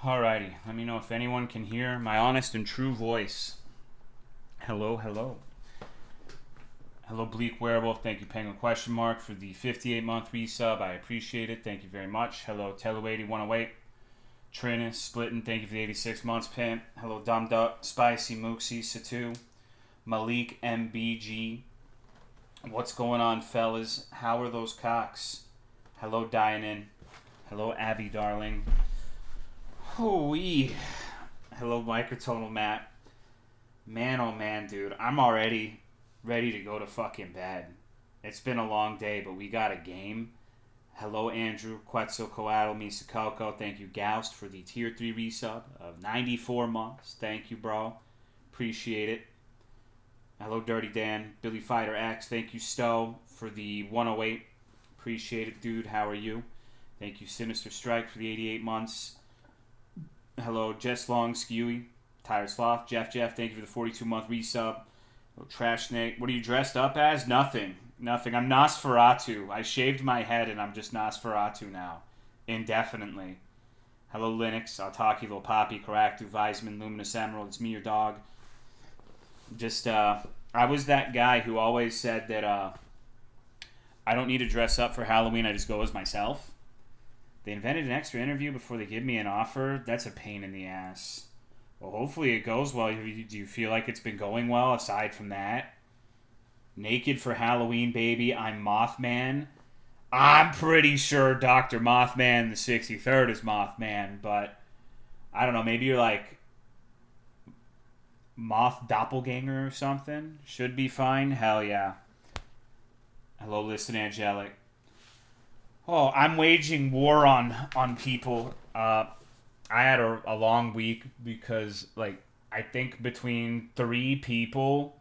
Alrighty, let me know if anyone can hear my honest and true voice. Hello, hello. Hello, Bleak Werewolf. Thank you, Penguin Question Mark, for the 58-month resub. I appreciate it. Thank you very much. Hello, Telu8108. Trinis, Splitting. Thank you for the 86 months, Pimp. Hello, Dumb Duck, Spicy, Mooksy, Satu, Malik, MBG. What's going on, fellas? How are those cocks? Hello, Dianin. Hello, Abby, darling. Hoo-wee. Hello, Microtonal Matt. Man, oh man, dude. I'm already ready to go to fucking bed. It's been a long day, but we got a game. Hello, Andrew, Quetzalcoatl, Misakoko. Thank you, Goust, for the Tier 3 resub of 94 months. Thank you, bro. Appreciate it. Hello, Dirty Dan. Billy Fighter X. Thank you, Stowe, for the 108. Appreciate it, dude. How are you? Thank you, Sinister Strike, for the 88 months. Hello, Jess Long, Skewy. Tire Sloth. Jeff, thank you for the 42-month resub. Hello, Trash Snake. What are you dressed up as? Nothing. Nothing. I'm Nosferatu. I shaved my head and I'm just Nosferatu now. Indefinitely. Hello, Linux. Altaki, Little Poppy, Caractu, Weisman, Luminous Emerald. It's me, your dog. Just, I was that guy who always said that, I don't need to dress up for Halloween. I just go as myself. They invented an extra interview before they give me an offer. That's a pain in the ass. Well, hopefully it goes well. Do you feel like it's been going well aside from that? Naked for Halloween, baby. I'm Mothman. I'm pretty sure Dr. Mothman the 63rd is Mothman, but I don't know. Maybe you're like Moth Doppelganger or something. Should be fine. Hell yeah. Hello, Listen Angelic. Oh, I'm waging war on people. I had a long week because, like, I think between 3 people,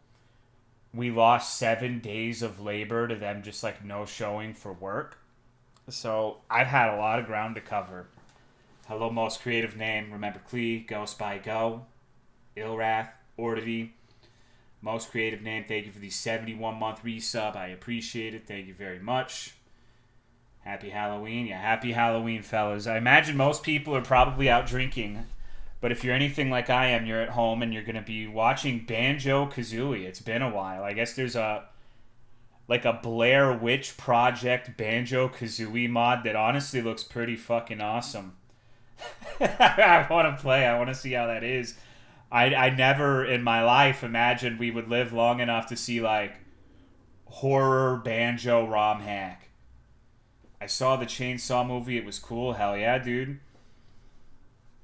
we lost 7 days of labor to them just, like, no showing for work. So I've had a lot of ground to cover. Hello, most creative name. Remember Klee, Ghost by Go, Ilrath, Ordity. Most creative name. Thank you for the 71-month resub. I appreciate it. Thank you very much. Happy Halloween. Yeah, happy Halloween, fellas. I imagine most people are probably out drinking. But if you're anything like I am, you're at home and you're going to be watching Banjo Kazooie. It's been a while. I guess there's a Blair Witch Project Banjo Kazooie mod that honestly looks pretty fucking awesome. I want to play. I want to see how that is. I never in my life imagined we would live long enough to see, like, horror Banjo ROM hack. I saw the Chainsaw movie. It was cool. Hell yeah, dude.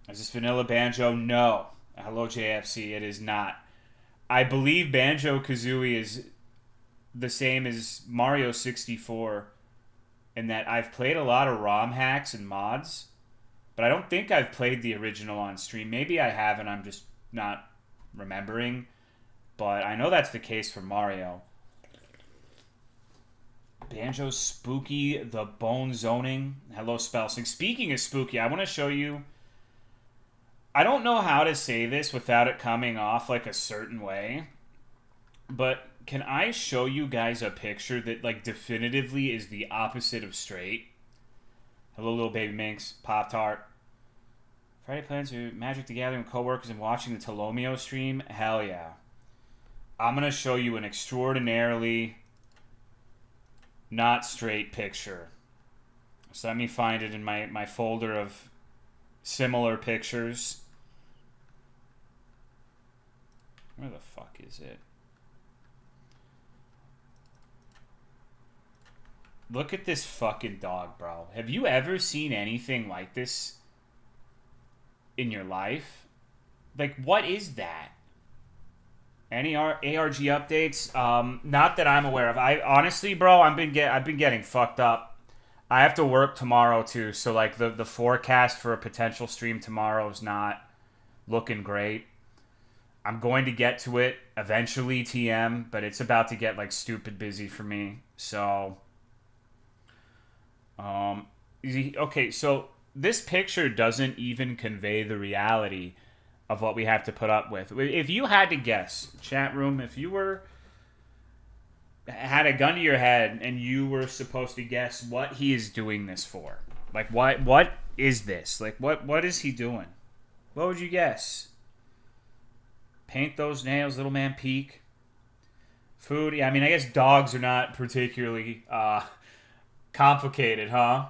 Is this Vanilla Banjo? No. Hello, JFC. It is not. I believe Banjo-Kazooie is the same as Mario 64 in that I've played a lot of ROM hacks and mods, but I don't think I've played the original on stream. Maybe I have and I'm just not remembering, but I know that's the case for Mario. Banjo Spooky, the Bone Zoning. Hello, Spelsing. Speaking of spooky, I want to show you... I don't know how to say this without it coming off like a certain way, but can I show you guys a picture that, like, definitively is the opposite of straight? Hello, little baby minx. Pop-Tart. Friday plans to Magic the Gathering with coworkers and watching the Tolomeo stream? Hell yeah. I'm going to show you an extraordinarily... not straight picture. So let me find it in my folder of similar pictures. Where the fuck is it? Look at this fucking dog, bro. Have you ever seen anything like this in your life? Like, what is that? Any ARG updates? Not that I'm aware of. I honestly, bro, I've been getting fucked up. I have to work tomorrow too, so like the forecast for a potential stream tomorrow is not looking great. I'm going to get to it eventually, TM, but it's about to get like stupid busy for me. So, okay, so this picture doesn't even convey the reality of what we have to put up with. If you had to guess, chat room, if you had a gun to your head and you were supposed to guess what he is doing this for, like what is this? Like what is he doing? What would you guess? Paint those nails, little man peek. Food, yeah, I mean, I guess dogs are not particularly complicated, huh?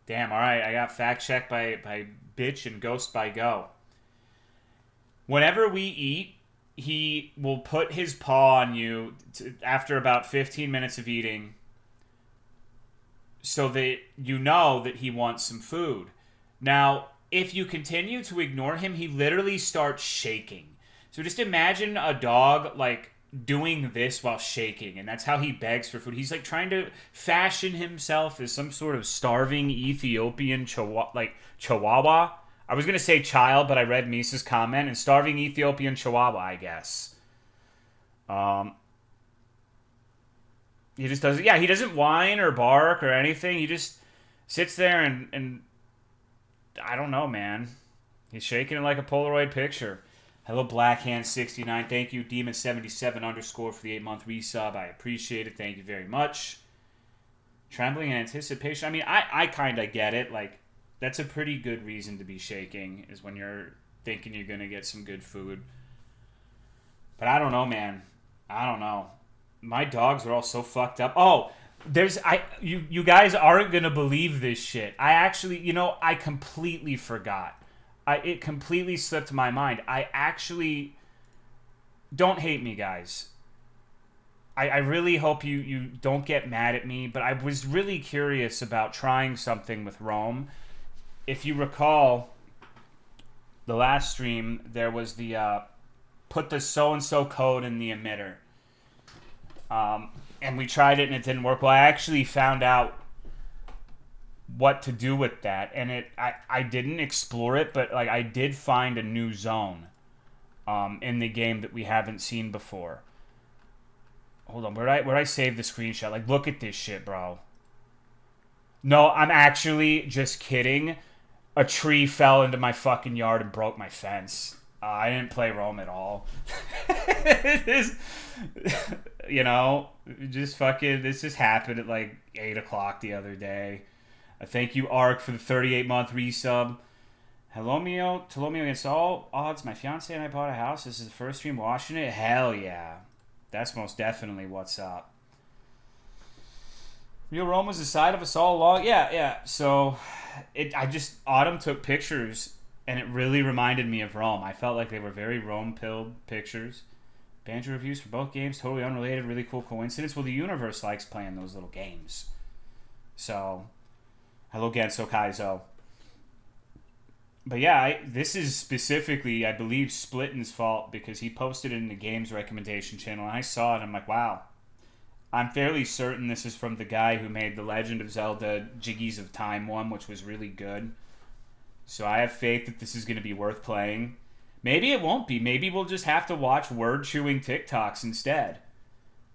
Damn, alright, I got fact checked by bitch and ghost by go. Whenever we eat, he will put his paw on you after about 15 minutes of eating so that you know that he wants some food. Now, if you continue to ignore him, he literally starts shaking. So just imagine a dog, like, doing this while shaking, and that's how he begs for food. He's, like, trying to fashion himself as some sort of starving Ethiopian chihuahua. I was going to say child, but I read Misa's comment, and starving Ethiopian chihuahua, I guess. He just doesn't, yeah, he doesn't whine or bark or anything. He just sits there and I don't know, man. He's shaking it like a Polaroid picture. Hello, Blackhand69. Thank you, Demon77 _ for the 8-month resub. I appreciate it. Thank you very much. Trembling in anticipation. I mean, I kind of get it. Like, that's a pretty good reason to be shaking, is when you're thinking you're going to get some good food. But I don't know, man. I don't know. My dogs are all so fucked up. Oh, you guys aren't going to believe this shit. I actually, I completely forgot. It completely slipped my mind. I actually, don't hate me, guys. I really hope you don't get mad at me, but I was really curious about trying something with Rome. If you recall, the last stream, there was the put the so-and-so code in the emitter. And we tried it and it didn't work. Well, I actually found out what to do with that, and I didn't explore it, but like I did find a new zone in the game that we haven't seen before. Hold on, where'd I save the screenshot? Like, look at this shit, bro. No, I'm actually just kidding. A tree fell into my fucking yard and broke my fence. I didn't play Rome at all. This just happened at like 8 o'clock the other day. Thank you, Ark, for the 38-month resub. Tolomeo against all odds. My fiance and I bought a house. This is the first stream watching it. Hell yeah. That's most definitely what's up. Real Rome was the side of us all along. Yeah. So, Autumn took pictures, and it really reminded me of Rome. I felt like they were very Rome-pilled pictures. Banjo reviews for both games, totally unrelated, really cool coincidence. Well, the universe likes playing those little games. So, hello, Genso Kaizo. But yeah, this is specifically, I believe, Splitten's fault, because he posted it in the games recommendation channel, and I saw it, and I'm like, wow. I'm fairly certain this is from the guy who made The Legend of Zelda Jiggies of Time one, which was really good. So I have faith that this is going to be worth playing. Maybe it won't be. Maybe we'll just have to watch word-chewing TikToks instead.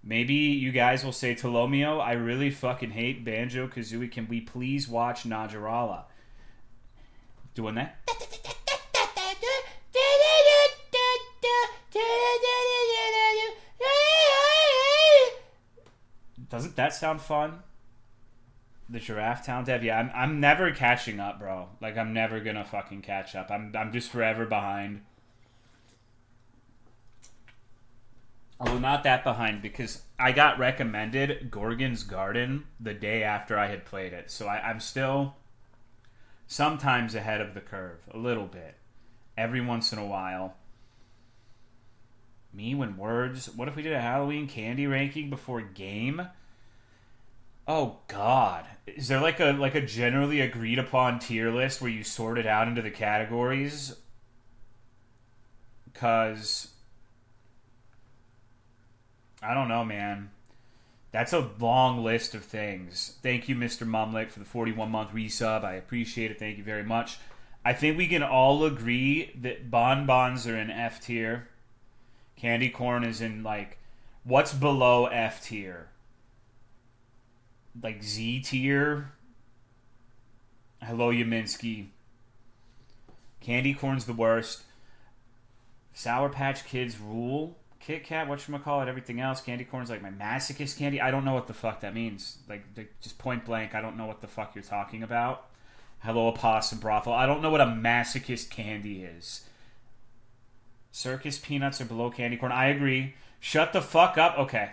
Maybe you guys will say, Tolomeo, I really fucking hate Banjo Kazooie. Can we please watch Najarala? Doing that? Doesn't that sound fun? The Giraffe Town Dev? Yeah, I'm never catching up, bro. Like, I'm never gonna fucking catch up. I'm just forever behind. Although not that behind, because I got recommended Gorgon's Garden the day after I had played it. So I'm still sometimes ahead of the curve. A little bit. Every once in a while. Me when words... What if we did a Halloween candy ranking before game? Oh, God. Is there like a generally agreed upon tier list where you sort it out into the categories? Because... I don't know, man. That's a long list of things. Thank you, Mr. Mumlick, for the 41-month resub. I appreciate it. Thank you very much. I think we can all agree that bonbons are in F tier. Candy corn is in, like, what's below F tier? Like Z tier? Hello, Yaminsky. Candy corn's the worst. Sour Patch Kids rule. Kit Kat, whatchamacallit, everything else. Candy corn's like my masochist candy. I don't know what the fuck that means. Like, just point blank, I don't know what the fuck you're talking about. Hello, opossum brothel. I don't know what a masochist candy is. Circus peanuts are below candy corn. I agree. Shut the fuck up. Okay.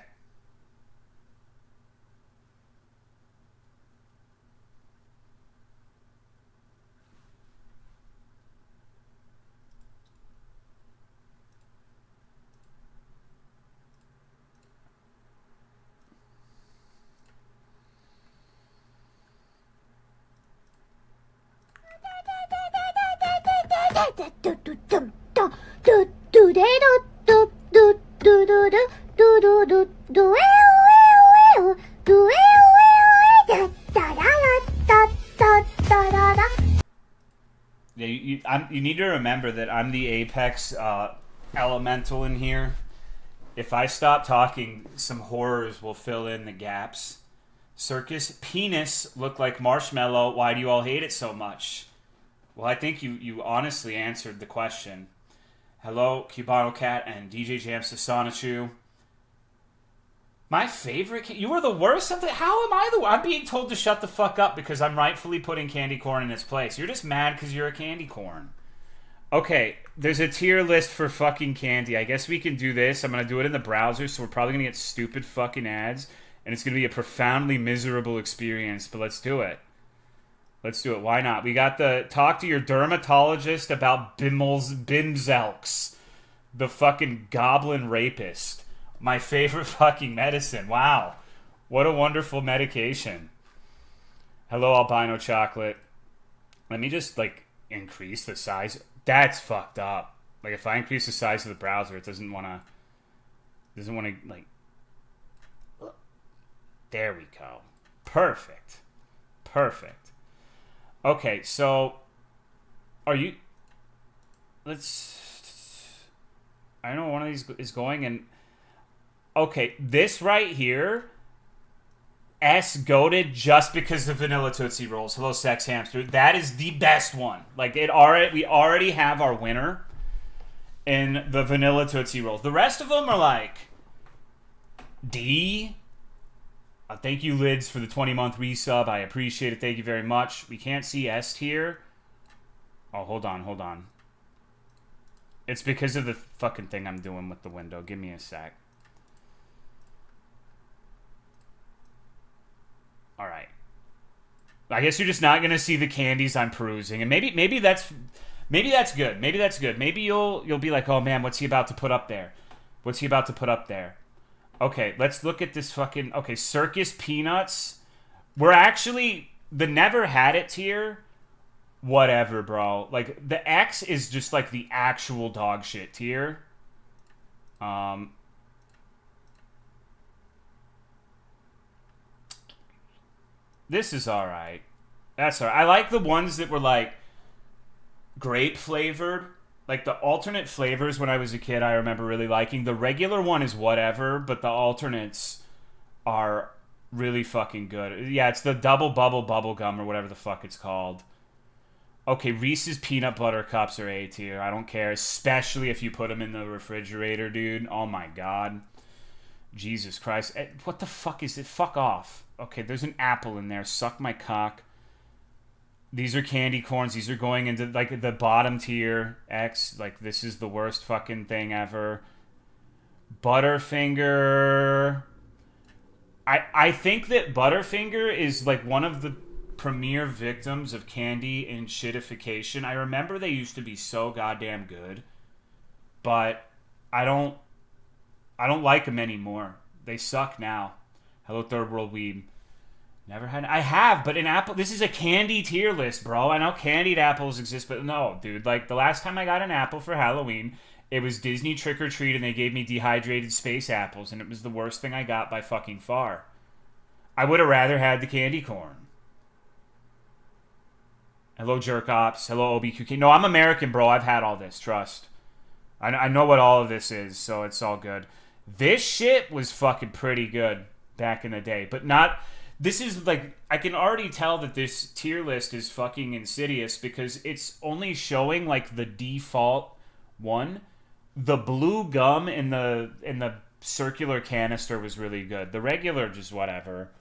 Yeah, you need to remember that I'm the apex elemental in here. If I stop talking, some horrors will fill in the gaps. Circus penis look like marshmallow. Why do you all hate it so much? Well, I think you honestly answered the question. Hello, Cubano Cat and DJ Jam Sasanachu. My favorite... You are the worst? Something. How am I the... I'm being told to shut the fuck up because I'm rightfully putting candy corn in its place. You're just mad because you're a candy corn. Okay, there's a tier list for fucking candy. I guess we can do this. I'm going to do it in the browser, so we're probably going to get stupid fucking ads. And it's going to be a profoundly miserable experience, but let's do it. Let's do it. Why not? We got the... Talk to your dermatologist about Bimzelks. The fucking goblin rapist. My favorite fucking medicine. Wow. What a wonderful medication. Hello, albino chocolate. Let me just, like, increase the size. That's fucked up. Like, if I increase the size of the browser, it doesn't want to, like... There we go. Perfect. Perfect. Okay, so... Are you... Let's... I know one of these is going and... Okay, this right here, S-goated just because of Vanilla Tootsie Rolls. Hello, Sex Hamster. That is the best one. Like, we already have our winner in the Vanilla Tootsie Rolls. The rest of them are like D. Thank you, Lids, for the 20-month resub. I appreciate it. Thank you very much. We can't see S tier. Oh, hold on. It's because of the fucking thing I'm doing with the window. Give me a sec. All right. I guess you're just not gonna see the candies I'm perusing, and maybe that's good. Maybe that's good. Maybe you'll be like, oh man, what's he about to put up there? What's he about to put up there? Okay, let's look at this fucking... Okay, Circus Peanuts. We're actually... The Never Had It tier... Whatever, bro. Like, the X is just, like, the actual dog shit tier. This is alright. That's alright. I like the ones that were, like, grape flavored. Like, the alternate flavors when I was a kid, I remember really liking. The regular one is whatever, but the alternates are really fucking good. Yeah, it's the double bubble gum or whatever the fuck it's called. Okay, Reese's Peanut Butter Cups are A tier. I don't care, especially if you put them in the refrigerator, dude. Oh my god. Jesus Christ. What the fuck is it? Fuck off. Okay, there's an apple in there. Suck my cock. These are candy corns. These are going into, like, the bottom tier. X. Like, this is the worst fucking thing ever. Butterfinger. I think that Butterfinger is, like, one of the premier victims of candy and shitification. I remember they used to be so goddamn good. But I don't like them anymore. They suck now. Hello, Third World Weeb. Never had... I have, but an apple... This is a candy tier list, bro. I know candied apples exist, but no, dude. Like, the last time I got an apple for Halloween, it was Disney Trick or Treat, and they gave me dehydrated space apples, and it was the worst thing I got by fucking far. I would have rather had the candy corn. Hello, Jerk Ops. Hello, OBQK. No, I'm American, bro. I've had all this. Trust. I know what all of this is, so it's all good. This shit was fucking pretty good back in the day, but not... This is, like, I can already tell that this tier list is fucking insidious because it's only showing, like, the default one. The blue gum in the circular canister was really good. The regular, just whatever.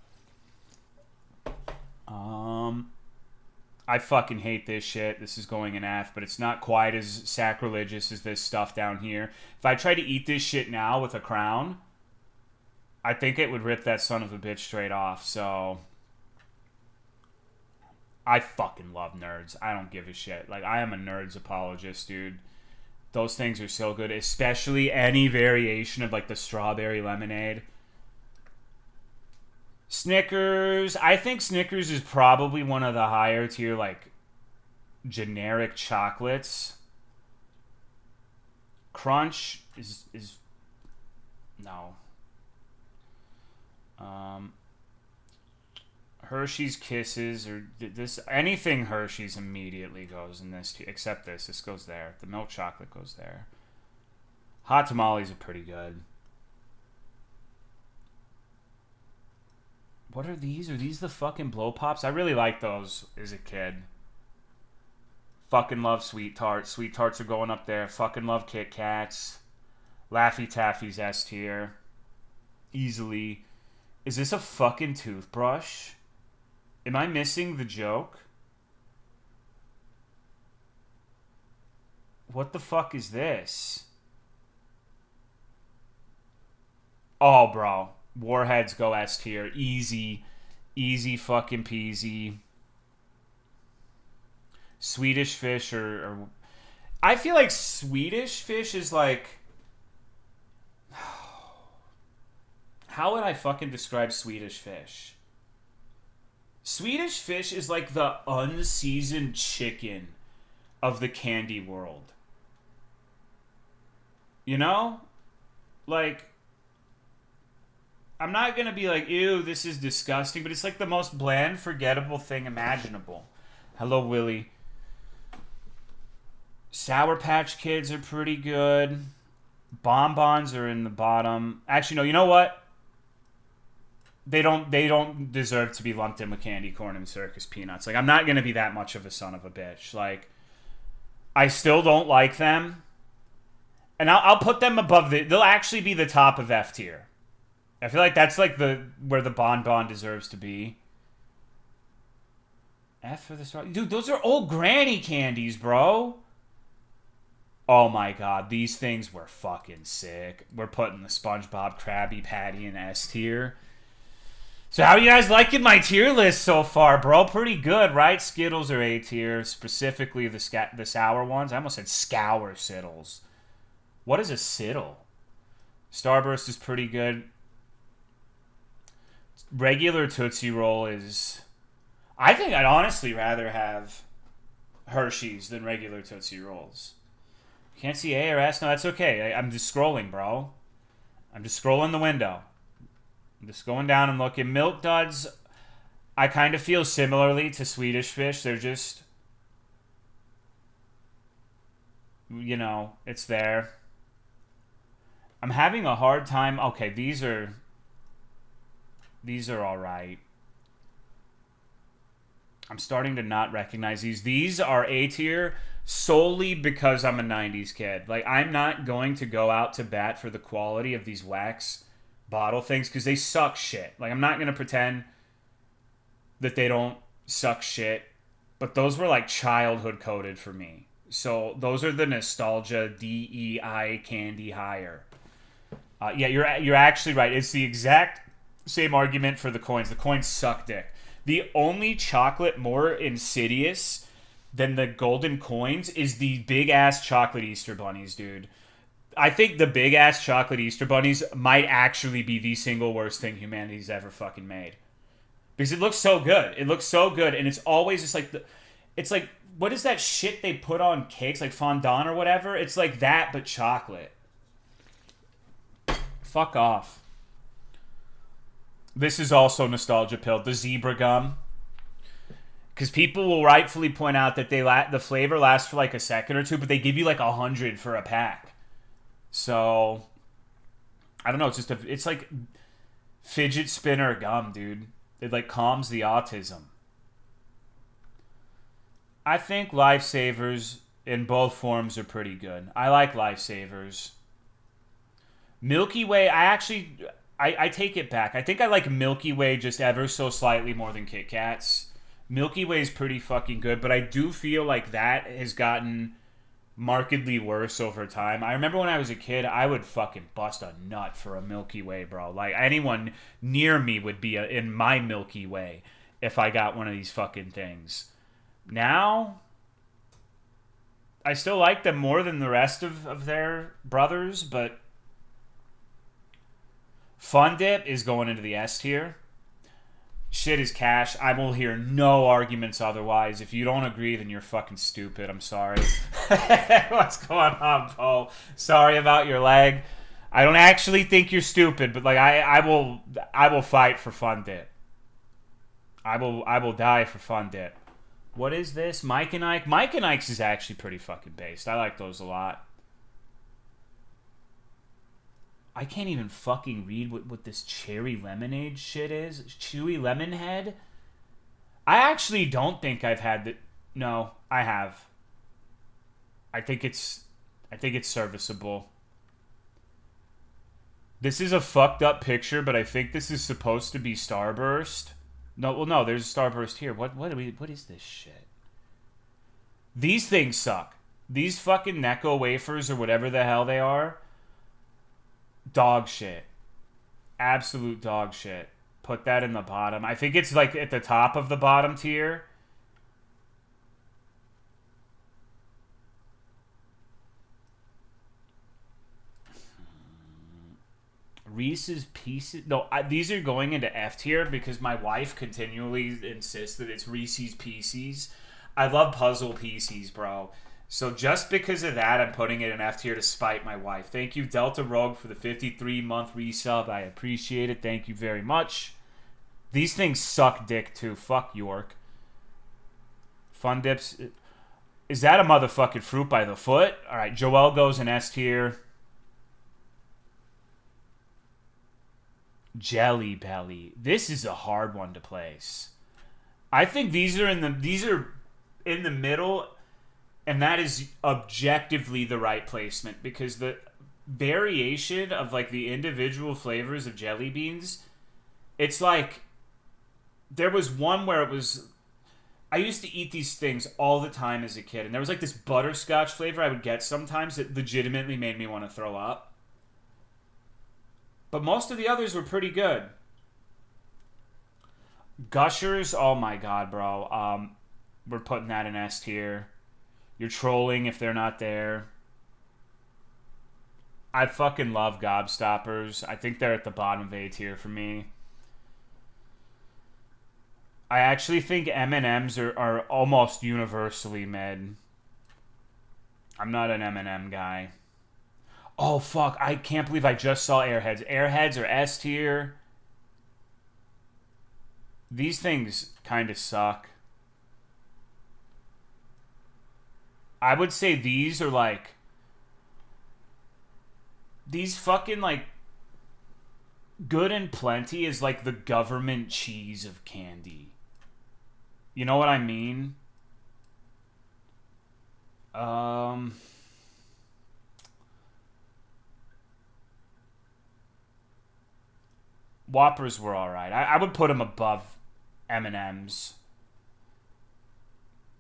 I fucking hate this shit. This is going in F, but it's not quite as sacrilegious as this stuff down here. If I try to eat this shit now with a crown, I think it would rip that son of a bitch straight off, so... I fucking love nerds. I don't give a shit. Like, I am a nerds apologist, dude. Those things are so good, especially any variation of, like, the strawberry lemonade. Snickers. I think Snickers is probably one of the higher tier, like, generic chocolates. Crunch is no. Hershey's Kisses or this anything Hershey's immediately goes in this except this. This goes there. The milk chocolate goes there. Hot tamales are pretty good. What are these? Are these the fucking blow pops? I really liked those as a kid. Fucking love Sweet Tarts. Sweet Tarts are going up there. Fucking love Kit Kats. Laffy Taffy's S tier. Easily. Is this a fucking toothbrush? Am I missing the joke? What the fuck is this? Oh, bro. Warheads go S tier. Easy. Easy fucking peasy. Swedish Fish or... I feel like Swedish Fish is like... How would I fucking describe Swedish Fish? Swedish Fish is like the unseasoned chicken of the candy world. You know? Like, I'm not gonna be like, ew, this is disgusting, but it's like the most bland, forgettable thing imaginable. Hello, Willie. Sour Patch Kids are pretty good. Bonbons are in the bottom. Actually, no, you know what? They don't deserve to be lumped in with candy corn and circus peanuts. Like, I'm not gonna be that much of a son of a bitch. Like, I still don't like them, and I'll put them above they'll actually be the top of F tier. I feel like that's like where the bonbon deserves to be. F for the star, dude. Those are old granny candies, bro. Oh my god, these things were fucking sick. We're putting the SpongeBob Krabby Patty in S tier. So how you guys liking my tier list so far, bro? Pretty good, right? Skittles are A tier, specifically the sour ones. I almost said scour Siddles. What is a Siddle? Starburst is pretty good. Regular Tootsie Roll is... I think I'd honestly rather have Hershey's than regular Tootsie Rolls. Can't see A or S? No, that's okay. I'm just scrolling, bro. I'm just scrolling the window. I'm just going down and looking. Milk Duds, I kind of feel similarly to Swedish Fish. They're just, you know, it's there. I'm having a hard time. Okay, these are all right. I'm starting to not recognize these. These are A tier solely because I'm a 90s kid. Like, I'm not going to go out to bat for the quality of these wax bottle things because they suck shit. Like, I'm not going to pretend that they don't suck shit, but those were like childhood coded for me. So those are the nostalgia DEI candy higher. Yeah, you're actually right. It's the exact same argument for the coins. The coins suck dick. The only chocolate more insidious than the golden coins is the big-ass chocolate Easter bunnies, dude. I think the big-ass chocolate Easter bunnies might actually be the single worst thing humanity's ever fucking made. Because it looks so good. It looks so good, and it's always just like... It's like, what is that shit they put on cakes? Like fondant or whatever? It's like that, but chocolate. Fuck off. This is also nostalgia pill. The zebra gum. Because people will rightfully point out that the flavor lasts for like a second or two, but they give you like 100 for a pack. So, I don't know. It's like fidget spinner gum, dude. It like calms the autism. I think Lifesavers in both forms are pretty good. I like Lifesavers. Milky Way, I take it back. I think I like Milky Way just ever so slightly more than Kit Kats. Milky Way is pretty fucking good, but I do feel like that has gotten markedly worse over time. I remember when I was a kid, I would fucking bust a nut for a Milky Way, bro. Like, anyone near me would be in my Milky Way if I got one of these fucking things. Now, I still like them more than the rest of their brothers, but Fun Dip is going into the S tier. Shit is cash. I will hear no arguments otherwise. If you don't agree, then you're fucking stupid. I'm sorry. What's going on, Poe? Sorry about your leg. I don't actually think you're stupid, but like I will fight for Fun Dip. I will die for Fun Dip. What is this? Mike and Ike? Mike and Ike's is actually pretty fucking based. I like those a lot. I can't even fucking read what this cherry lemonade shit is. Chewy lemon head? I actually don't think I've had the... No, I have. I think it's serviceable. This is a fucked up picture, but I think this is supposed to be Starburst. No, well, no, there's a Starburst here. What is this shit? These things suck. These fucking Necco wafers or whatever the hell they are. Dog shit. Absolute dog shit. Put that in the bottom. I think it's like at the top of the bottom tier. Reese's Pieces. No, these are going into F tier because my wife continually insists that it's Reese's Pieces. I love puzzle pieces, bro. So just because of that, I'm putting it in F tier to spite my wife. Thank you, Delta Rogue, for the 53-month resub. I appreciate it. Thank you very much. These things suck dick, too. Fuck York. Fun Dips. Is that a motherfucking fruit by the foot? All right, Joel goes in S tier. Jelly Belly. This is a hard one to place. I think these are in the middle. And that is objectively the right placement because the variation of like the individual flavors of jelly beans, it's like there was one where it was I used to eat these things all the time as a kid, and there was like this butterscotch flavor I would get sometimes that legitimately made me want to throw up. But most of the others were pretty good. Gushers, oh my god, bro. We're putting that in S tier. You're trolling if they're not there. I fucking love Gobstoppers. I think they're at the bottom of A tier for me. I actually think M&Ms are almost universally mid. I'm not an M&M guy. Oh, fuck. I can't believe I just saw Airheads. Airheads are S tier. These things kind of suck. I would say these are like... These fucking like... Good and Plenty is like the government cheese of candy. You know what I mean? Whoppers were alright. I would put them above M&M's.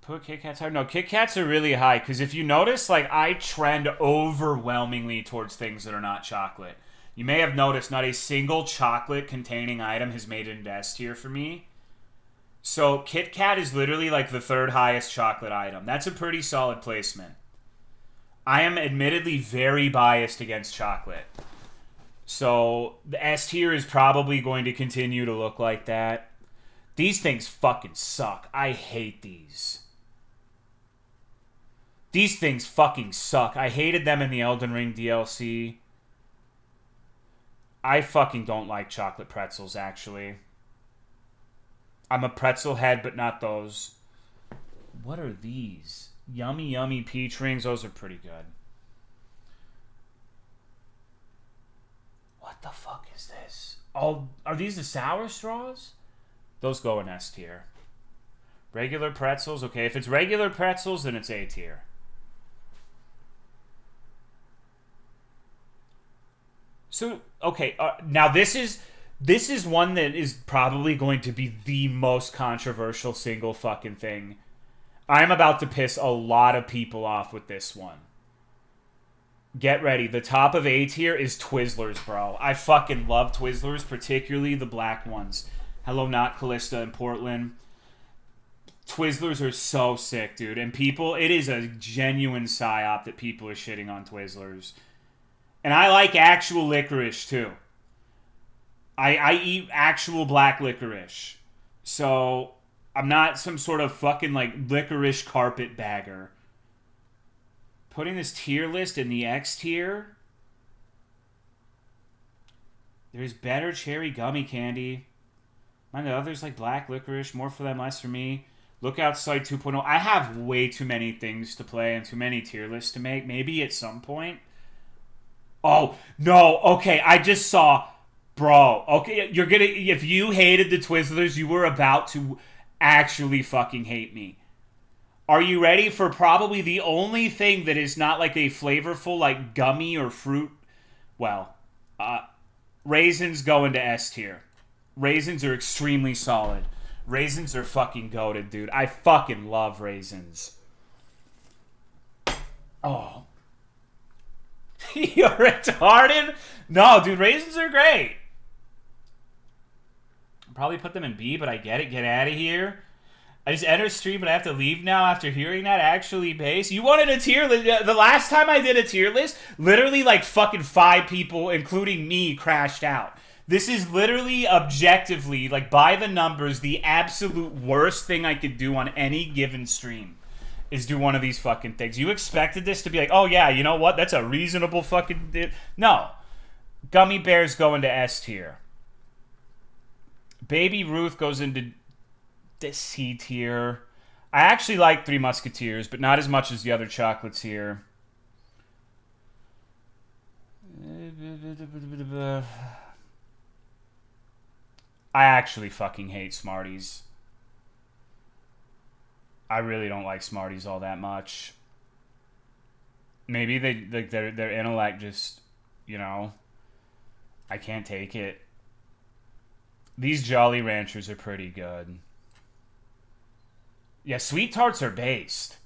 Put Kit Kats higher? No, Kit Kats are really high. Because if you notice, like, I trend overwhelmingly towards things that are not chocolate. You may have noticed not a single chocolate-containing item has made it into S tier for me. So Kit Kat is literally like the third highest chocolate item. That's a pretty solid placement. I am admittedly very biased against chocolate. So the S tier is probably going to continue to look like that. These things fucking suck. I hate these. These things fucking suck. I hated them in the Elden Ring DLC. I fucking don't like chocolate pretzels, actually. I'm a pretzel head, but not those. What are these? Yummy, yummy peach rings. Those are pretty good. What the fuck is this? Oh, are these the sour straws? Those go in S tier. Regular pretzels. Okay, if it's regular pretzels, then it's A tier. So, okay, now this is This is one that is probably going to be the most controversial single fucking thing. I'm about to piss a lot of people off with this one. Get ready. The top of A tier is Twizzlers, bro. I fucking love Twizzlers, particularly the black ones. Hello, not Callista in Portland. Twizzlers are so sick, dude. And people, it is a genuine psyop that people are shitting on Twizzlers. And I like actual licorice, too. I eat actual black licorice. So, I'm not some sort of fucking, like, licorice carpet bagger. Putting this tier list in the X tier. There's better cherry gummy candy. Mind the others like black licorice. More for them, less for me. Look Outside 2.0. I have way too many things to play and too many tier lists to make. Maybe at some point. Oh, no. Okay, I just saw... Bro, okay, you're gonna... If you hated the Twizzlers, you were about to actually fucking hate me. Are you ready for probably the only thing that is not like a flavorful, like, gummy or fruit? Well, raisins go into S tier. Raisins are extremely solid. Raisins are fucking goated, dude. I fucking love raisins. Oh. You're retarded? No, dude, raisins are great. I'll probably put them in B, but I get it. Get out of here. I just entered stream, but I have to leave now after hearing that. Actually, base. You wanted a tier list. The last time I did a tier list, literally like fucking 5 people, including me, crashed out. This is literally, objectively, like by the numbers, the absolute worst thing I could do on any given stream is do one of these fucking things. You expected this to be like, oh yeah, you know what? That's a reasonable fucking... No. Gummy bears go into S tier. Baby Ruth goes into C tier. I actually like Three Musketeers, but not as much as the other chocolates here. I actually fucking hate Smarties. I really don't like Smarties all that much. Maybe their intellect just, you know, I can't take it. These Jolly Ranchers are pretty good. Yeah, Sweet Tarts are based.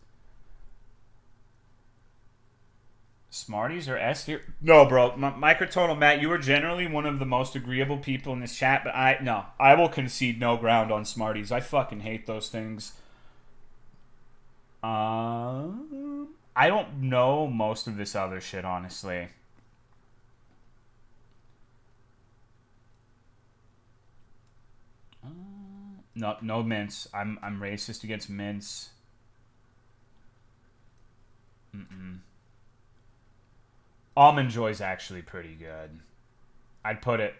Smarties are S tier? No, bro. Microtonal Matt, you are generally one of the most agreeable people in this chat, but I will concede no ground on Smarties. I fucking hate those things. I don't know most of this other shit, honestly. No mints. I'm racist against mints. Almond Joy's actually pretty good. I'd put it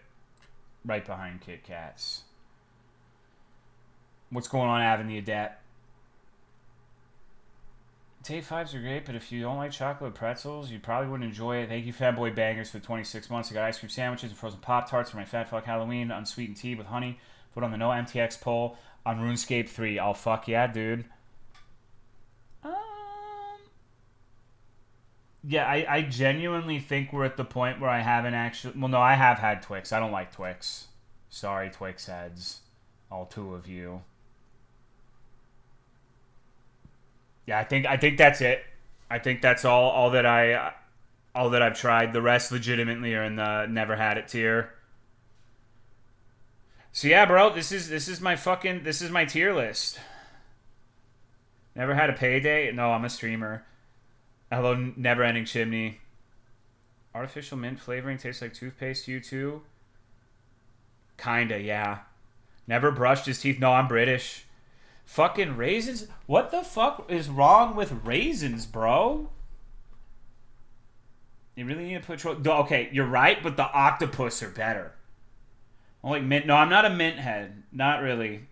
right behind Kit Kats. What's going on, Avin the Adept? Tay 5s are great, but if you don't like chocolate pretzels, you probably wouldn't enjoy it. Thank you, Fanboy Bangers, for 26 months. I got ice cream sandwiches and frozen Pop-Tarts for my Fat Fuck Halloween, unsweetened tea with honey. Vote on the No MTX poll on RuneScape 3. Oh, fuck yeah, dude. Yeah, I genuinely think we're at the point where I haven't actually... Well, no, I have had Twix. I don't like Twix. Sorry, Twix heads. All 2 of you. Yeah, I think that's it. I think that's all that I've tried. The rest legitimately are in the never had it tier. So yeah, bro, this is my tier list. Never had a payday? No, I'm a streamer. Hello, Never Ending Chimney. Artificial mint flavoring tastes like toothpaste to you too? Kinda, yeah. Never brushed his teeth. No, I'm British. Fucking raisins? What the fuck is wrong with raisins, bro? You really need to put... Okay, you're right, but the octopus are better. I like mint. No, I'm not a mint head. Not really.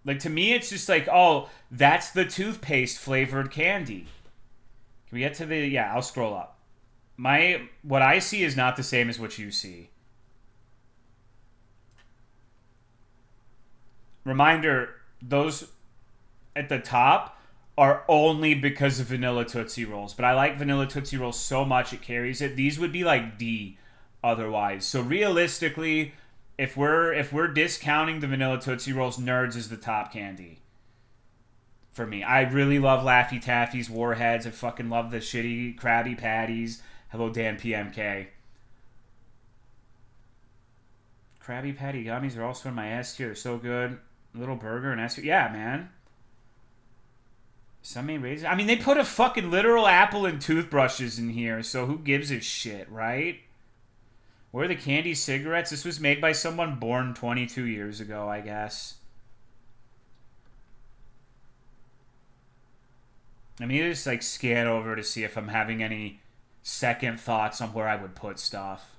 Like, to me, it's just like, oh, that's the toothpaste flavored candy. Can we get to the... Yeah, I'll scroll up. What I see is not the same as what you see. Reminder, those at the top are only because of vanilla Tootsie Rolls. But I like vanilla Tootsie Rolls so much it carries it. These would be like D otherwise. So realistically, if we're discounting the vanilla Tootsie Rolls, Nerds is the top candy for me. I really love Laffy Taffies, Warheads. I fucking love the shitty Krabby Patties. Hello, Dan PMK. Krabby Patty gummies are also in my S tier. They're so good. Little Burger and S tier. Yeah, man. Some may raise. I mean, they put a fucking literal apple and toothbrushes in here, so who gives a shit, right? Where are the candy cigarettes? This was made by someone born 22 years ago, I guess. I mean, just like scan over to see if I'm having any second thoughts on where I would put stuff.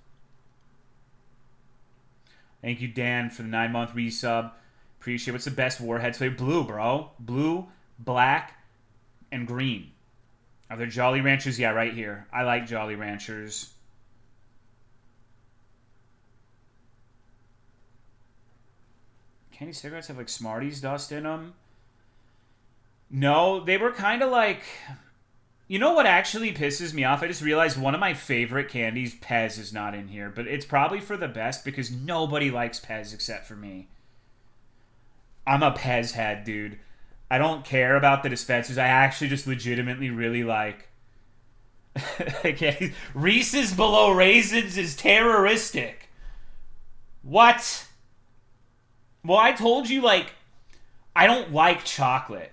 Thank you, Dan, for the 9-month resub. Appreciate it. What's the best Warheads flavor? Blue, bro. Blue, black, and green. Are there Jolly Ranchers? Yeah, right here. I like Jolly Ranchers. Candy cigarettes have like Smarties dust in them. No, they were kind of like... You know what actually pisses me off? I just realized one of my favorite candies, Pez, is not in here. But it's probably for the best because nobody likes Pez except for me. I'm a Pez head, dude. I don't care about the dispensers. I actually just legitimately really like... Okay. Reese's Below Raisins is terroristic. What? Well, I told you, like, I don't like chocolate.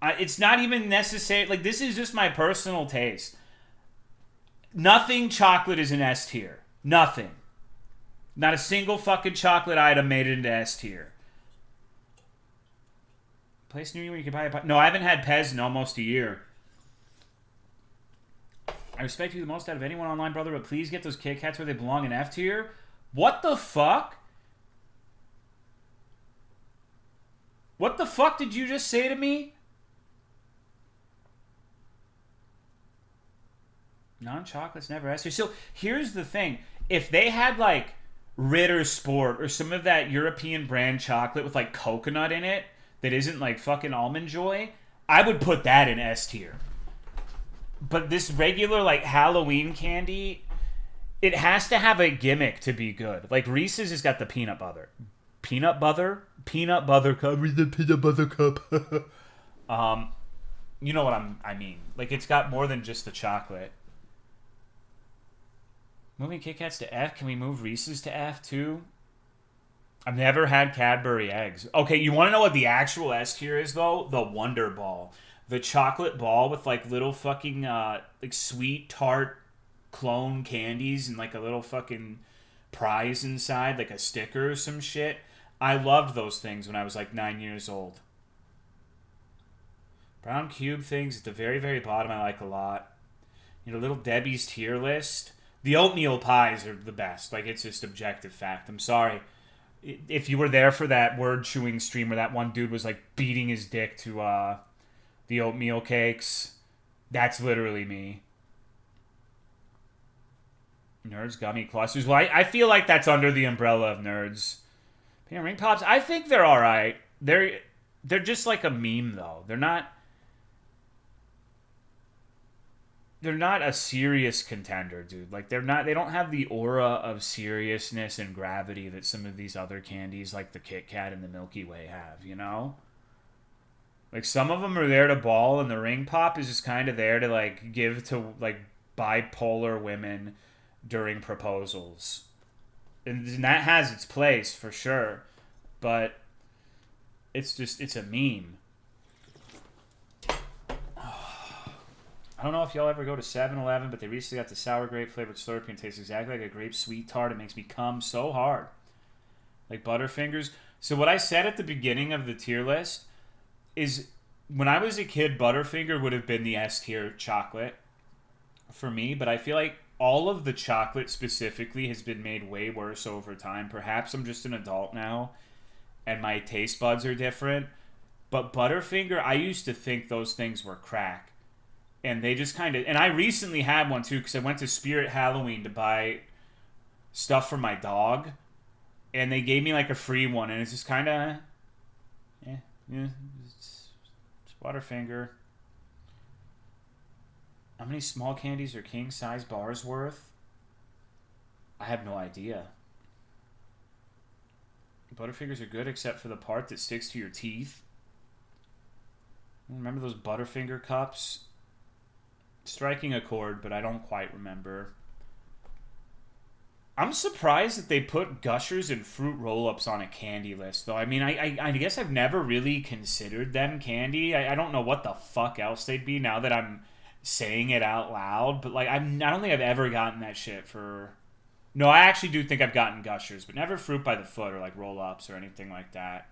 It's not even necessary. Like, this is just my personal taste. Nothing chocolate is an S tier. Nothing. Not a single fucking chocolate item made it into S tier. Place near you where you can buy a... No, I haven't had Pez in almost a year. I respect you the most out of anyone online, brother, but please get those Kit Kats where they belong in F tier. What the fuck? What the fuck did you just say to me? Non-chocolates never S tier. So here's the thing. If they had like Ritter Sport or some of that European brand chocolate with like coconut in it that isn't like fucking Almond Joy, I would put that in S tier. But this regular like Halloween candy, it has to have a gimmick to be good. Like Reese's has got the peanut butter. Peanut butter cup. Read the peanut butter cup. You know what I mean. Like it's got more than just the chocolate. Moving Kit Kats to F. Can we move Reese's to F too? I've never had Cadbury eggs. Okay, you want to know what the actual S tier is though? The Wonder Ball. The chocolate ball with like little fucking like sweet tart clone candies and like a little fucking prize inside, like a sticker or some shit. I loved those things when I was like 9 years old. Brown cube things at the very, very bottom I like a lot. You know, Little Debbie's tier list. The oatmeal pies are the best. Like, it's just objective fact. I'm sorry. If you were there for that word chewing stream where that one dude was like beating his dick to the oatmeal cakes, that's literally me. Nerds gummy clusters. Well, I feel like that's under the umbrella of Nerds. Peanut ring pops, I think they're all right. They're just like a meme though. They're not a serious contender, dude. Like they don't have the aura of seriousness and gravity that some of these other candies like the Kit Kat and the Milky Way have, you know? Like some of them are there to ball and the ring pop is just kind of there to like give to like bipolar women during proposals. And that has its place for sure, but it's a meme. I don't know if y'all ever go to 7-Eleven, but they recently got the sour grape flavored Slurpee and tastes exactly like a grape sweet tart. It makes me cum so hard. Like Butterfingers. So what I said at the beginning of the tier list is when I was a kid, Butterfinger would have been the S tier chocolate for me, but I feel like all of the chocolate specifically has been made way worse over time. Perhaps I'm just an adult now and my taste buds are different. But Butterfinger, I used to think those things were crack. And they just kind of... And I recently had one too because I went to Spirit Halloween to buy stuff for my dog. And they gave me like a free one. And it's just kind of... Yeah, it's Butterfinger. How many small candies are king-size bars worth? I I have no idea. Butterfingers are good except for the part that sticks to your teeth. Remember those Butterfinger cups? Striking a chord, but I don't quite remember. I'm surprised that they put Gushers and Fruit Roll-Ups on a candy list, though. I mean, I guess I've never really considered them candy. I don't know what the fuck else they'd be now that I'm saying it out loud. But, like, I don't think I've ever gotten that shit for... No, I actually do think I've gotten Gushers, but never Fruit by the Foot or, like, Roll-Ups or anything like that.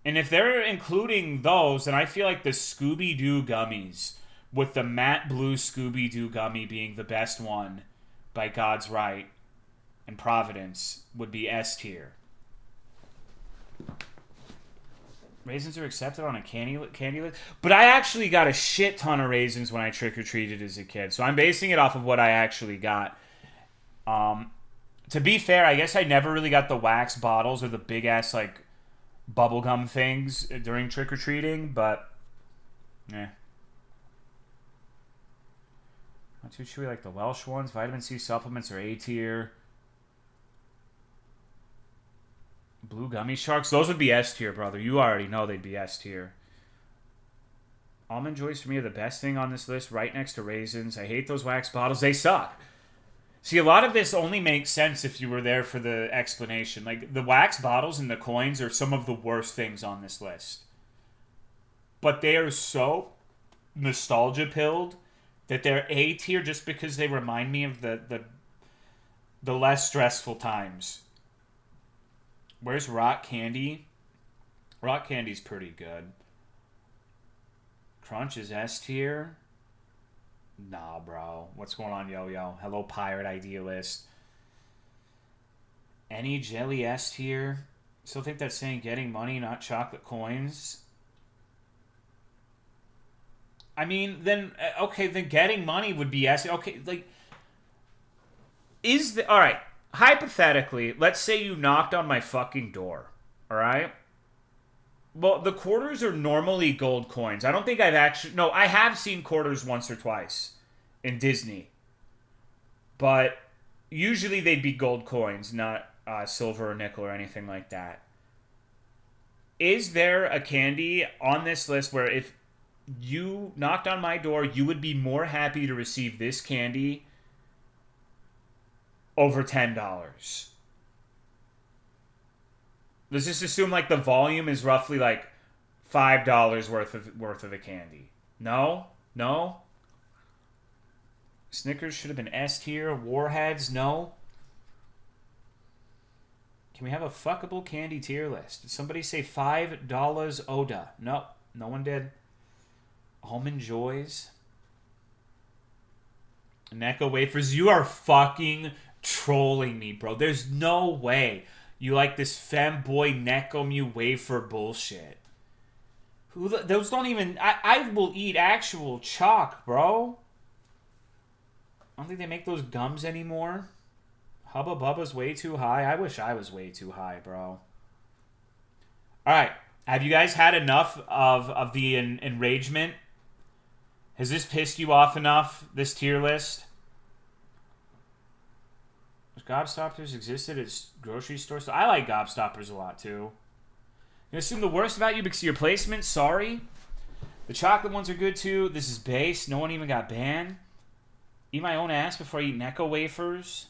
And if they're including those, then I feel like the Scooby-Doo gummies, with the matte blue Scooby-Doo gummy being the best one, by God's right and providence, would be S tier. Raisins are accepted on a candy list, but I actually got a shit ton of raisins when I trick-or-treated as a kid, so I'm basing it off of what I actually got. To be fair, I guess I never really got the wax bottles or the big-ass, like, bubblegum things during trick-or-treating, but, eh. Not too chewy like the Welsh ones. Vitamin C supplements are A tier. Blue gummy sharks. Those would be S tier, brother. You already know they'd be S tier. Almond Joys for me are the best thing on this list, right next to raisins. I hate those wax bottles. They suck. See, a lot of this only makes sense if you were there for the explanation. Like, the wax bottles and the coins are some of the worst things on this list. But they are so nostalgia-pilled that they're A tier just because they remind me of the less stressful times. Where's Rock Candy? Rock Candy's pretty good. Crunch is S tier. Nah, bro. What's going on, Yo-Yo? Hello, Pirate Idealist. Any Jelly S tier? Still think that's saying getting money, not chocolate coins. I mean, then, okay, then getting money would be S. Okay, like, all right, hypothetically, let's say you knocked on my fucking door, all right? Well, the quarters are normally gold coins. I don't think I've actually, no, I have seen quarters once or twice in Disney. But usually they'd be gold coins, not silver or nickel or anything like that. Is there a candy on this list where if you knocked on my door, you would be more happy to receive this candy over $10? Let's just assume like the volume is roughly like $5 worth of a candy. No? Snickers should have been S tier. Warheads, no. Can we have a fuckable candy tier list? Did somebody say $5 Oda? No one did. Almond Joys. Necco wafers. You are fucking trolling me, bro. There's no way you like this femboy Necco Mew wafer bullshit. Those don't even... I will eat actual chalk, bro. I don't think they make those gums anymore. Hubba Bubba's way too high. I wish I was way too high, bro. Alright. Have you guys had enough of the enragement? Has this pissed you off enough, this tier list? Does Gobstoppers existed at grocery stores? I like Gobstoppers a lot, too. You assume the worst about you because of your placement? Sorry. The chocolate ones are good, too. This is base. No one even got banned. Eat my own ass before I eat Necco wafers.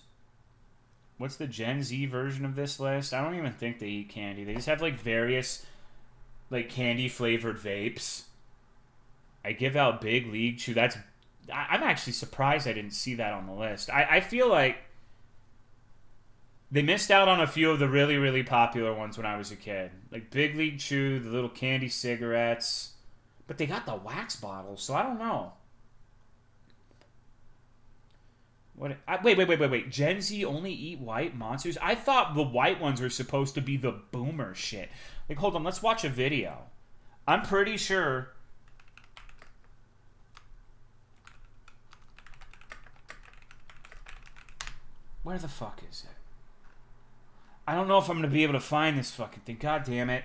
What's the Gen Z version of this list? I don't even think they eat candy. They just have, like, various, like, candy-flavored vapes. I give out Big League Chew. I'm actually surprised I didn't see that on the list. I feel like they missed out on a few of the really, really popular ones when I was a kid. Like Big League Chew, the little candy cigarettes. But they got the wax bottles, so I don't know. Wait. Gen Z only eat white monsters? I thought the white ones were supposed to be the boomer shit. Like, hold on, let's watch a video. I'm pretty sure... Where the fuck is it? I don't know if I'm going to be able to find this fucking thing. God damn it.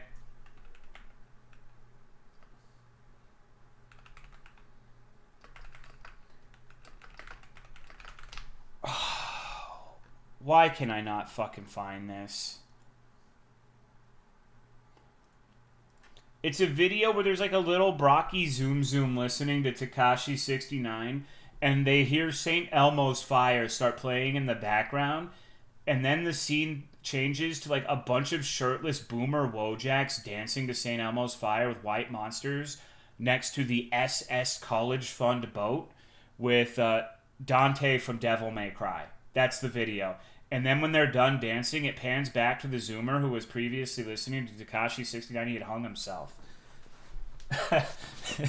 Why can I not fucking find this? It's a video where there's like a little Brocky Zoom listening to Tekashi 69, and they hear St. Elmo's Fire start playing in the background, and then the scene changes to like a bunch of shirtless boomer Wojaks dancing to St. Elmo's Fire with white monsters next to the SS College Fund boat with Dante from Devil May Cry. That's the video. And then when they're done dancing, it pans back to the Zoomer who was previously listening to Tekashi 69. He had hung himself.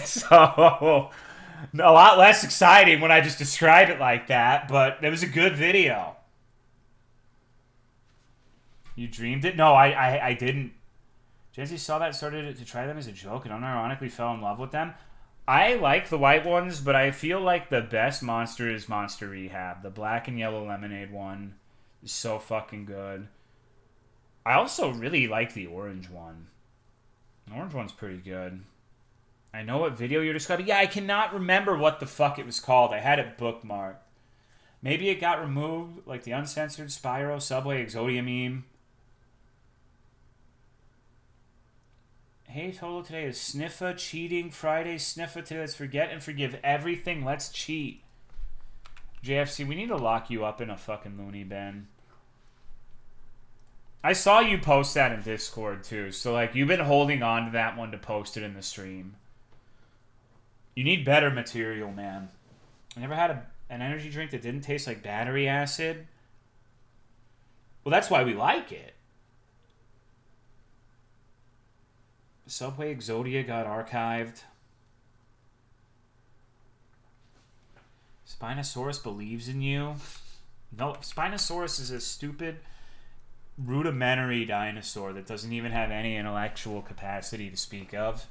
So, a lot less exciting when I just describe it like that, but it was a good video. You dreamed it? No, I didn't. Jesse saw that, started to try them as a joke, and unironically fell in love with them. I like the white ones, but I feel like the best monster is Monster Rehab. The black and yellow lemonade one is so fucking good. I also really like the orange one. The orange one's pretty good. I know what video you're describing. Yeah, I cannot remember what the fuck it was called. I had it bookmarked. Maybe it got removed, like the uncensored Spyro Subway Exodia meme. Hey, total today is Sniffa cheating Friday. Sniffa today. Let's forget and forgive everything. Let's cheat. JFC, we need to lock you up in a fucking loony bin. I saw you post that in Discord too. So like you've been holding on to that one to post it in the stream. You need better material, man. I never had an energy drink that didn't taste like battery acid. Well, that's why we like it. Subway Exodia got archived. Spinosaurus believes in you. No, Spinosaurus is a stupid, rudimentary dinosaur that doesn't even have any intellectual capacity to speak of.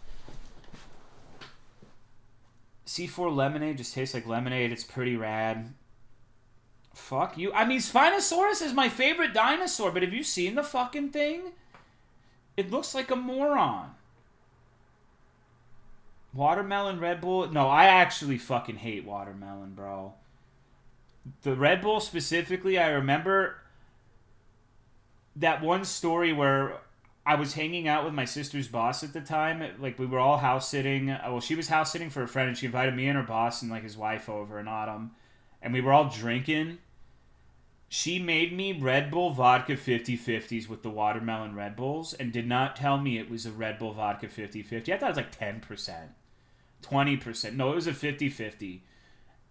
C4 lemonade just tastes like lemonade. It's pretty rad. Fuck you. I mean, Spinosaurus is my favorite dinosaur, but have you seen the fucking thing? It looks like a moron. Watermelon Red Bull? No, I actually fucking hate watermelon, bro. The Red Bull specifically, I remember that one story where I was hanging out with my sister's boss at the time. Like, we were all house sitting. Well, she was house sitting for a friend, and she invited me and her boss and, like, his wife over in autumn. And we were all drinking. She made me Red Bull vodka 50-50s with the watermelon Red Bulls and did not tell me it was a Red Bull vodka 50-50. I thought it was like 10%. 20%. No, it was a 50-50.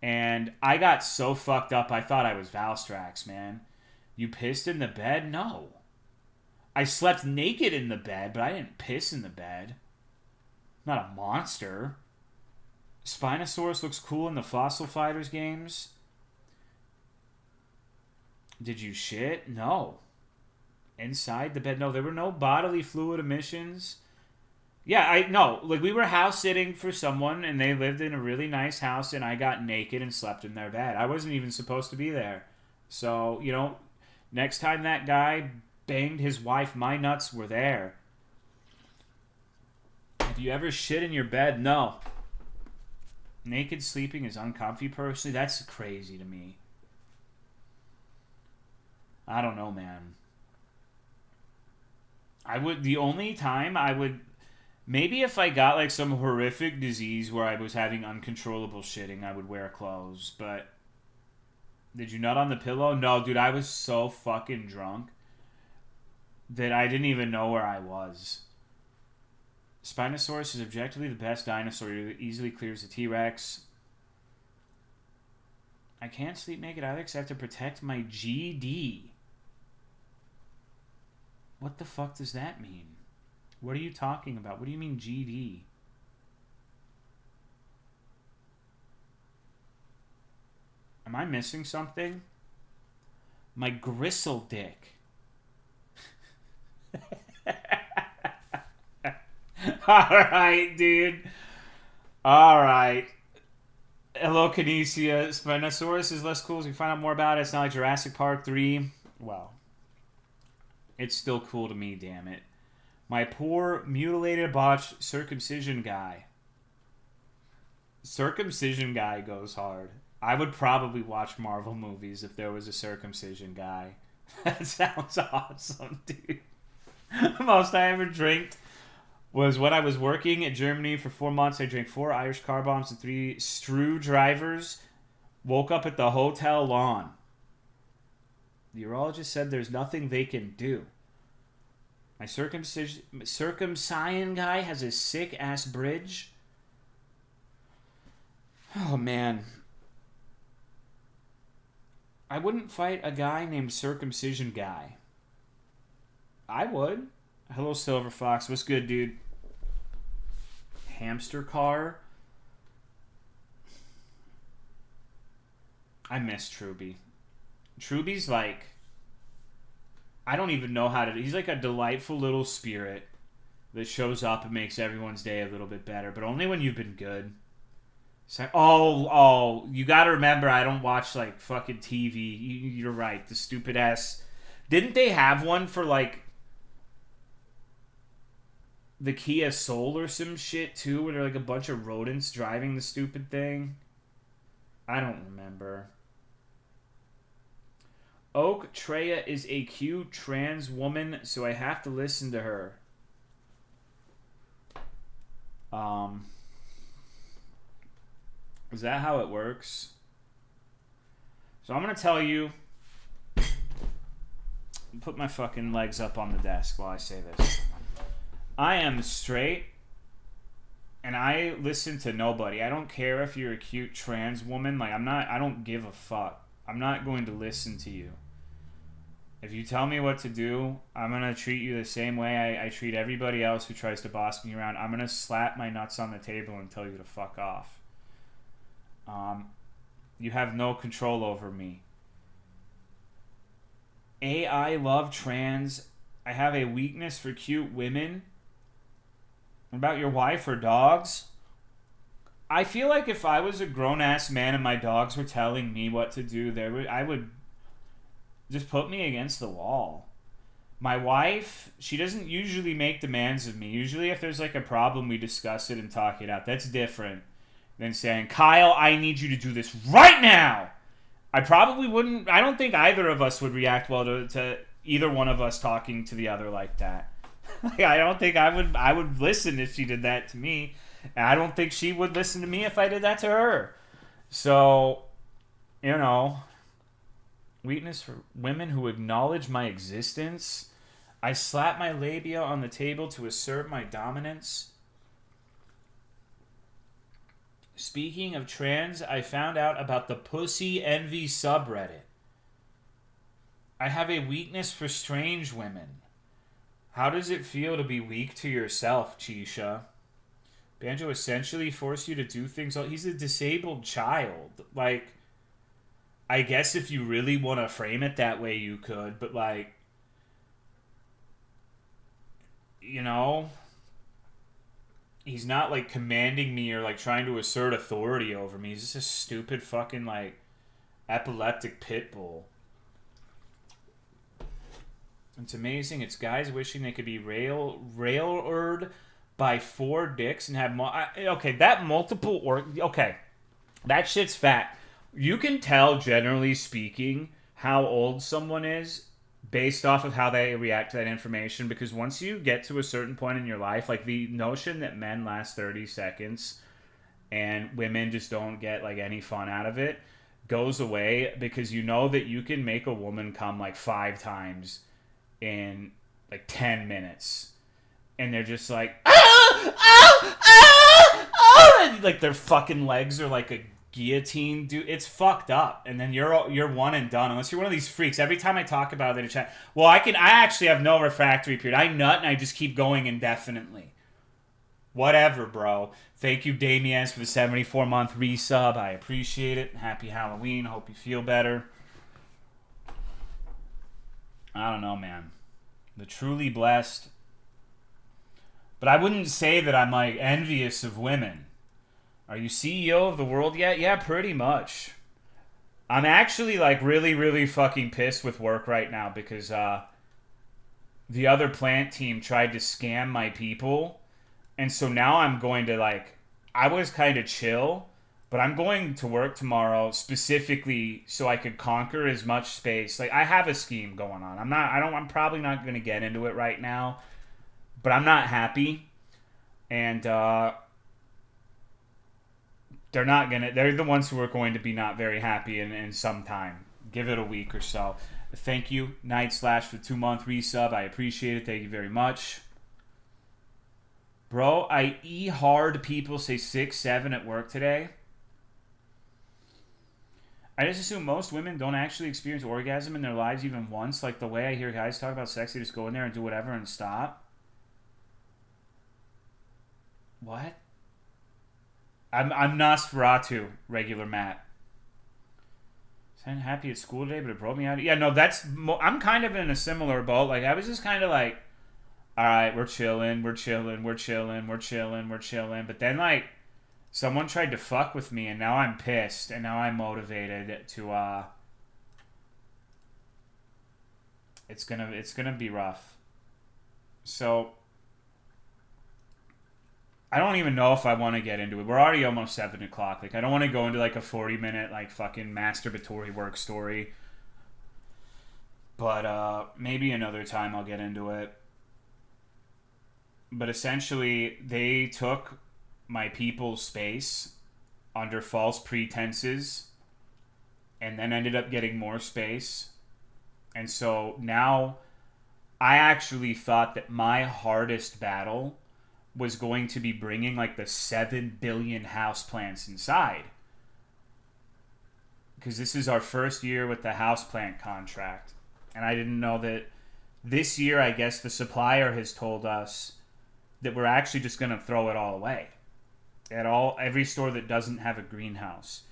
And I got so fucked up, I thought I was Valstrax, man. You pissed in the bed? No. I slept naked in the bed, but I didn't piss in the bed. I'm not a monster. Spinosaurus looks cool in the Fossil Fighters games. Did you shit? No. Inside the bed? No, there were no bodily fluid emissions. Yeah, I no. Like, we were house sitting for someone, and they lived in a really nice house, and I got naked and slept in their bed. I wasn't even supposed to be there. So, you know, next time that guy banged his wife, my nuts were there. Have you ever shit in your bed? No. Naked sleeping is uncomfy, personally. That's crazy to me. I don't know, man. The only time I would, maybe if I got like some horrific disease where I was having uncontrollable shitting, I would wear clothes. But did you nut on the pillow? No, dude, I was so fucking drunk that I didn't even know where I was. Spinosaurus is objectively the best dinosaur. It easily clears the T-Rex. I can't sleep naked either because I have to protect my GD. What the fuck does that mean? What are you talking about? What do you mean GD? Am I missing something? My gristle dick. Alright, dude. Alright. Hello, Kinesia. Spinosaurus is less cool as we find out more about it. It's not like Jurassic Park 3. Well, it's still cool to me, damn it. My poor, mutilated, botched circumcision guy. Circumcision guy goes hard. I would probably watch Marvel movies if there was a circumcision guy. That sounds awesome, dude. The most I ever drank was when I was working in Germany for 4 months. I drank 4 Irish car bombs and 3 screwdrivers. Woke up at the hotel lawn. The urologist said there's nothing they can do. My circumcision guy has a sick-ass bridge. Oh, man. I wouldn't fight a guy named Circumcision Guy. I would. Hello, Silver Fox. What's good, dude? Hamster car. I miss Truby. Truby's like... I don't even know how to... He's like a delightful little spirit that shows up and makes everyone's day a little bit better, but only when you've been good. It's like, oh, you gotta remember I don't watch, like, fucking TV. You're right, the stupid ass... Didn't they have one for, like, the Kia Soul or some shit, too, where there are, like, a bunch of rodents driving the stupid thing? I don't remember. Oak Treya is a cute trans woman, so I have to listen to her. Is that how it works? So I'm going to tell you... Put my fucking legs up on the desk while I say this. I am straight, and I listen to nobody. I don't care if you're a cute trans woman. Like, I don't give a fuck. I'm not going to listen to you. If you tell me what to do, I'm going to treat you the same way I treat everybody else who tries to boss me around. I'm going to slap my nuts on the table and tell you to fuck off. You have no control over me. I love trans. I have a weakness for cute women. What about your wife or dogs? I feel like if I was a grown-ass man and my dogs were telling me what to do, I would just put me against the wall. My wife, she doesn't usually make demands of me. Usually if there's like a problem, we discuss it and talk it out. That's different than saying, Kyle, I need you to do this right now. I probably wouldn't. I don't think either of us would react well to either one of us talking to the other like that. I don't think I would listen if she did that to me. And I don't think she would listen to me if I did that to her. So, you know, weakness for women who acknowledge my existence. I slap my labia on the table to assert my dominance. Speaking of trans, I found out about the Pussy Envy subreddit. I have a weakness for strange women. How does it feel to be weak to yourself, Chisha? Banjo essentially forced you to do things. He's a disabled child. Like, I guess if you really want to frame it that way, you could. But, like, you know... He's not, like, commanding me or, like, trying to assert authority over me. He's just a stupid fucking, like, epileptic pit bull. It's amazing. It's guys wishing they could be railered by 4 dicks and have... okay, that multiple... okay, that shit's fat. You can tell, generally speaking, how old someone is based off of how they react to that information, because once you get to a certain point in your life, like the notion that men last 30 seconds and women just don't get like any fun out of it goes away, because you know that you can make a woman come like 5 times in like 10 minutes and they're just like and, like their fucking legs are like a guillotine, dude. It's fucked up. And then you're one and done, unless you're one of these freaks. Every time I talk about it in chat, well, I actually have no refractory period. I nut and I just keep going indefinitely. Whatever, bro. Thank you, Damien, for the 74-month resub. I appreciate it. Happy Halloween. Hope you feel better. I don't know, man. The truly blessed. But I wouldn't say that I'm like envious of women. Are you CEO of the world yet? Yeah, pretty much. I'm actually like really, really fucking pissed with work right now because the other plant team tried to scam my people. And so now I'm going to like, I was kind of chill But I'm going to work tomorrow specifically so I could conquer as much space. Like, I have a scheme going on. I'm probably not going to get into it right now, but I'm not happy. And they're the ones who are going to be not very happy in some time. Give it a week or so. Thank you, Night Slash, for the 2-month resub. I appreciate it. Thank you very much. Bro, I hard people say 6, 7 at work today. I just assume most women don't actually experience orgasm in their lives even once. Like the way I hear guys talk about sex, they just go in there and do whatever and stop. What? I'm Nosferatu, regular Matt. I'm happy at school today, but it broke me out. Yeah, no, I'm kind of in a similar boat. Like, I was just kind of like, all right, we're chilling. But then, like, someone tried to fuck with me, and now I'm pissed, and now I'm motivated to, it's gonna be rough. So, I don't even know if I want to get into it. We're already almost 7 o'clock. Like, I don't want to go into, like, a 40-minute, like, fucking masturbatory work story. But, maybe another time I'll get into it. But essentially, they took my people's space under false pretenses and then ended up getting more space. And so now I actually thought that my hardest battle was going to be bringing like the 7 billion houseplants inside. Because this is our first year with the houseplant contract. And I didn't know that this year, I guess the supplier has told us that we're actually just going to throw it all away. Every store that doesn't have a greenhouse.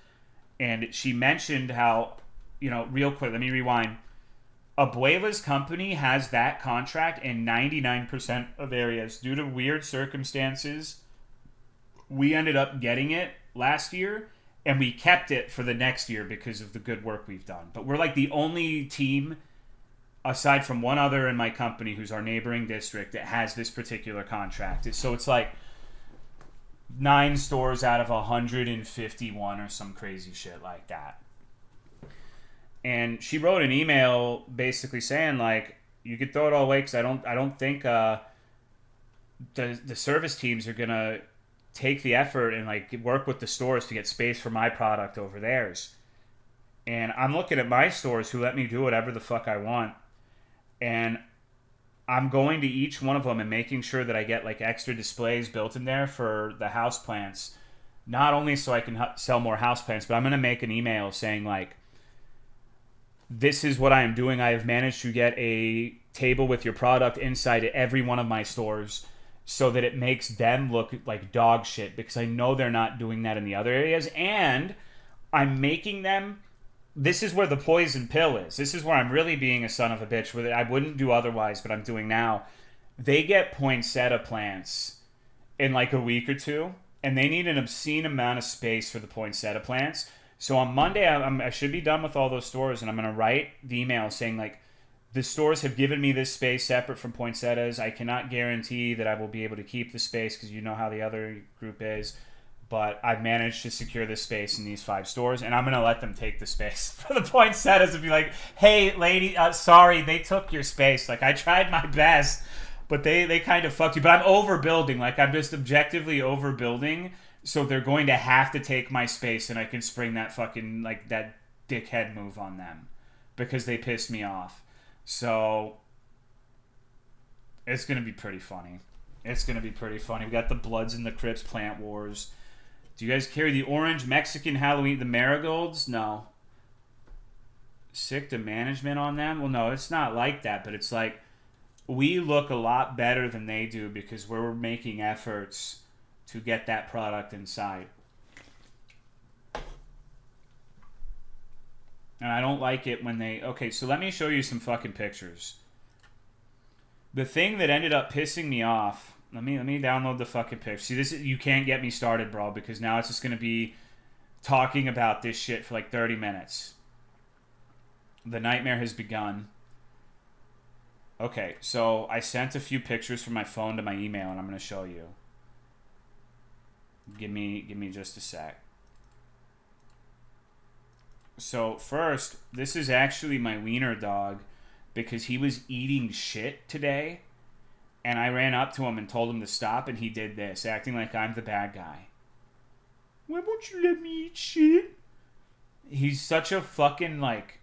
And she mentioned how, real quick, let me rewind. Abuela's company has that contract in 99% of areas. Due to weird circumstances, we ended up getting it last year, and we kept it for the next year because of the good work we've done. But we're like the only team, aside from one other in my company who's our neighboring district, that has this particular contract. So it's like 9 stores out of 151 or some crazy shit like that. And she wrote an email basically saying, like, you could throw it all away because I don't think the service teams are gonna take the effort and like work with the stores to get space for my product over theirs. And I'm looking at my stores who let me do whatever the fuck I want, and I'm going to each one of them and making sure that I get like extra displays built in there for the houseplants, not only so I can sell more houseplants, but I'm gonna make an email saying like, this is what I am doing. I have managed to get a table with your product inside every one of my stores so that it makes them look like dog shit, because I know they're not doing that in the other areas. And I'm making them... This is where the poison pill is. This is where I'm really being a son of a bitch, where I wouldn't do otherwise, but I'm doing now. They get poinsettia plants in like a week or two, and they need an obscene amount of space for the poinsettia plants. So on Monday, I should be done with all those stores, and I'm going to write the email saying, like, the stores have given me this space separate from poinsettias. I cannot guarantee that I will be able to keep the space because you know how the other group is. But I've managed to secure this space in these 5 stores, and I'm going to let them take the space for the poinsettias and be like, hey, lady, sorry, they took your space. Like, I tried my best, but they kind of fucked you. But I'm overbuilding. Like, I'm just objectively overbuilding. So they're going to have to take my space, and I can spring that fucking, like, that dickhead move on them because they pissed me off. So it's going to be pretty funny. We got the Bloods and the Crips plant wars. Do you guys carry the orange Mexican Halloween, the marigolds? No. Sick to management on them? Well, no, it's not like that, but it's like we look a lot better than they do because we're making efforts to get that product inside. And I don't like it when they... Okay, so let me show you some fucking pictures. The thing that ended up pissing me off... Let me download the fucking picture. See, you can't get me started, bro, because now it's just going to be talking about this shit for like 30 minutes. The nightmare has begun. Okay, so I sent a few pictures from my phone to my email, and I'm going to show you. Give me just a sec. So first, this is actually my wiener dog because he was eating shit today, and I ran up to him and told him to stop, and he did this, acting like I'm the bad guy. Why won't you let me eat shit? He's such a fucking, like,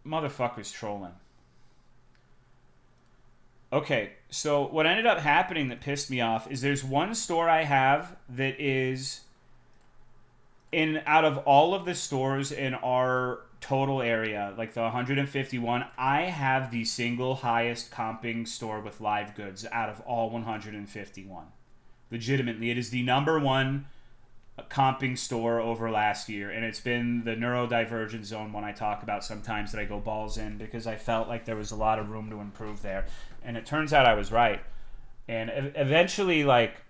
motherfucker's trolling. Okay, so what ended up happening that pissed me off is there's one store I have that is out of all of the stores in our total area, like the 151, I have the single highest comping store with live goods out of all 151. Legitimately, it is the number one comping store over last year, and it's been the neurodivergent zone one I talk about sometimes that I go balls in because I felt like there was a lot of room to improve there, and it turns out I was right. And eventually, like,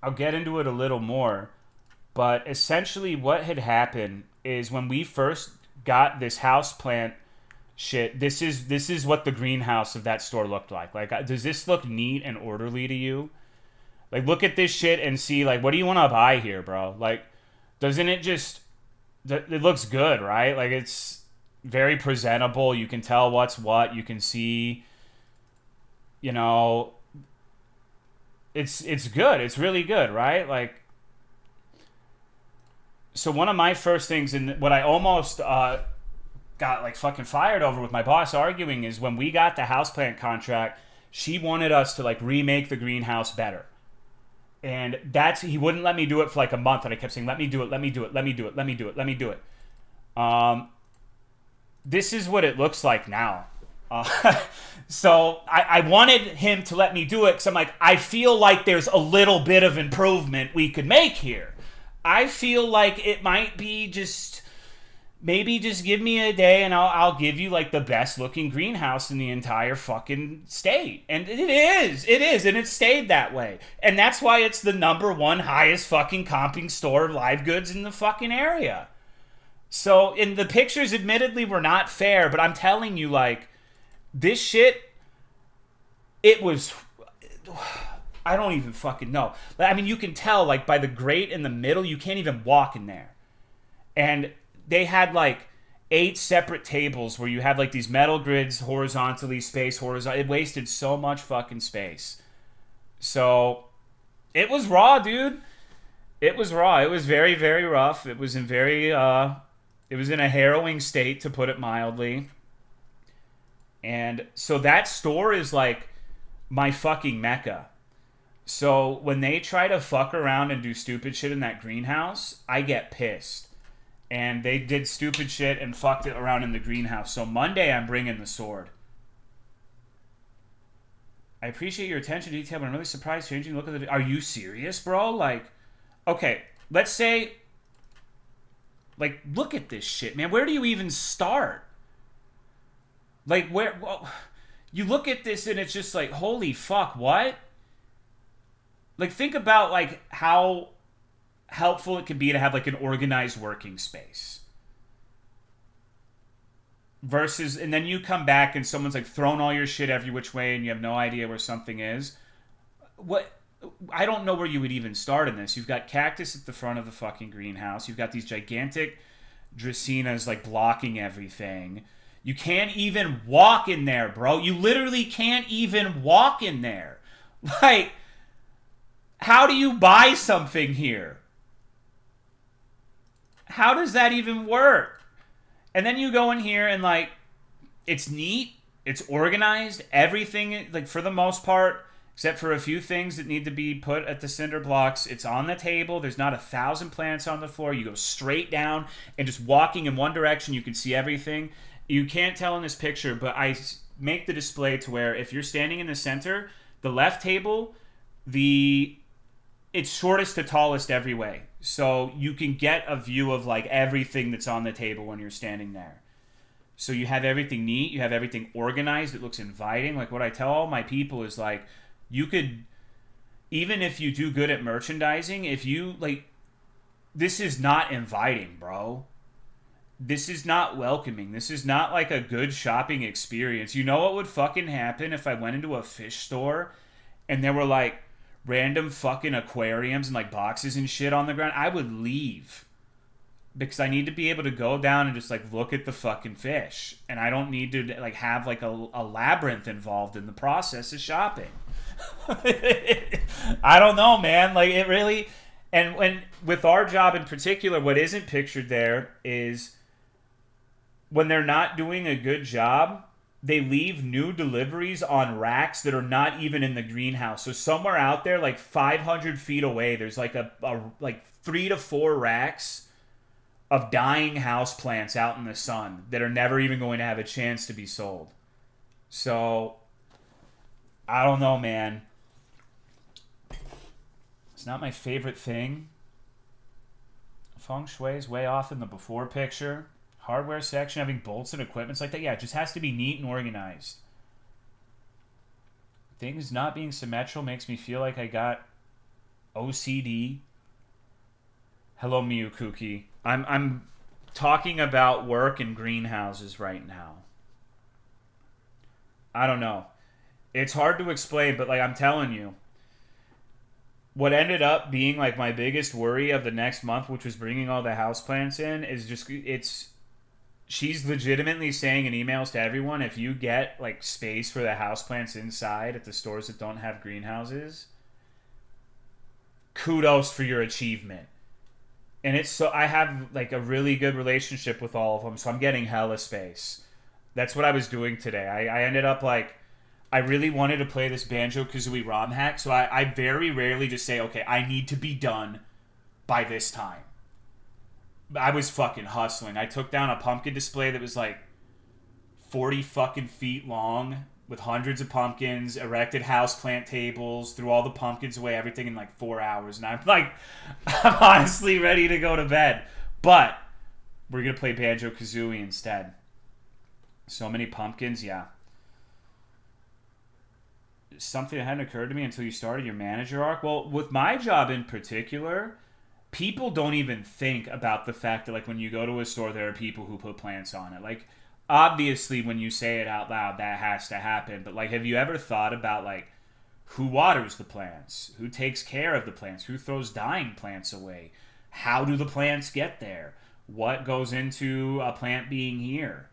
I'll get into it a little more, but essentially what had happened is when we first got this houseplant shit, this is what the greenhouse of that store looked like. Like, does this look neat and orderly to you? Like, look at this shit and see, like, what do you want to buy here, bro? Like, doesn't it just... It looks good, right? Like, it's very presentable. You can tell what's what. You can see, you know... It's good. It's really good, right? Like... So one of my first things, and what I almost got, like, fucking fired over with my boss arguing is when we got the houseplant contract, she wanted us to, like, remake the greenhouse better. And he wouldn't let me do it for like a month, and I kept saying, let me do it, let me do it, let me do it, let me do it, let me do it. This is what it looks like now. So I wanted him to let me do it because I'm like, I feel like there's a little bit of improvement we could make here. I feel like it might be just... Maybe just give me a day and I'll give you like the best looking greenhouse in the entire fucking state. And it is, and it stayed that way. And that's why it's the number one highest fucking comping store of live goods in the fucking area. So, and the pictures admittedly were not fair, but I'm telling you, like, this shit, it was... I don't even fucking know. I mean, you can tell, like, by the grate in the middle, you can't even walk in there. And... they had like 8 separate tables where you have like these metal grids horizontally spaced. It wasted so much fucking space. So it was raw, dude. It was raw. It was very, very rough. It was in a harrowing state, to put it mildly. And so that store is like my fucking mecca. So when they try to fuck around and do stupid shit in that greenhouse, I get pissed. And they did stupid shit and fucked it around in the greenhouse. So Monday, I'm bringing the sword. I appreciate your attention to detail, but I'm really surprised changing the look of the... Are you serious, bro? Like, okay, let's say... Like, look at this shit, man. Where do you even start? Like, where... Well, you look at this and it's just like, holy fuck, what? Like, think about, like, how... helpful it could be to have like an organized working space versus, and then you come back and someone's like thrown all your shit every which way and you have no idea where something is. What? I don't know where you would even start in this. You've got cactus at the front of the fucking greenhouse. You've got these gigantic dracaenas like blocking everything. You can't even walk in there, bro. You literally can't even walk in there. Like, how do you buy something here? How does that even work? And then you go in here and, like, it's neat. It's organized. Everything, like, for the most part, except for a few things that need to be put at the cinder blocks, it's on the table. There's not 1,000 plants on the floor. You go straight down and just walking in one direction, you can see everything. You can't tell in this picture, but I make the display to where if you're standing in the center, the left table, it's shortest to tallest every way. So you can get a view of like everything that's on the table when you're standing there. So you have everything neat. You have everything organized. It looks inviting. Like what I tell all my people is like, you could, even if you do good at merchandising, if you like, this is not inviting, bro. This is not welcoming. This is not like a good shopping experience. You know what would fucking happen if I went into a fish store and there were like random fucking aquariums and like boxes and shit on the ground, I would leave. Because I need to be able to go down and just like look at the fucking fish. And I don't need to like have like a labyrinth involved in the process of shopping. I don't know, man. Like it really, and when with our job in particular, what isn't pictured there is when they're not doing a good job, they leave new deliveries on racks that are not even in the greenhouse. So somewhere out there, like 500 feet away, there's like a like 3 to 4 racks of dying houseplants out in the sun that are never even going to have a chance to be sold. So, I don't know, man. It's not my favorite thing. Feng Shui is way off in the before picture. Hardware section having bolts and equipment like that. Yeah, it just has to be neat and organized. Things not being symmetrical makes me feel like I got OCD. Hello, Miyukuki. I'm talking about work in greenhouses right now. I don't know. It's hard to explain, but like I'm telling you, what ended up being like my biggest worry of the next month, which was bringing all the houseplants in, is just she's legitimately saying in emails to everyone, if you get like space for the houseplants inside at the stores that don't have greenhouses, kudos for your achievement. And it's so I have like a really good relationship with all of them, so I'm getting hella space. That's what I was doing today. I ended up like I really wanted to play this Banjo Kazooie ROM hack, so I very rarely just say, okay, I need to be done by this time. I was fucking hustling. I took down a pumpkin display that was like 40 fucking feet long with hundreds of pumpkins, erected houseplant tables, threw all the pumpkins away, everything in like 4 hours. And I'm like, I'm honestly ready to go to bed. But we're going to play Banjo Kazooie instead. So many pumpkins, yeah. Something that hadn't occurred to me until you started your manager arc. Well, with my job in particular, people don't even think about the fact that like when you go to a store, there are people who put plants on it. Like, obviously, when you say it out loud, that has to happen. But like, have you ever thought about like who waters the plants, who takes care of the plants, who throws dying plants away? How do the plants get there? What goes into a plant being here?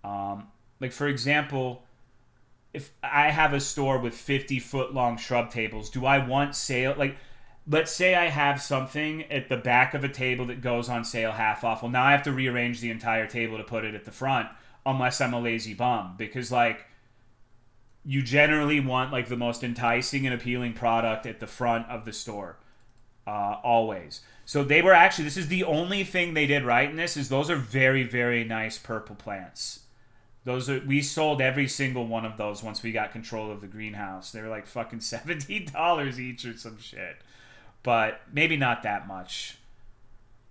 Like for example, if I have a store with 50-foot long shrub tables, do I want sale? Like, let's say I have something at the back of a table that goes on sale half off. Well, now I have to rearrange the entire table to put it at the front, unless I'm a lazy bum. Because, like, you generally want, like, the most enticing and appealing product at the front of the store. Always. So they were actually, this is the only thing they did right in this, is those are very, very nice purple plants. We sold every single one of those once we got control of the greenhouse. They were like fucking $70 each or some shit. But maybe not that much.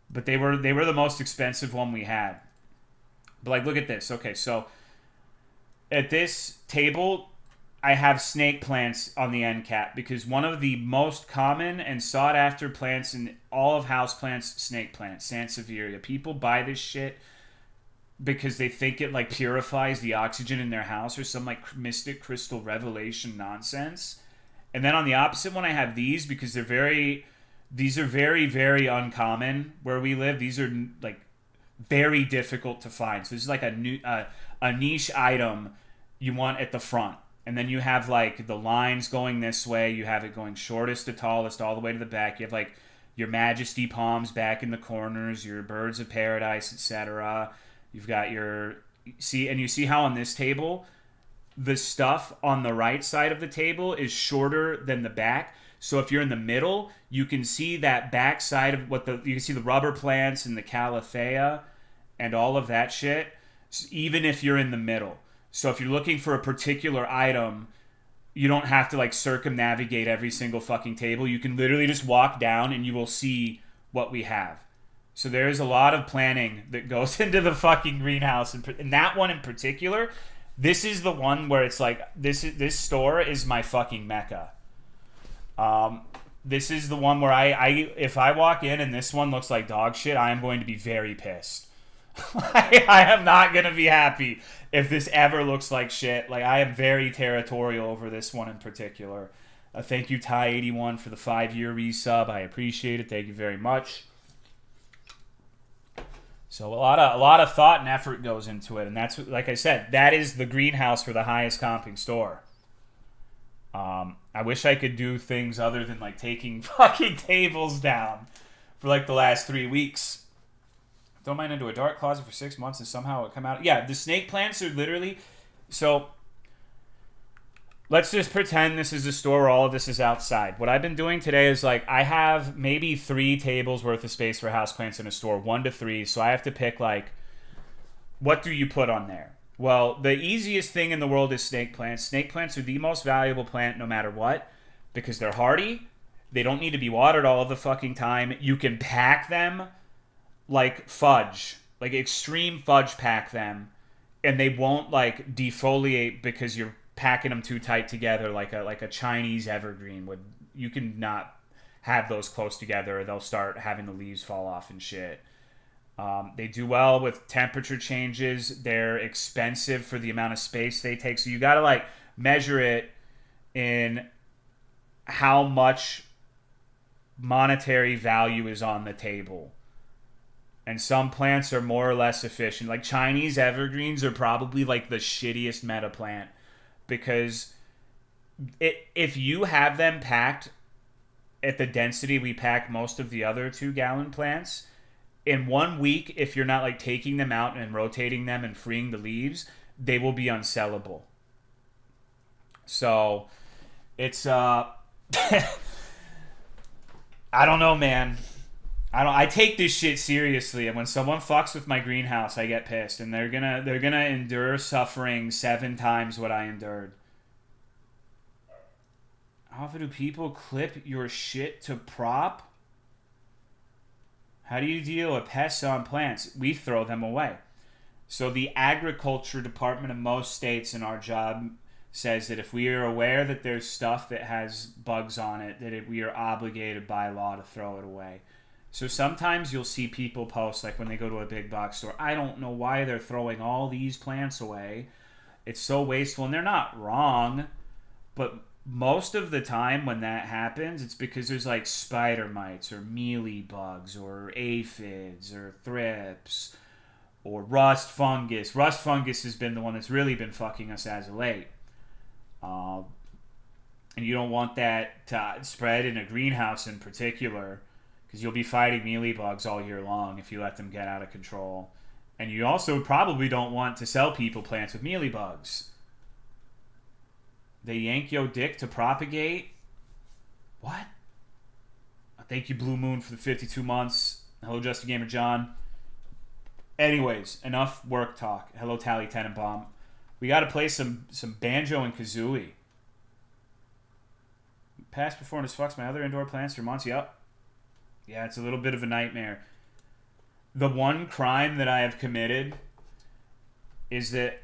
But they were the most expensive one we had. But like, look at this. Okay, so at this table, I have snake plants on the end cap because one of the most common and sought after plants in all of houseplants, snake plants, Sansevieria. People buy this shit because they think it like purifies the oxygen in their house or some like mystic crystal revelation nonsense. And then on the opposite one, I have these because these are very, very uncommon where we live. These are like very difficult to find. So this is like a niche item you want at the front. And then you have like the lines going this way. You have it going shortest to tallest all the way to the back. You have like your Majesty palms back in the corners, your birds of paradise, etc. You've got you see how on this table, the stuff on the right side of the table is shorter than the back. So if you're in the middle, you can see that back side of you can see the rubber plants and the calathea and all of that shit, even if you're in the middle. So if you're looking for a particular item, you don't have to like circumnavigate every single fucking table. You can literally just walk down and you will see what we have. So there's a lot of planning that goes into the fucking greenhouse. And that one in particular, this is the one where it's like, this store is my fucking mecca. This is the one where if I walk in and this one looks like dog shit, I am going to be very pissed. I am not going to be happy if this ever looks like shit. Like, I am very territorial over this one in particular. Thank you, Ty81, for the 5-year resub. I appreciate it. Thank you very much. So a lot of thought and effort goes into it, and that's what, like I said, that is the greenhouse for the highest comping store. I wish I could do things other than like taking fucking tables down for like the last 3 weeks. Throw mine into a dark closet for 6 months and somehow it come out. Yeah, the snake plants are literally... So, let's just pretend this is a store where all of this is outside. What I've been doing today is like, I have maybe 3 tables worth of space for houseplants in a store. 1 to 3. So I have to pick like, what do you put on there? Well, the easiest thing in the world is snake plants. Snake plants are the most valuable plant no matter what. Because they're hardy. They don't need to be watered all the fucking time. You can pack them like fudge, like extreme fudge pack them, and they won't like defoliate because you're packing them too tight together like a Chinese evergreen would. You can not have those close together or they'll start having the leaves fall off and shit. They do well with temperature changes. They're expensive for the amount of space they take, so you gotta like measure it in how much monetary value is on the table. And some plants are more or less efficient. Like Chinese evergreens are probably like the shittiest meta plant because if you have them packed at the density we pack most of the other 2-gallon plants, in 1 week, if you're not like taking them out and rotating them and freeing the leaves, they will be unsellable. So it's I don't know, man. I take this shit seriously, and when someone fucks with my greenhouse, I get pissed, and they're gonna endure suffering 7 times what I endured. How often do people clip your shit to prop? How do you deal with pests on plants? We throw them away. So the agriculture department in most states in our job says that if we are aware that there's stuff that has bugs on it, that we are obligated by law to throw it away. So sometimes you'll see people post, like when they go to a big box store, I don't know why they're throwing all these plants away. It's so wasteful. And they're not wrong. But most of the time when that happens, it's because there's like spider mites or mealy bugs or aphids or thrips or rust fungus. Rust fungus has been the one that's really been fucking us as of late. And you don't want that to spread in a greenhouse in particular, because you'll be fighting mealybugs all year long if you let them get out of control. And you also probably don't want to sell people plants with mealybugs. They yank your dick to propagate? What? Thank you, Blue Moon, for the 52 months. Hello, Justin Gamer John. Anyways, enough work talk. Hello, Tally Tenenbaum. We got to play some Banjo and Kazooie. Past performance fucks my other indoor plants for months. Yup. Yeah, it's a little bit of a nightmare. The one crime that I have committed is that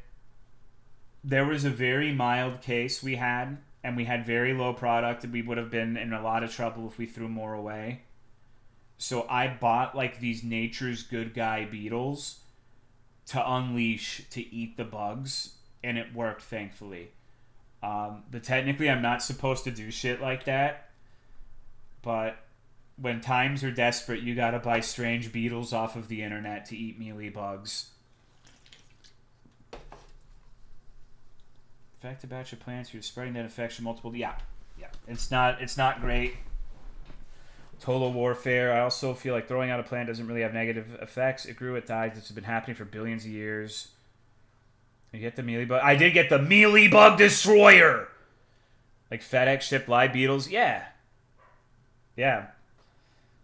there was a very mild case we had, and we had very low product, and we would have been in a lot of trouble if we threw more away. So I bought like these Nature's Good Guy beetles to unleash, to eat the bugs, and it worked, thankfully. But technically I'm not supposed to do shit like that, but when times are desperate, you gotta buy strange beetles off of the internet to eat mealy bugs. Infect a batch of plants, you're spreading that infection multiple... Yeah. It's not great. Total warfare. I also feel like throwing out a plant doesn't really have negative effects. It grew, it died. This has been happening for billions of years. You get the mealybug. I did get the mealybug destroyer. Like FedEx shipped live beetles. Yeah.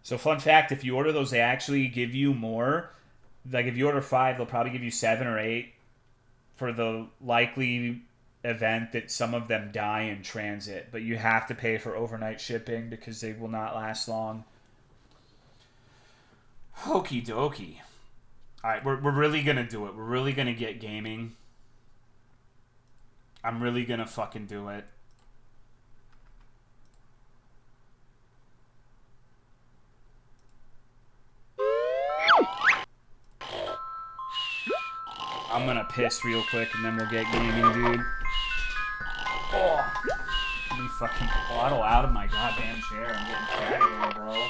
So fun fact, if you order those, they actually give you more. Like if you order 5, they'll probably give you 7 or 8 for the likely event that some of them die in transit. But you have to pay for overnight shipping because they will not last long. Okie dokie. Alright, we're really going to do it. We're really going to get gaming. I'm really going to fucking do it. I'm gonna piss real quick and then we'll get gaming, dude. Oh. Let me fucking waddle out of my goddamn chair. I'm getting fat again, bro.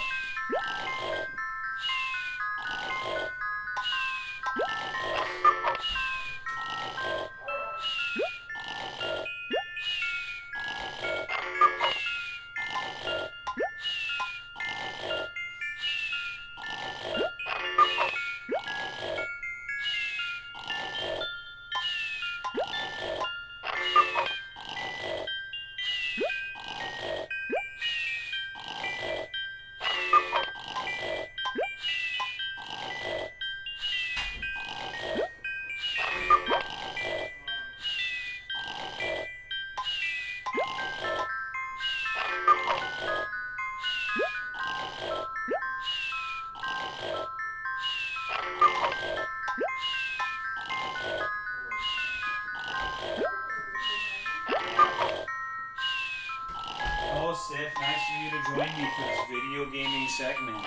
Sif, nice of you to join me for this video gaming segment.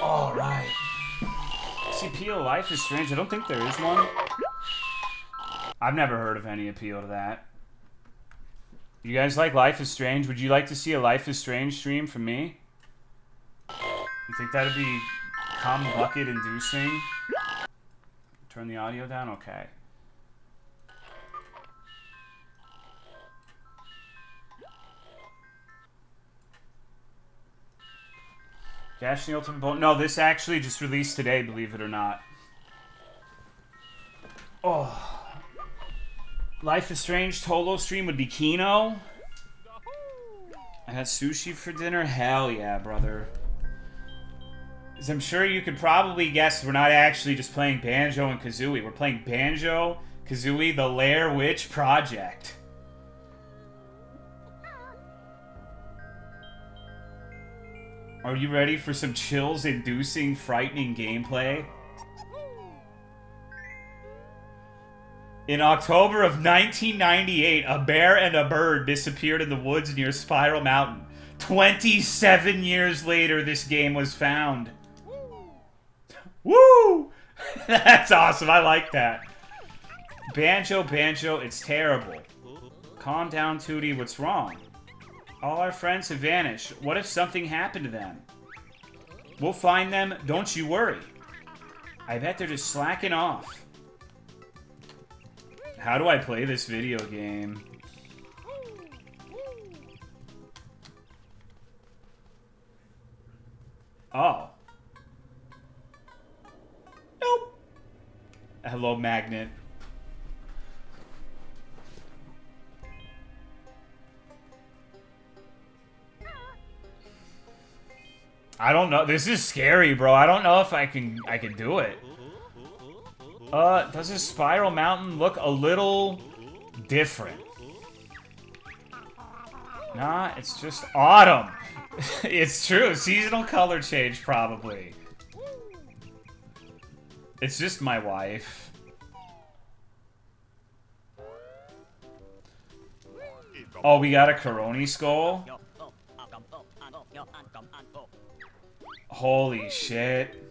Alright. See, appeal Life is Strange. I don't think there is one. I've never heard of any appeal to that. You guys like Life is Strange? Would you like to see a Life is Strange stream from me? You think that'd be cum bucket inducing? Turn the audio down? Okay. Gash the Ultimate Bolt. No, this actually just released today, believe it or not. Oh. Life is Strange Tolo stream would be Kino. I had sushi for dinner? Hell yeah, brother. As I'm sure you could probably guess, we're not actually just playing Banjo and Kazooie. We're playing Banjo, Kazooie, the Lair Witch Project. Are you ready for some chills-inducing, frightening gameplay? In October of 1998, a bear and a bird disappeared in the woods near Spiral Mountain. 27 years later, this game was found. Woo! That's awesome. I like that. Banjo, it's terrible. Calm down, Tootie. What's wrong? All our friends have vanished. What if something happened to them? We'll find them. Don't you worry. I bet they're just slacking off. How do I play this video game? Oh. Nope. Hello, Magnet. I don't know. This is scary, bro. I don't know if I can do it. Does this Spiral Mountain look a little different? Nah, it's just autumn. It's true. Seasonal color change, probably. It's just my wife. Oh, we got a Coroni skull? Holy shit.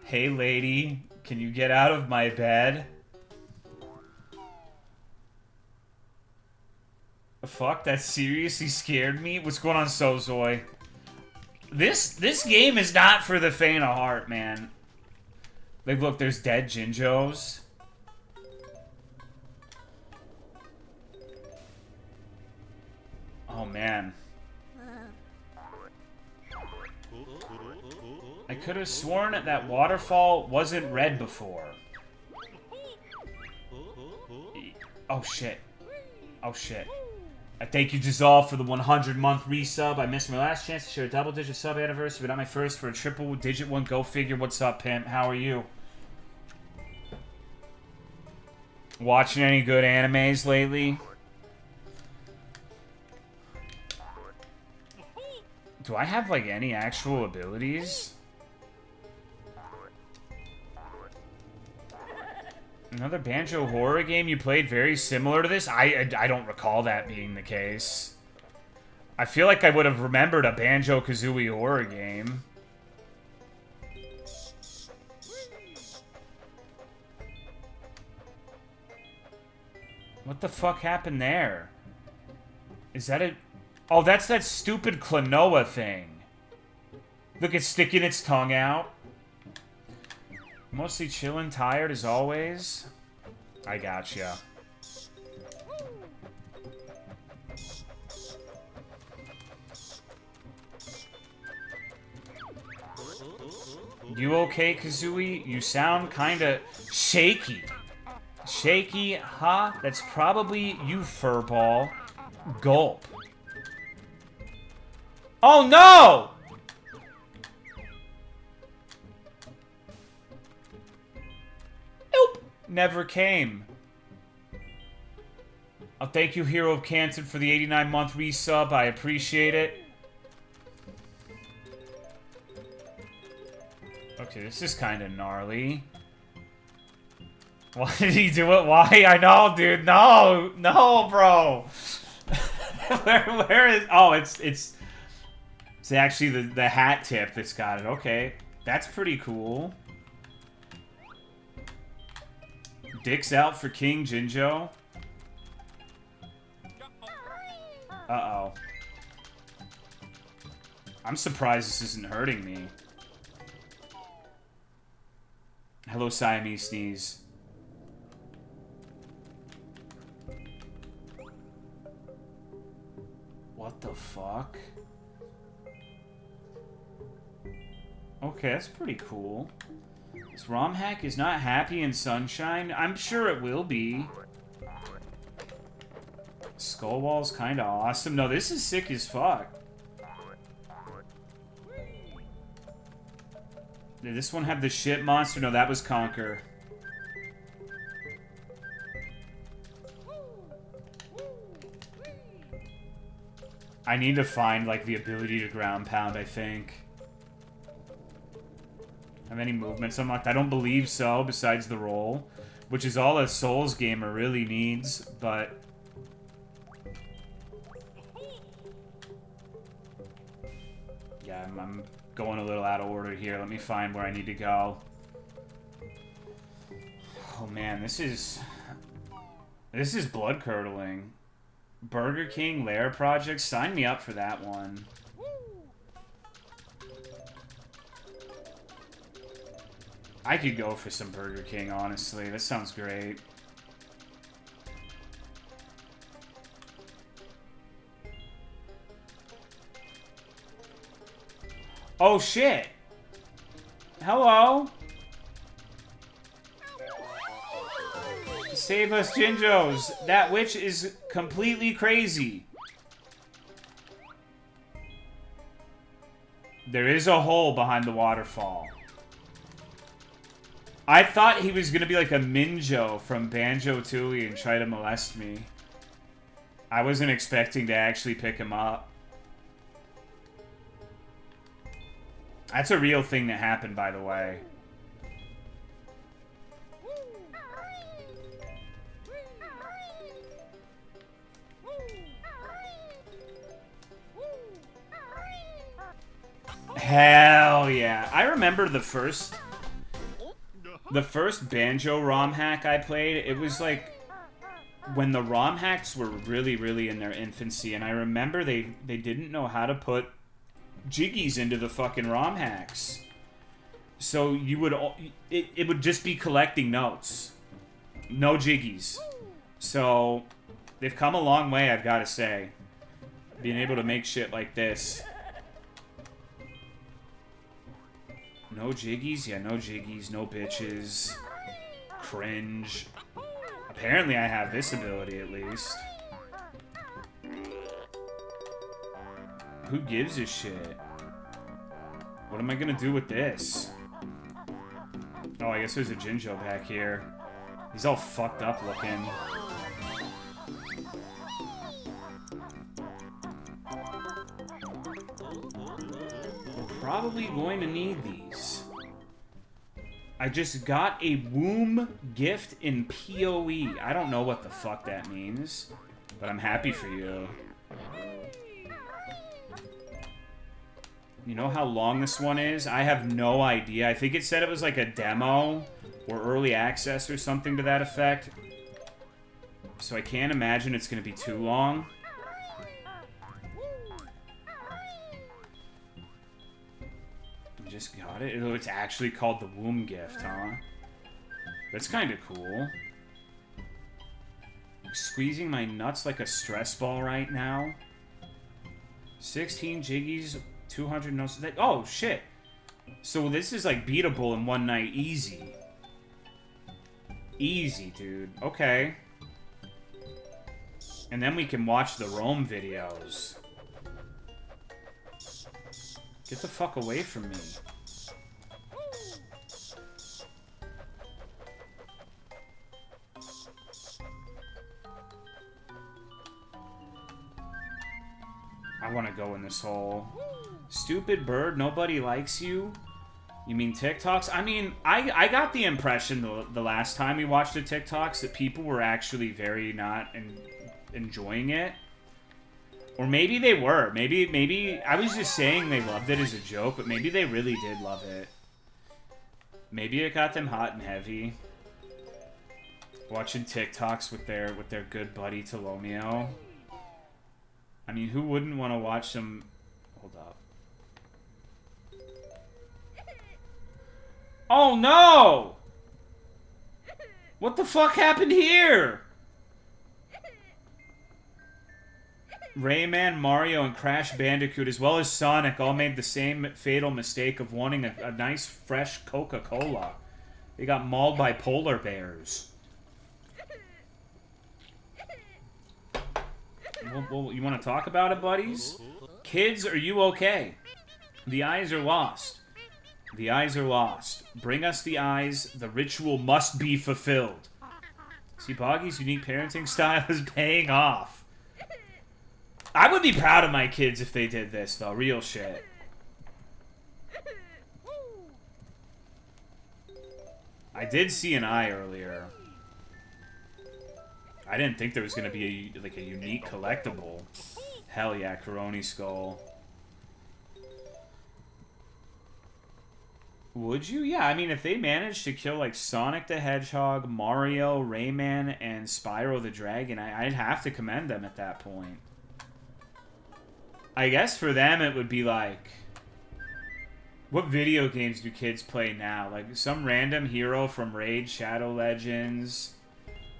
Hey lady, can you get out of my bed? Fuck, that seriously scared me. What's going on, Sozoi? This game is not for the faint of heart, man. Like, look, there's dead Jinjos. Oh, man. I could have sworn that waterfall wasn't red before. Oh, shit. Oh, shit. I thank you, Giselle, for the 100-month resub. I missed my last chance to share a double-digit sub anniversary, but not my first for a triple-digit one. Go figure. What's up, pimp? How are you? Watching any good animes lately? Do I have, like, any actual abilities? Another Banjo horror game you played very similar to this? I don't recall that being the case. I feel like I would have remembered a Banjo-Kazooie horror game. What the fuck happened there? Is that a... Oh, that's that stupid Klonoa thing. Look, it's sticking its tongue out. Mostly chillin', tired as always. I gotcha. You okay, Kazooie? You sound kinda shaky. Shaky, huh? That's probably you, furball. Gulp. Oh no! Nope. Never came. I'll thank you, Hero of Cancer, for the 89-month resub. I appreciate it. Okay, this is kind of gnarly. Why did he do it? Why? I know, dude. No, no, bro. where is? Oh, it's actually the hat tip that's got it. Okay, that's pretty cool. Dick's out for King Jinjo. Uh-oh. I'm surprised this isn't hurting me. Hello, Siamese Sneeze. What the fuck? Okay, that's pretty cool. This ROM hack is not happy in Sunshine. I'm sure it will be. Skullwall's kind of awesome. No, this is sick as fuck. Did this one have the shit monster? No, that was Conquer. I need to find, like, the ability to ground pound, I think. Have any movements unlocked? I don't believe so, besides the roll. Which is all a Souls gamer really needs, but... Yeah, I'm going a little out of order here. Let me find where I need to go. Oh man, this is blood-curdling. Burger King Lair project? Sign me up for that one. I could go for some Burger King, honestly. That sounds great. Oh, shit! Hello? Save us, Jinjos! That witch is completely crazy. There is a hole behind the waterfall. I thought he was gonna be like a Minjo from Banjo Tooie and try to molest me. I wasn't expecting to actually pick him up. That's a real thing that happened, by the way. Hell yeah. I remember the first Banjo ROM hack I played. It was like when the ROM hacks were really, really in their infancy, and I remember they didn't know how to put jiggies into the fucking ROM hacks. So you would it would just be collecting notes. No jiggies. So they've come a long way, I've got to say. Being able to make shit like this. No jiggies? Yeah, no jiggies, no bitches. Cringe. Apparently I have this ability, at least. Who gives a shit? What am I gonna do with this? Oh, I guess there's a Jinjo back here. He's all fucked up looking. Probably going to need these. I just got a womb gift in PoE. I don't know what the fuck that means, but I'm happy for you. You know how long this one is? I have no idea. I think it said it was like a demo or early access or something to that effect. So I can't imagine it's gonna be too long. You just got it? Oh, it's actually called the womb gift, huh? That's kind of cool. I'm squeezing my nuts like a stress ball right now. 16 jiggies, 200 notes. Oh, shit. So this is like beatable in one night. Easy. Easy, dude. Okay. And then we can watch the Rome videos. Get the fuck away from me. I want to go in this hole. Stupid bird, nobody likes you? You mean TikToks? I mean, I got the impression the last time we watched the TikToks that people were actually very not enjoying it. Or maybe they were. Maybe I was just saying they loved it as a joke, but maybe they really did love it. Maybe it got them hot and heavy. Watching TikToks with their good buddy Tolomeo. I mean, who wouldn't want to watch some... Hold up. Oh, no! What the fuck happened here? Rayman, Mario, and Crash Bandicoot, as well as Sonic, all made the same fatal mistake of wanting a nice, fresh Coca-Cola. They got mauled by polar bears. Well, you want to talk about it, buddies? Kids, are you okay? The eyes are lost. The eyes are lost. Bring us the eyes. The ritual must be fulfilled. See, Boggy's unique parenting style is paying off. I would be proud of my kids if they did this, though. Real shit. I did see an eye earlier. I didn't think there was going to be a unique collectible. Hell yeah, Coroni Skull. Would you? Yeah, I mean, if they managed to kill, like, Sonic the Hedgehog, Mario, Rayman, and Spyro the Dragon, I'd have to commend them at that point. I guess for them it would be like... What video games do kids play now? Like, some random hero from Raid Shadow Legends...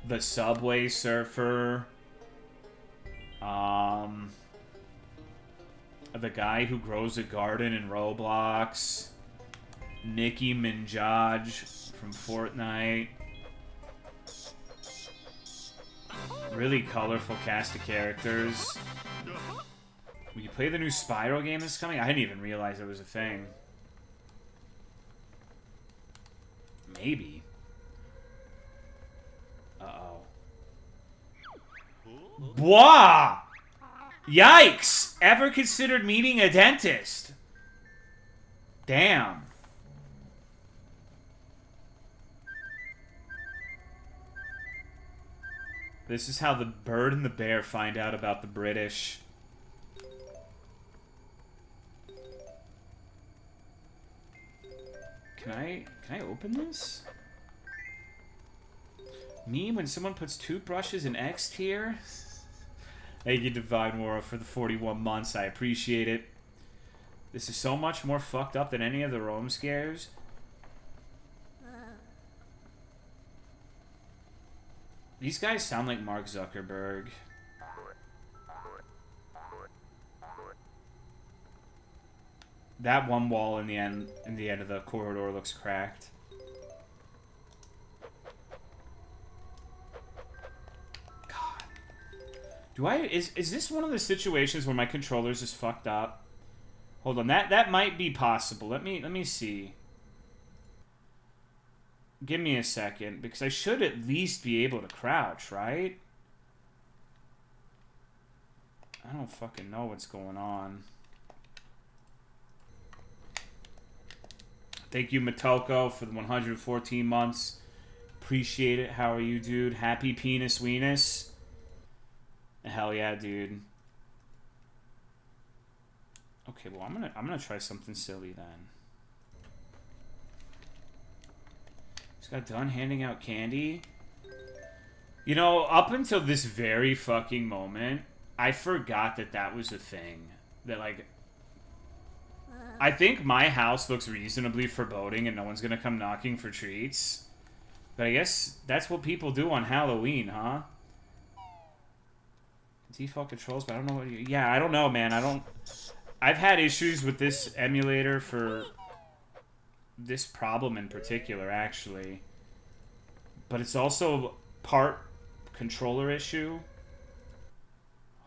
The Subway Surfer. The guy who grows a garden in Roblox. Nicki Minaj from Fortnite. Really colorful cast of characters. Will you play the new Spyro game that's coming? I didn't even realize it was a thing. Maybe. Uh-oh. Bwah! Yikes! Ever considered meeting a dentist? Damn. This is how the bird and the bear find out about the British. Can I open this? Me when someone puts toothbrushes in X tier? Thank you, Divine Wara, for the 41 months. I appreciate it. This is so much more fucked up than any of the Rome scares. These guys sound like Mark Zuckerberg. That one wall in the end of the corridor looks cracked. God. Is this one of the situations where my controller's just fucked up? Hold on, that might be possible. Let me see. Give me a second, because I should at least be able to crouch, right? I don't fucking know what's going on. Thank you, Matoko, for the 114 months. Appreciate it. How are you, dude? Happy penis weenus. Hell yeah, dude. Okay, well, I'm gonna try something silly then. Just got done handing out candy. You know, up until this very fucking moment, I forgot that that was a thing. That, like... I think my house looks reasonably foreboding and no one's gonna come knocking for treats. But I guess that's what people do on Halloween, huh? Default controls, but I don't know what you... Yeah, I don't know, man. I've had issues with this emulator for... this problem in particular, actually. But it's also part controller issue.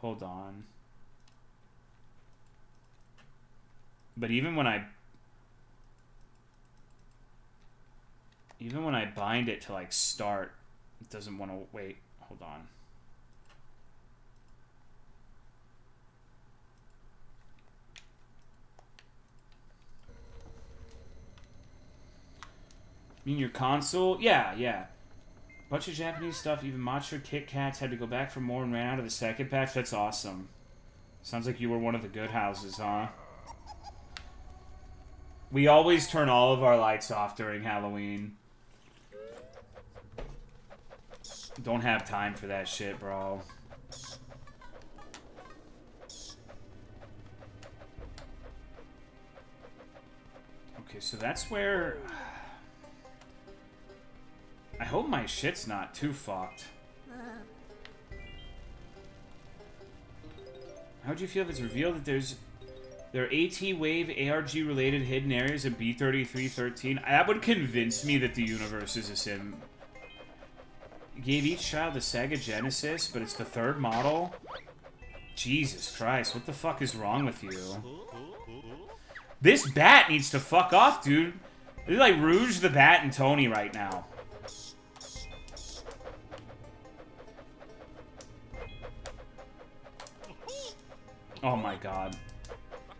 Hold on. But even when I bind it to, like, start, it doesn't want to... Wait, hold on. You mean your console? Yeah. Bunch of Japanese stuff, even Matcha Kit Kats had to go back for more and ran out of the second patch. That's awesome. Sounds like you were one of the good houses, huh? We always turn all of our lights off during Halloween. Don't have time for that shit, bro. Okay, so that's where... I hope my shit's not too fucked. How would you feel if it's revealed that there are AT-Wave ARG-related hidden areas in B3313? That would convince me that the universe is a sim. You gave each child a Sega Genesis, but it's the third model? Jesus Christ, what the fuck is wrong with you? This bat needs to fuck off, dude. They're like Rouge the Bat and Tony right now. Oh my god.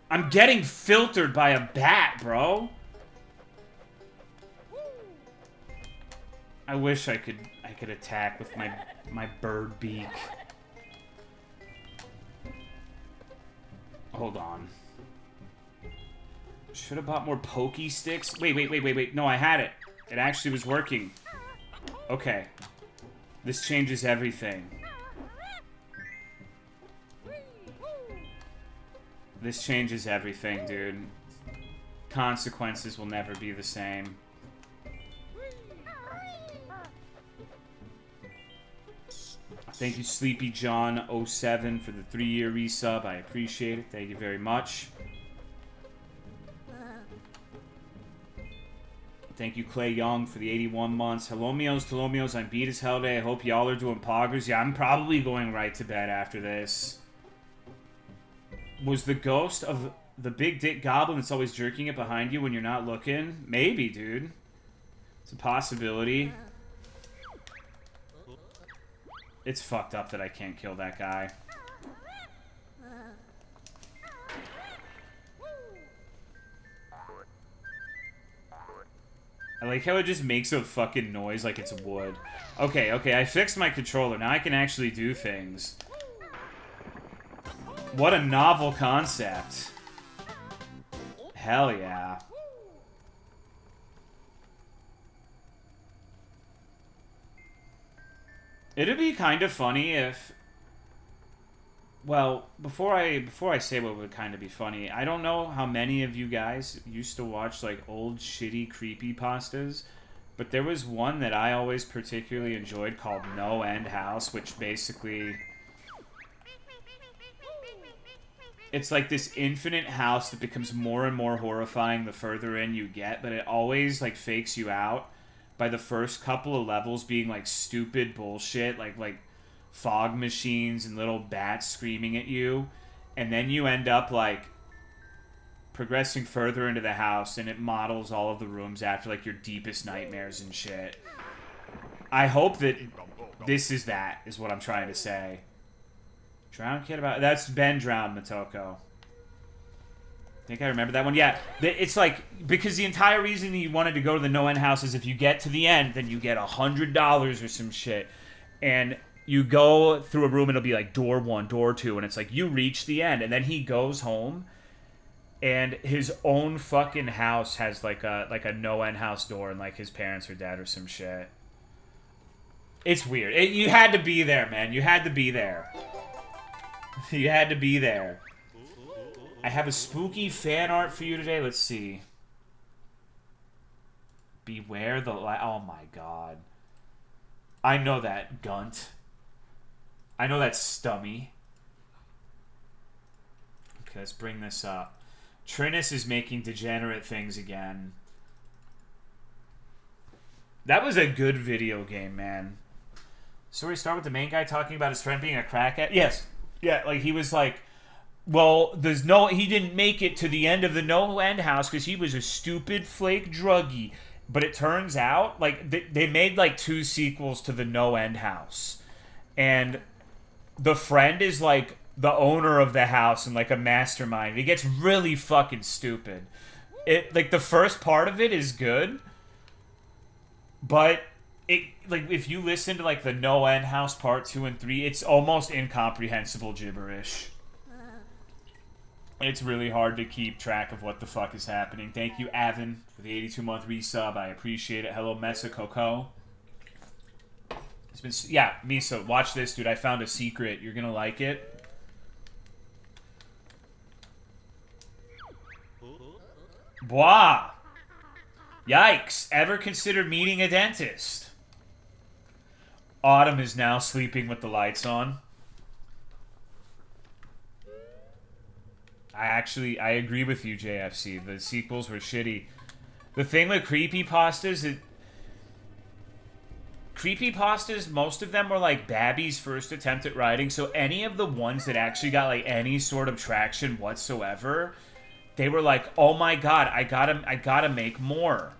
I'm getting filtered by a bat, bro. I wish I could attack with my bird beak. Hold on. Should have bought more pokey sticks. Wait. No, I had it. It actually was working. Okay. This changes everything. This changes everything, dude. Consequences will never be the same. Thank you, Sleepy John 07 for the 3-year resub. I appreciate it. Thank you very much. Thank you, Clay Young, for the 81 months. Tolomeos, I'm beat as hell today. I hope y'all are doing poggers. Yeah, I'm probably going right to bed after this. Was the ghost of the big dick goblin that's always jerking it behind you when you're not looking? Maybe, dude. It's a possibility. It's fucked up that I can't kill that guy. I like how it just makes a fucking noise like it's wood. Okay, I fixed my controller. Now I can actually do things. What a novel concept. Hell yeah. It'd be kind of funny if... Well, before I say what would kind of be funny, I don't know how many of you guys used to watch, like, old shitty creepypastas, but there was one that I always particularly enjoyed called No End House, which basically... It's like this infinite house that becomes more and more horrifying the further in you get, but it always, like, fakes you out by the first couple of levels being, like, stupid bullshit, like fog machines and little bats screaming at you, and then you end up, like, progressing further into the house, and it models all of the rooms after, like, your deepest nightmares and shit. I hope that this is that, is what I'm trying to say. Drown Kid about... That's Ben Drowned, Motoko. I think I remember that one. Yeah, it's like... Because the entire reason he wanted to go to the No End House is if you get to the end, then you get $100 or some shit. And you go through a room and it'll be like door 1, door 2, and it's like you reach the end. And then he goes home, and his own fucking house has like a No End House door, and like his parents are dead or some shit. It's weird. You had to be there, man. You had to be there. You had to be there. I have a spooky fan art for you today. Let's see. Beware the light. Oh my god. I know that, Gunt. I know that, Stummy. Okay, let's bring this up. Trinus is making degenerate things again. That was a good video game, man. So we start with the main guy talking about his friend being a crackhead? Yes. Yeah, like he was like, well, he didn't make it to the end of the No End House because he was a stupid flake druggie. But it turns out, like, they made like 2 sequels to the No End House. And the friend is like the owner of the house and like a mastermind. It gets really fucking stupid. Like, the first part of it is good. But like, if you listen to like the No End House Part 2 and 3, it's almost incomprehensible gibberish. It's really hard to keep track of what the fuck is happening. Thank you, Avin, for the 82-month resub. I appreciate it. Hello, Mesa Coco. It's been... Yeah, Misa, watch this, dude. I found a secret. You're gonna like it. Boah! Yikes. Ever considered meeting a dentist? Autumn is now sleeping with the lights on. I agree with you, JFC. The sequels were shitty. The thing with creepypastas, most of them were like Babby's first attempt at writing, so any of the ones that actually got like any sort of traction whatsoever, they were like, oh my god, I gotta make more.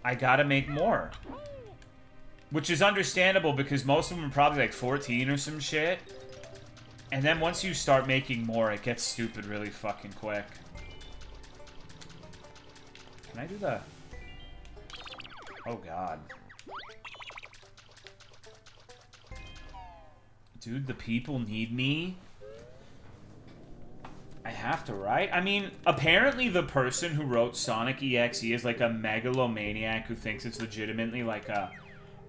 I gotta make more. Which is understandable because most of them are probably like 14 or some shit. And then once you start making more, it gets stupid really fucking quick. Can I do the... Oh, God. Dude, the people need me. I have to write? I mean, apparently the person who wrote Sonic EXE is like a megalomaniac who thinks it's legitimately like a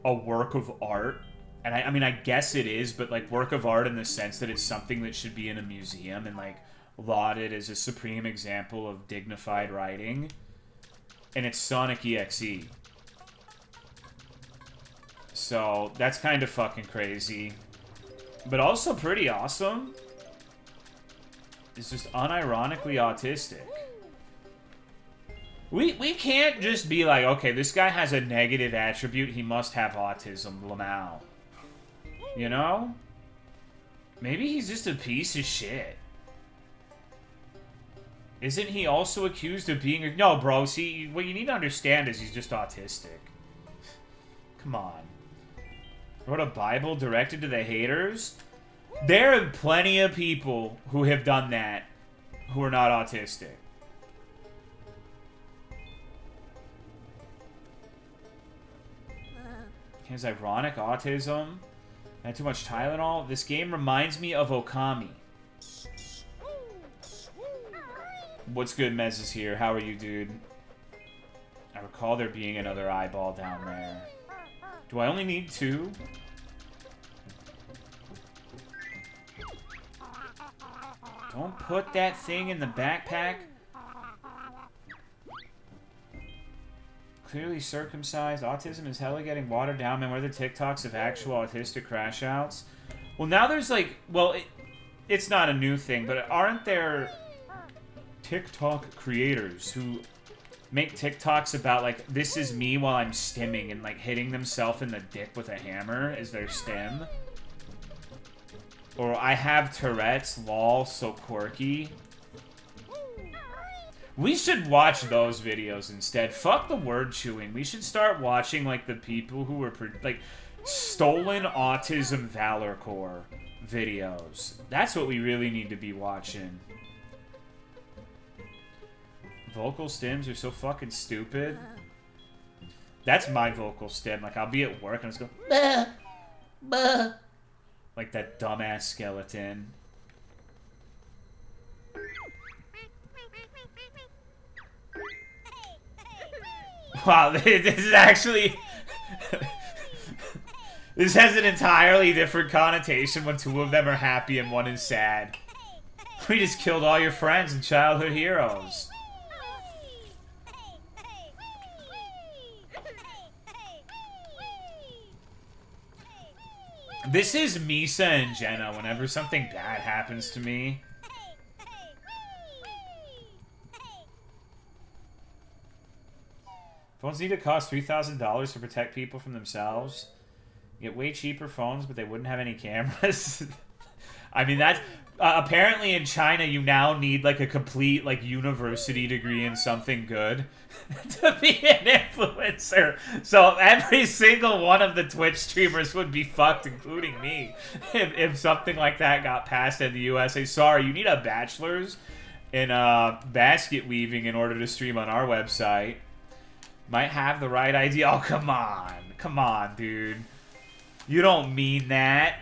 work of art. And I mean, I guess it is, but like work of art in the sense that it's something that should be in a museum and like lauded as a supreme example of dignified writing. And it's Sonic EXE. So that's kind of fucking crazy. But also pretty awesome. It's just unironically autistic. We can't just be like, okay, this guy has a negative attribute, he must have autism, Lamau. You know? Maybe he's just a piece of shit. Isn't he also accused of being... No, bro, see, what you need to understand is he's just autistic. Come on. Wrote a Bible directed to the haters? There are plenty of people who have done that who are not autistic. He has ironic autism. And too much Tylenol. This game reminds me of Okami. What's good, Mez is here. How are you, dude? I recall there being another eyeball down there. Do I only need 2? Don't put that thing in the backpack. Clearly circumcised. Autism is hella getting watered down. Man, what are the TikToks of actual autistic crash outs? Well, now there's like... Well, it's not a new thing, but aren't there TikTok creators who make TikToks about, like, this is me while I'm stimming and, like, hitting themselves in the dick with a hammer as their stim? Or I have Tourette's, lol, so quirky. We should watch those videos instead. Fuck the word chewing. We should start watching, like, the people who were, like, stolen autism Valor Core videos. That's what we really need to be watching. Vocal stims are so fucking stupid. That's my vocal stim. Like, I'll be at work and I'll just go, bah, bah. Like that dumbass skeleton. Wow, this is actually... This has an entirely different connotation when two of them are happy and one is sad. We just killed all your friends and childhood heroes. This is Misa and Jenna whenever something bad happens to me. Phones need to cost $3,000 to protect people from themselves. You get way cheaper phones, but they wouldn't have any cameras. I mean, that's... apparently in China, you now need, like, a complete, like, university degree in something good to be an influencer. So every single one of the Twitch streamers would be fucked, including me, if something like that got passed in the USA. Sorry, you need a bachelor's in basket weaving in order to stream on our website. Might have the right idea. Oh, come on. Come on, dude. You don't mean that.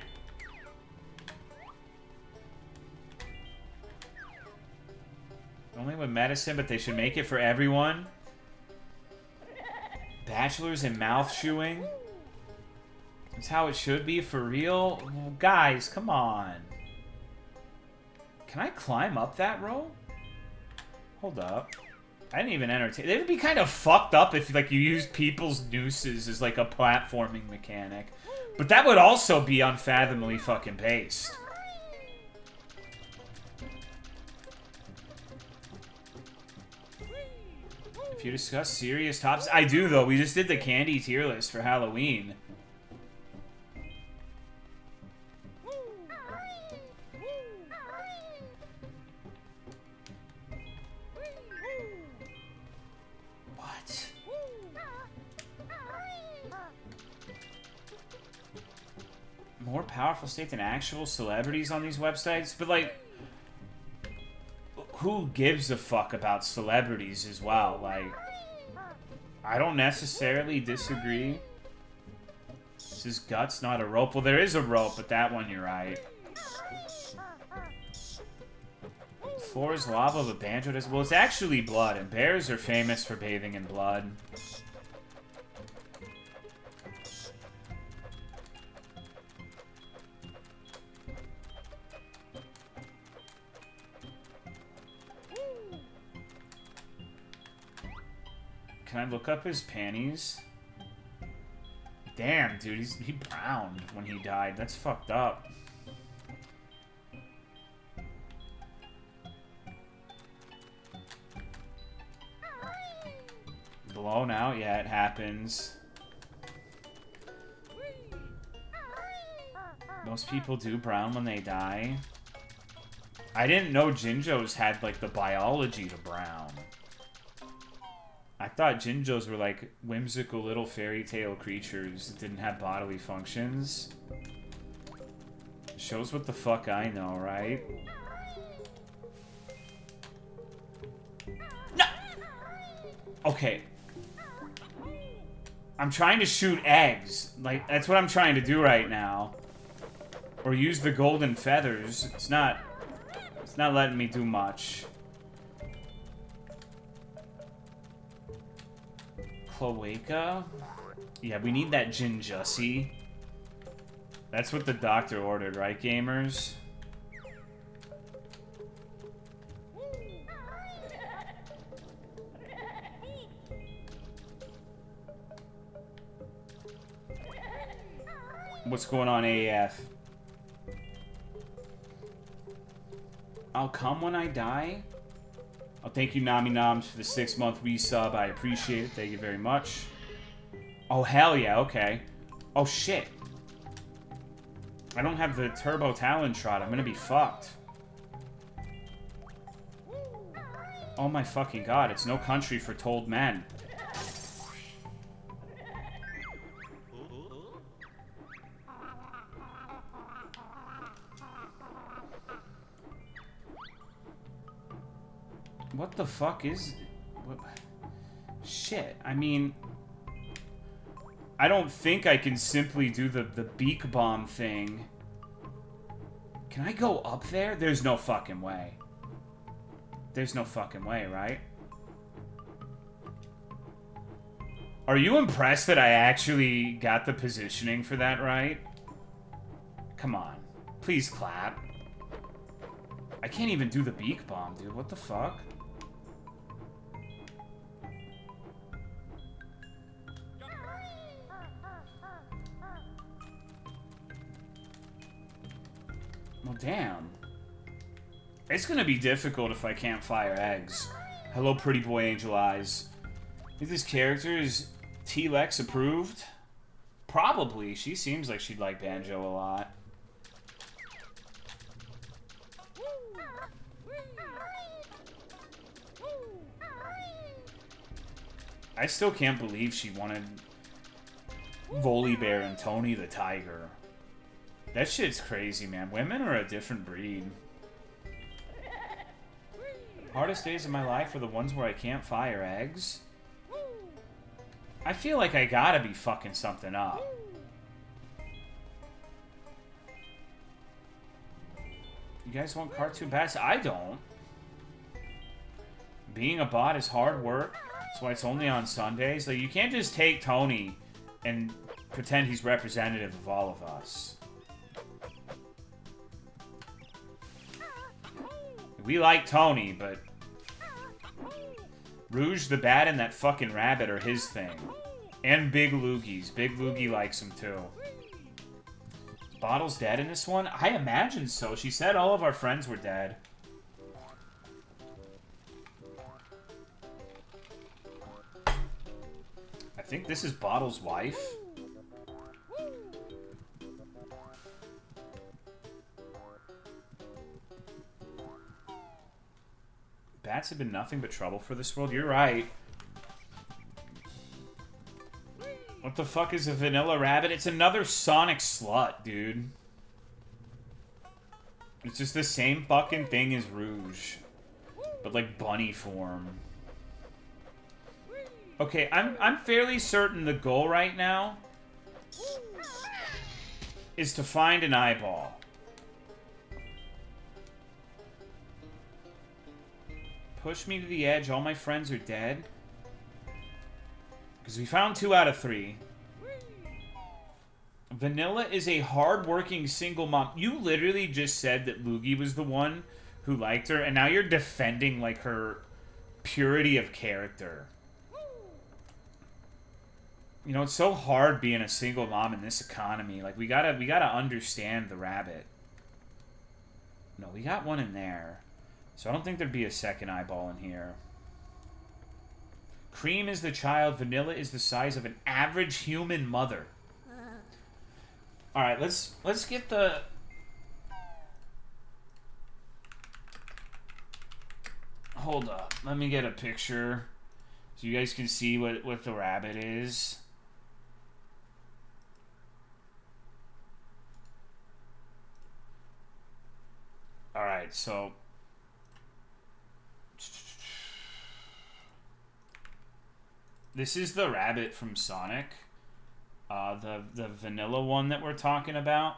Only with medicine, but they should make it for everyone. Bachelors in mouth shoeing. That's how it should be, for real? Well, guys, come on. Can I climb up that rope? Hold up. I didn't even entertain. It would be kind of fucked up if, like, you used people's nooses as, like, a platforming mechanic. But that would also be unfathomably fucking paced. If you discuss serious topics... I do, though. We just did the candy tier list for Halloween. What? More powerful state than actual celebrities on these websites? But, like... who gives a fuck about celebrities as well? Like, I don't necessarily disagree. This is guts, not a rope. Well, there is a rope, but that one, you're right. The floor is lava, but Banjo does... well, it's actually blood, and bears are famous for bathing in blood. Can I look up his panties? Damn, dude, he browned when he died. That's fucked up. Blown out? Yeah, it happens. Most people do brown when they die. I didn't know Jinjos had, like, the biology to brown. I thought Jinjos were like whimsical little fairy tale creatures that didn't have bodily functions. Shows what the fuck I know, right? No! Okay. I'm trying to shoot eggs. Like, that's what I'm trying to do right now. Or use the golden feathers. It's not letting me do much. Cloaca? Yeah, we need that Jinjussie. That's what the doctor ordered, right, gamers? What's going on, AF? I'll come when I die? Oh, thank you, Nami Noms, for the 6-month resub. I appreciate it. Thank you very much. Oh, hell yeah. Okay. Oh, shit. I don't have the Turbo Talon Trot. I'm gonna be fucked. Oh, my fucking god. It's no country for told men. What the fuck is... what? Shit, I mean... I don't think I can simply do the beak bomb thing. Can I go up there? There's no fucking way. There's no fucking way, right? Are you impressed that I actually got the positioning for that right? Come on. Please clap. I can't even do the beak bomb, dude. What the fuck? Well, damn. It's gonna be difficult if I can't fire eggs. Hello, pretty boy Angel Eyes. Think this character is T-Lex approved? Probably. She seems like she'd like Banjo a lot. I still can't believe she wanted Volibear and Tony the Tiger. That shit's crazy, man. Women are a different breed. Hardest days of my life are the ones where I can't fire eggs. I feel like I gotta be fucking something up. You guys want cartoon bats? I don't. Being a bot is hard work. That's why it's only on Sundays. Like, you can't just take Tony and pretend he's representative of all of us. We like Tony, but Rouge the Bat and that fucking rabbit are his thing. And Big Loogies. Big Loogie likes him too. Is Bottle's dead in this one? I imagine so. She said all of our friends were dead. I think this is Bottle's wife. Bats have been nothing but trouble for this world. You're right. What the fuck is a vanilla rabbit? It's another Sonic slut, dude. It's just the same fucking thing as Rouge. But like bunny form. Okay, I'm fairly certain the goal right now is to find an eyeball. Push me to the edge. All my friends are dead. Because we found 2 out of 3. Vanilla is a hard-working single mom. You literally just said that Loogie was the one who liked her, and now you're defending, like, her purity of character. You know, it's so hard being a single mom in this economy. Like, we gotta understand the rabbit. No, we got one in there. So I don't think there'd be a second eyeball in here. Cream is the child. Vanilla is the size of an average human mother. All right, let's get the... Hold up. Let me get a picture so you guys can see what the rabbit is. All right, so... This is the rabbit from Sonic. The vanilla one that we're talking about.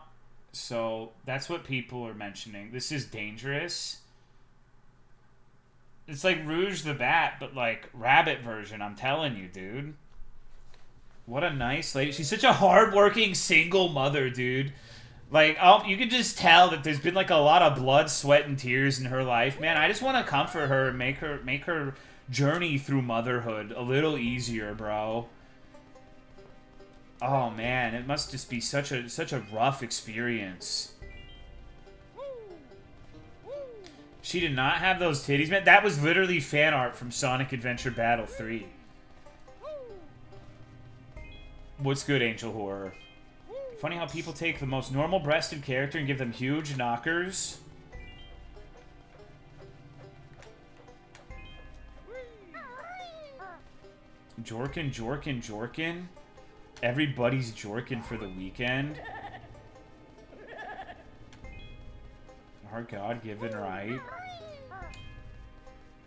So, that's what people are mentioning. This is dangerous. It's like Rouge the Bat, but like rabbit version, I'm telling you, dude. What a nice lady. She's such a hardworking single mother, dude. Like, oh, you can just tell that there's been like a lot of blood, sweat, and tears in her life. Man, I just want to comfort her and make her journey through motherhood a little easier, bro. Oh man, it must just be such a rough experience. She did not have those titties, man. That was literally fan art from Sonic Adventure Battle 3. What's good, Angel Horror? Funny how people take the most normal-breasted character and give them huge knockers. Jorkin, Jorkin, Jorkin. Everybody's Jorkin for the weekend. Our God-given right.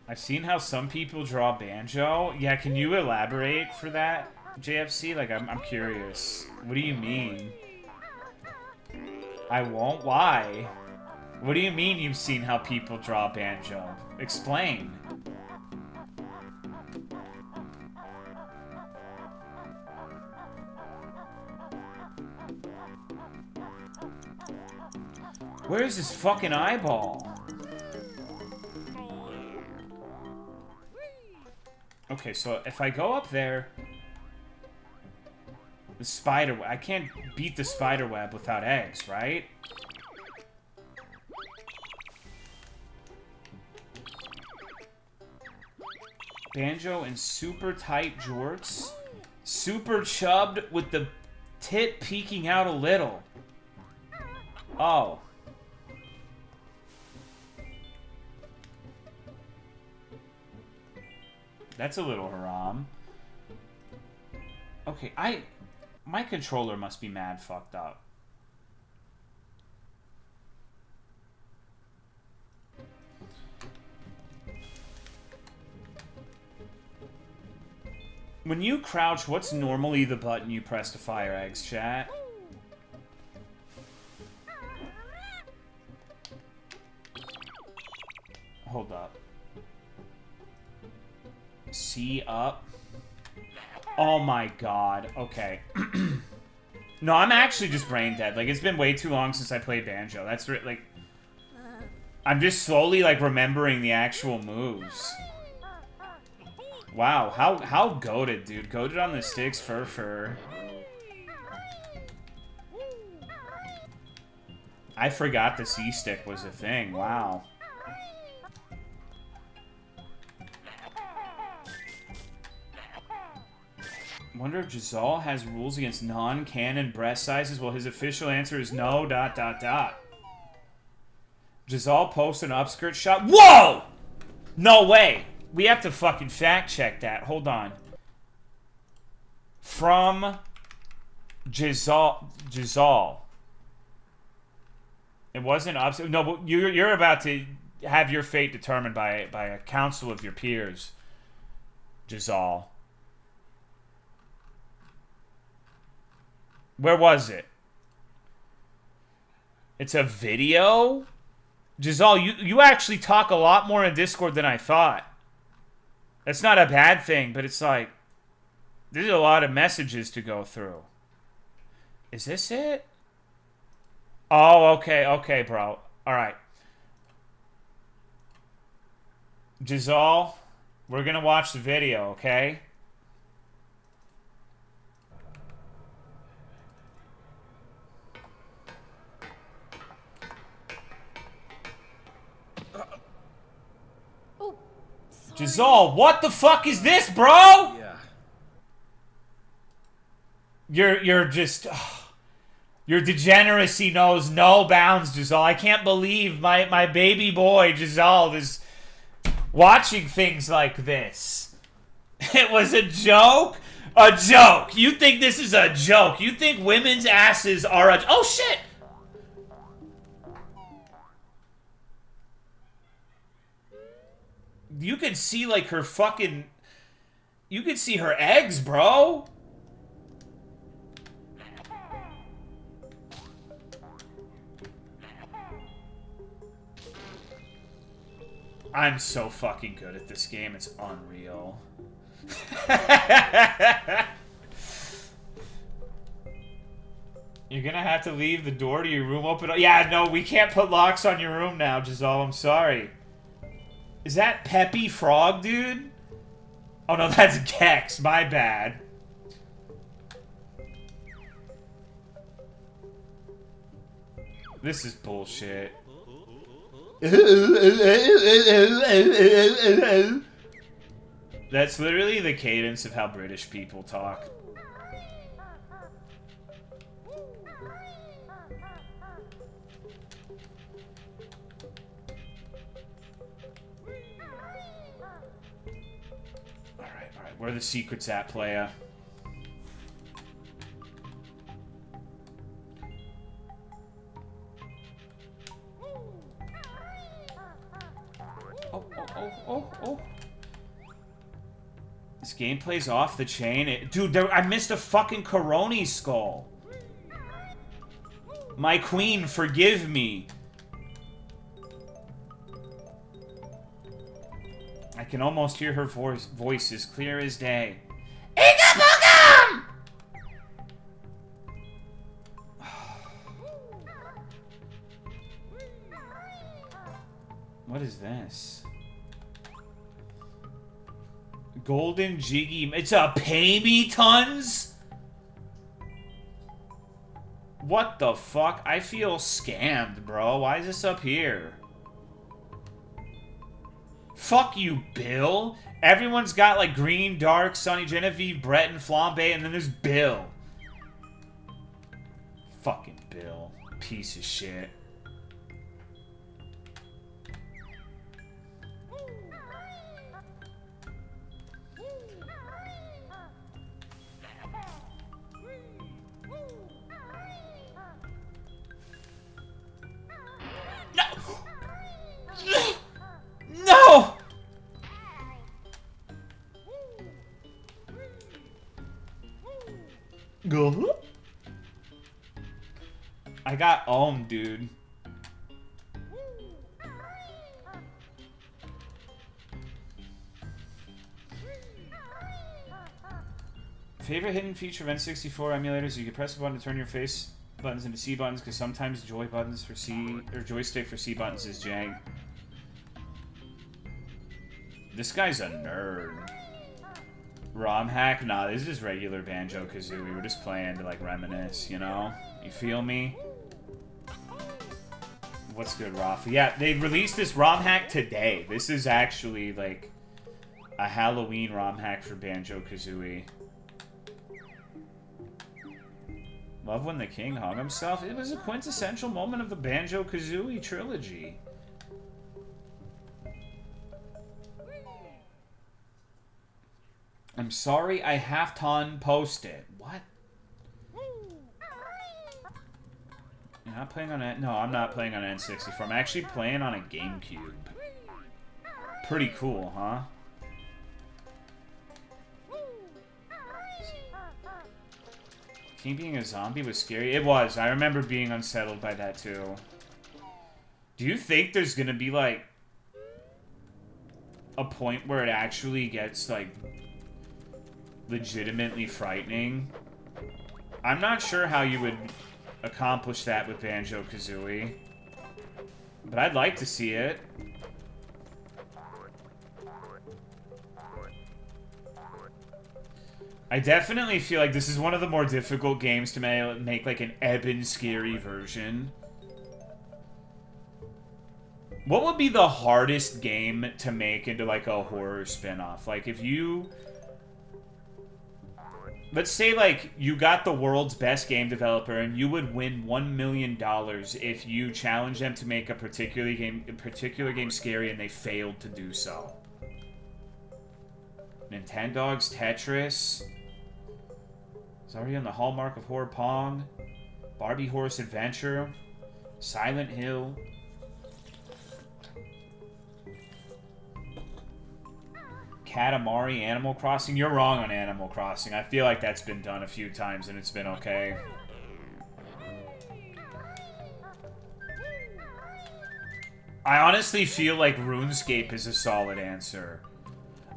I've seen how some people draw Banjo. Yeah, can you elaborate for that, JFC? Like, I'm curious. What do you mean? I won't? Why? What do you mean you've seen how people draw Banjo? Explain. Where is this fucking eyeball? Okay, so if I go up there... The spider web. I can't beat the spider web without eggs, right? Banjo in super tight jorts. Super chubbed with the tit peeking out a little. Oh. That's a little haram. Okay, my controller must be mad fucked up. When you crouch, what's normally the button you press to fire eggs, chat? Hold up. C up. Oh my god. Okay. No, I'm actually just brain dead. Like, it's been way too long since I played Banjo. That's like... I'm just slowly, like, remembering the actual moves. Wow, how goated, dude. Goated on the sticks, fur. I forgot the C-stick was a thing. Wow. Wonder if Jazal has rules against non-canon breast sizes. Well, his official answer is no, ... Jazal posts an upskirt shot. Whoa! No way! We have to fucking fact check that. Hold on. From Jazal. It wasn't upskirt. No, but you're about to have your fate determined by a council of your peers. Jazal. Where was it? It's a video? Jazal, you actually talk a lot more in Discord than I thought. That's not a bad thing, but it's like... There's a lot of messages to go through. Is this it? Oh, okay, bro. Alright. Jazal, we're gonna watch the video, okay? Jazal, what the fuck is this, bro? Yeah. You're just... your degeneracy knows no bounds, Jazal. I can't believe my baby boy, Jazal, is watching things like this. It was a joke? A joke. You think this is a joke? You think women's asses are a... Oh, shit! You can see, like, her fucking... You can see her eggs, bro. I'm so fucking good at this game. It's unreal. You're gonna have to leave the door to your room open. Yeah, no, we can't put locks on your room now, Jazal. I'm sorry. Is that Peppy Frog, dude? Oh, no, that's Gex. My bad. This is bullshit. That's literally the cadence of how British people talk. Alright, where are the secrets at, playa? Oh. This gameplay's off the chain. Dude, I missed a fucking Coroni skull. My queen, forgive me. I can almost hear her voice as clear as day. Igabugam! Golden Jiggy. It's a pay me tons? What the fuck? I feel scammed, bro. Why is this up here? Fuck you, Bill. Everyone's got like Green, Dark, Sunny, Genevieve, Brett, and Flambe, and then there's Bill. Fucking Bill. Piece of shit. No! Go. I got dude. Favorite hidden feature of N64 emulators: you can press a button to turn your face buttons into C buttons, because sometimes joy buttons for C or joystick for C buttons is jank. This guy's a nerd. ROM hack? Nah, this is just regular Banjo Kazooie. We're just playing to like reminisce, you know? You feel me? What's good, Rafa? Yeah, they released this ROM hack today. This is actually like a Halloween ROM hack for Banjo Kazooie. Love when the king hung himself. It was a quintessential moment of the Banjo Kazooie trilogy. I'm sorry, I have to unpost it. What? You're not playing on it? No, I'm not playing on N64. I'm actually playing on a GameCube. Pretty cool, huh? King being a zombie was scary. It was. I remember being unsettled by that too. Do you think there's gonna be like a point where it actually gets like legitimately frightening? I'm not sure how you would accomplish that with Banjo Kazooie, but I'd like to see it. I definitely feel like this is one of the more difficult games to make like an Eben scary version. What would be the hardest game to make into like a horror spin-off? Like if you... Let's say, like, you got the world's best game developer and you would win $1 million if you challenge them to make a particular game scary and they failed to do so. Nintendogs, Tetris. It's already on the Hallmark of Horror Pong. Barbie Horse Adventure. Silent Hill. Katamari, Animal Crossing. You're wrong on Animal Crossing. I feel like that's been done a few times and it's been okay. I honestly feel like RuneScape is a solid answer.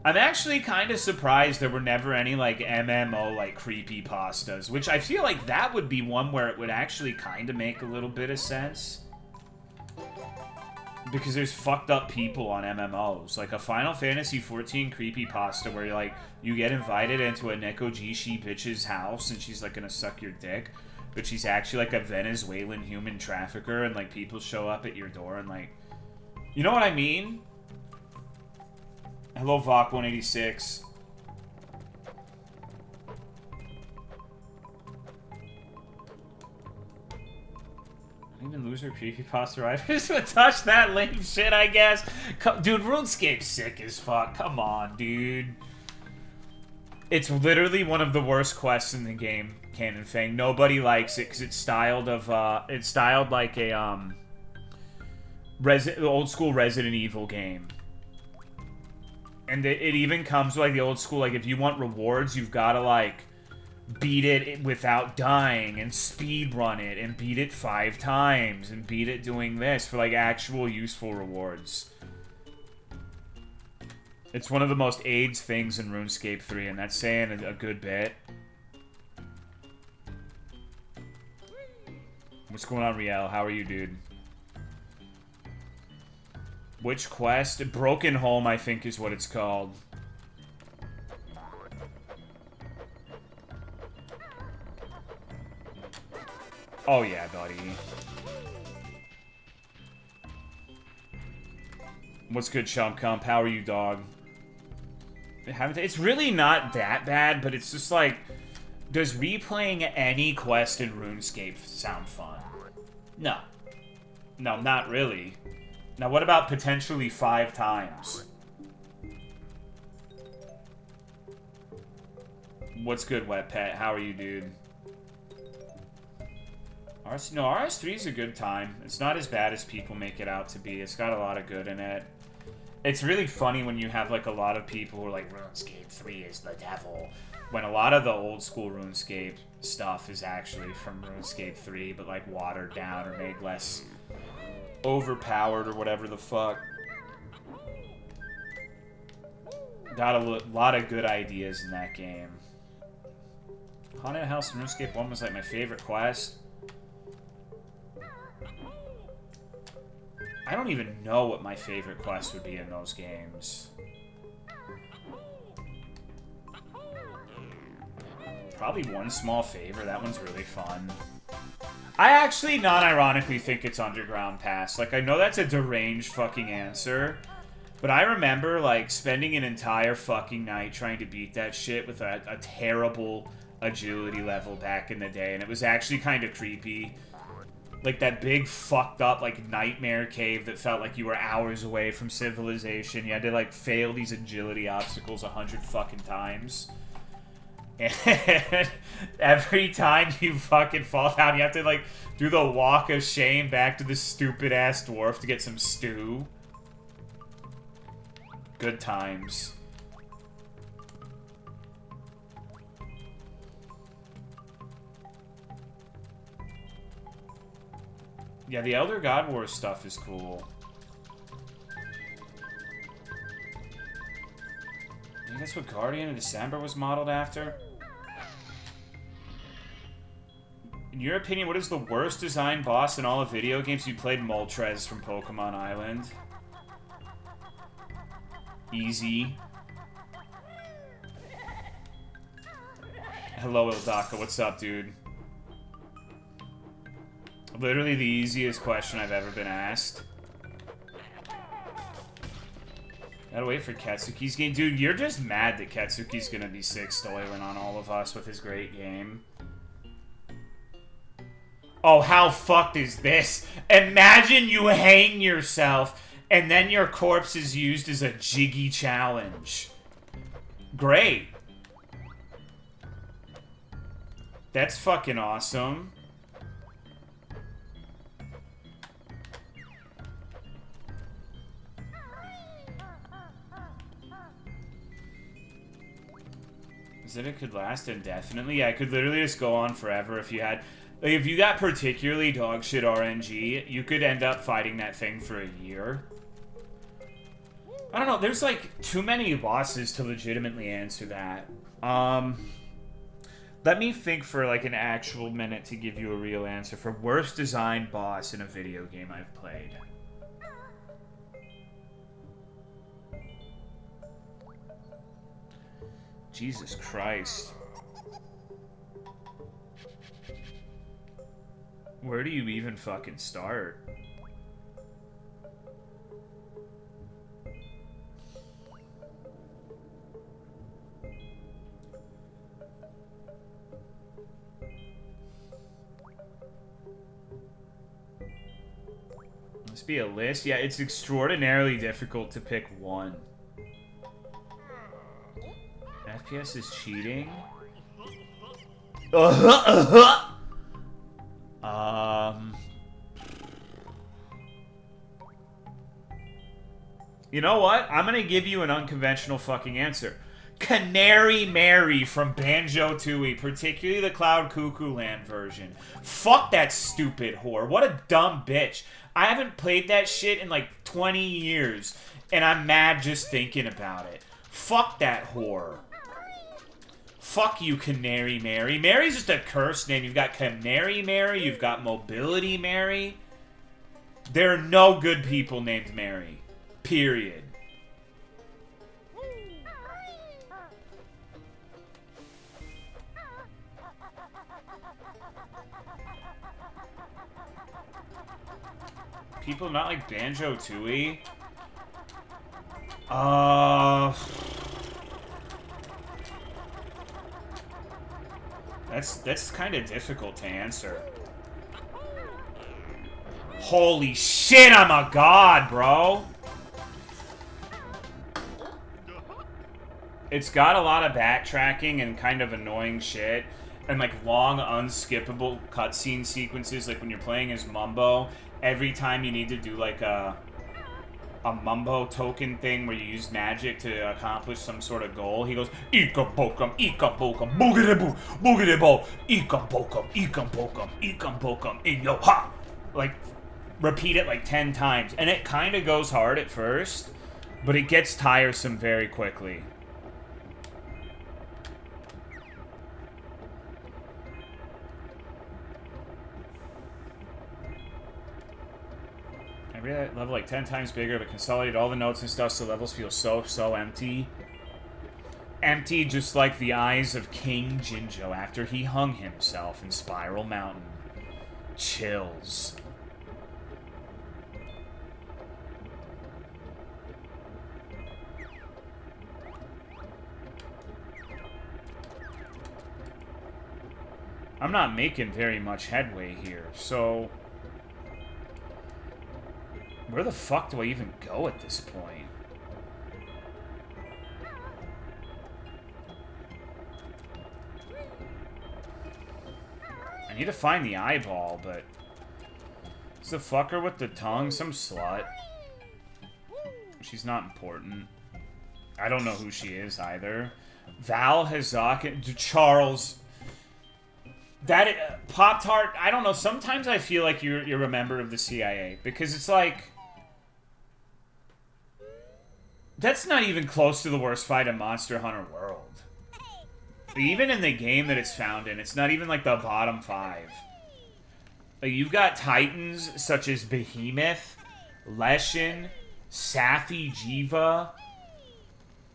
I'm actually kind of surprised there were never any, like, MMO, like, creepypastas, which I feel like that would be one where it would actually kind of make a little bit of sense. Because there's fucked up people on MMOs. Like a Final Fantasy XIV creepypasta where you're like, you get invited into a Nekojishi bitch's house and she's like gonna suck your dick. But she's actually like a Venezuelan human trafficker and like people show up at your door and like... You know what I mean? Hello, Vok186. Even loser creepypasta writers would touch that lame shit, I guess. Dude, RuneScape's sick as fuck. Come on, dude. It's literally one of the worst quests in the game, Canon Fang. Nobody likes it because it's styled like a old school Resident Evil game. And it even comes with like the old school, like if you want rewards, you've got to like beat it without dying and speed run it and beat it 5 times and beat it doing this for like actual useful rewards. It's one of the most AIDS things in RuneScape 3 and that's saying a good bit. What's going on, Riel? How are you, dude? Which quest? Broken Home, I think is what it's called. Oh, yeah, buddy. What's good, Chump Cump? How are you, dog? It's really not that bad, but it's just like... Does replaying any quest in RuneScape sound fun? No. No, not really. Now, what about potentially 5 times? What's good, Wet Pet? How are you, dude? RS3 is a good time. It's not as bad as people make it out to be. It's got a lot of good in it. It's really funny when you have, like, a lot of people who are like, RuneScape 3 is the devil. When a lot of the old school RuneScape stuff is actually from RuneScape 3, but, like, watered down or made less overpowered or whatever the fuck. Got a lot of good ideas in that game. Haunted House in RuneScape 1 was, like, my favorite quest. I don't even know what my favorite quest would be in those games. Probably One Small Favor. That one's really fun. I actually, non-ironically, think it's Underground Pass. Like, I know that's a deranged fucking answer, but I remember, like, spending an entire fucking night trying to beat that shit with a terrible agility level back in the day, and it was actually kind of creepy. Like, that big, fucked up, like, nightmare cave that felt like you were hours away from civilization. You had to, like, fail these agility obstacles 100 fucking times. And every time you fucking fall down, you have to, like, do the walk of shame back to the stupid-ass dwarf to get some stew. Good times. Yeah, the Elder God Wars stuff is cool. I think that's what Guardian of December was modeled after. In your opinion, what is the worst designed boss in all of video games? You played Moltres from Pokemon Island. Easy. Hello, Ildaka. What's up, dude? Literally the easiest question I've ever been asked. Gotta wait for Katsuki's game. Dude, you're just mad that Katsuki's gonna be sick stoiling on all of us with his great game. Oh, how fucked is this? Imagine you hang yourself and then your corpse is used as a jiggy challenge. Great. That's fucking awesome. That it could last indefinitely. Yeah, it could literally just go on forever if you had... Like, if you got particularly dogshit RNG, you could end up fighting that thing for a year. I don't know, there's, like, too many bosses to legitimately answer that. Let me think for, like, an actual minute to give you a real answer for worst designed boss in a video game I've played. Jesus Christ. Where do you even fucking start? Must be a list? Yeah, it's extraordinarily difficult to pick one. FPS is cheating. You know what? I'm gonna give you an unconventional fucking answer. Canary Mary from Banjo Tooie, particularly the Cloud Cuckoo Land version. Fuck that stupid whore. What a dumb bitch. I haven't played that shit in like 20 years, and I'm mad just thinking about it. Fuck that whore. Fuck you, Canary Mary. Mary's just a cursed name. You've got Canary Mary, you've got Mobility Mary. There are no good people named Mary. Period. people not like Banjo Tooie? That's kind of difficult to answer. Holy shit, I'm a god, bro! It's got a lot of backtracking and kind of annoying shit. And, like, long, unskippable cutscene sequences. Like, when you're playing as Mumbo, every time you need to do, like, a Mumbo token thing where you use magic to accomplish some sort of goal, he goes, Ikam bokum, boogity boo, boogity bo, Ikam bokum, in yo ha! Like, repeat it like 10 times. And it kind of goes hard at first, but it gets tiresome very quickly. Level like 10 times bigger, but consolidate all the notes and stuff so levels feel so empty. Empty just like the eyes of King Jinjo after he hung himself in Spiral Mountain. Chills. I'm not making very much headway here, so... Where the fuck do I even go at this point? I need to find the eyeball, but... Is the fucker with the tongue some slut? She's not important. I don't know who she is, either. Val Hazak... Charles... That... Pop-Tart... I don't know, sometimes I feel like you're a member of the CIA. Because it's like... That's not even close to the worst fight in Monster Hunter World. Even in the game that it's found in, it's not even like the bottom 5. Like, you've got titans such as Behemoth, Leshin, Safi Jiva,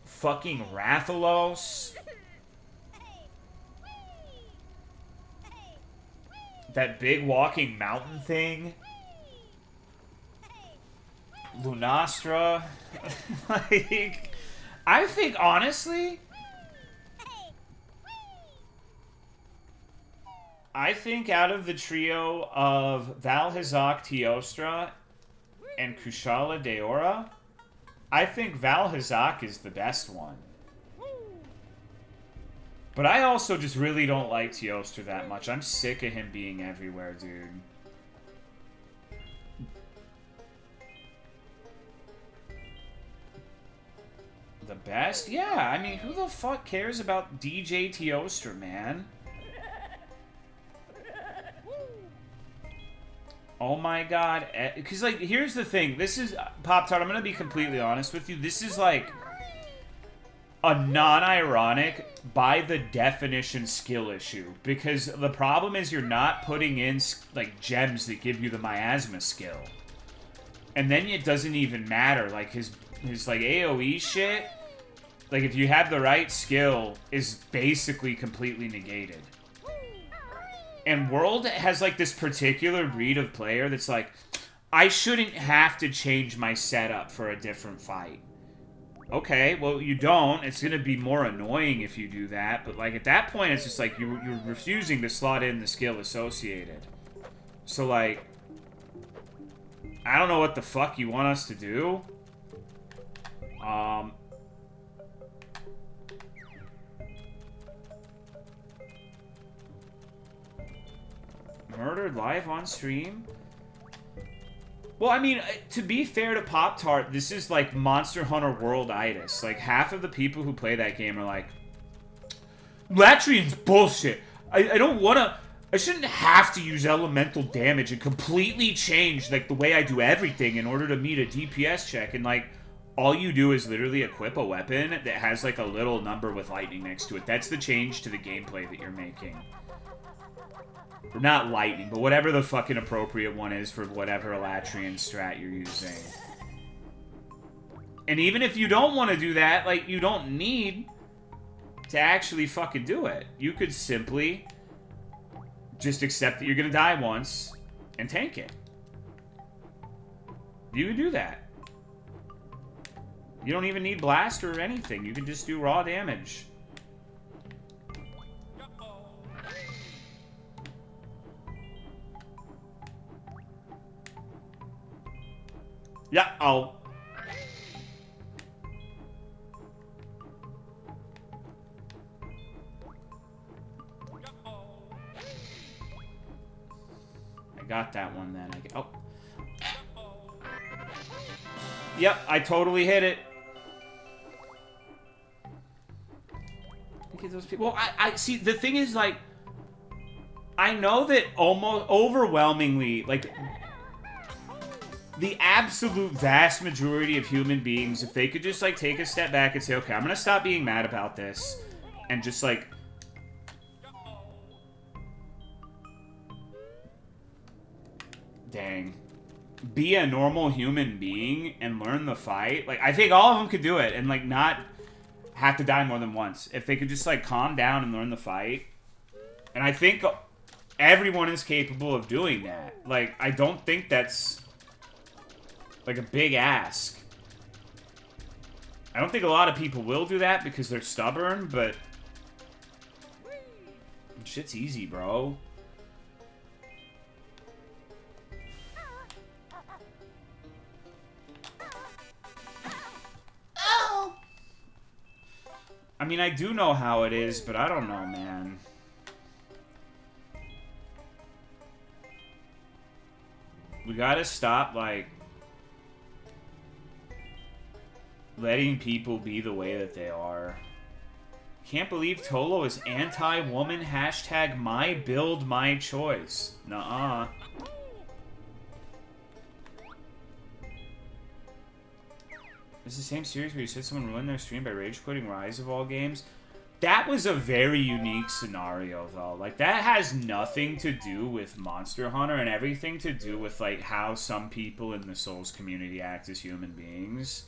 fucking Rathalos. That big walking mountain thing. Lunastra. Like, I think, honestly, I think out of the trio of Val Hazak Teostra and Kushala Deora, I think Val Hazak is the best one. But I also just really don't like Teostra that much. I'm sick of him being everywhere, dude. The best? Yeah, I mean, who the fuck cares about DJ Teostra, man? Oh my god. Because, like, here's the thing. This is... Pop-Tart, I'm gonna be completely honest with you. This is, like, a non-ironic, by the definition, skill issue. Because the problem is you're not putting in, like, gems that give you the miasma skill. And then it doesn't even matter. Like, his like, AoE shit... Like, if you have the right skill, is basically completely negated. And World has, like, this particular breed of player that's like, I shouldn't have to change my setup for a different fight. Okay, well, you don't. It's going to be more annoying if you do that. But, like, at that point, it's just like you're refusing to slot in the skill associated. So, like, I don't know what the fuck you want us to do. Murdered live on stream? Well, I mean, to be fair to Pop-Tart, this is like Monster Hunter World-itis. Like, half of the people who play that game are like, Latrian's bullshit. I don't want to... I shouldn't have to use elemental damage and completely change, like, the way I do everything in order to meet a DPS check. And, like, all you do is literally equip a weapon that has, like, a little number with lightning next to it. That's the change to the gameplay that you're making. Or not lightning, but whatever the fucking appropriate one is for whatever Elatrian strat you're using. And even if you don't want to do that, like, you don't need to actually fucking do it. You could simply just accept that you're gonna die once and tank it. You can do that. You don't even need blaster or anything. You can just do raw damage. Yeah, oh. I got that one then. Oh. Yep, I totally hit it. Look at those people. Well, I see, the thing is, like, I know that almost overwhelmingly, like, the absolute vast majority of human beings, if they could just, like, take a step back and say, okay, I'm gonna stop being mad about this, and just, like, dang, be a normal human being and learn the fight. Like, I think all of them could do it and, like, not have to die more than once. If they could just, like, calm down and learn the fight. And I think everyone is capable of doing that. Like, I don't think that's, like, a big ask. I don't think a lot of people will do that because they're stubborn, but shit's easy, bro. I mean, I do know how it is, but I don't know, man. We gotta stop, like, letting people be the way that they are. Can't believe Tolo is anti-woman. Hashtag my build, my choice. Nuh-uh. This is the same series where you said someone ruined their stream by rage quitting Rise of all games. That was a very unique scenario, though. Like, that has nothing to do with Monster Hunter and everything to do with, like, how some people in the Souls community act as human beings.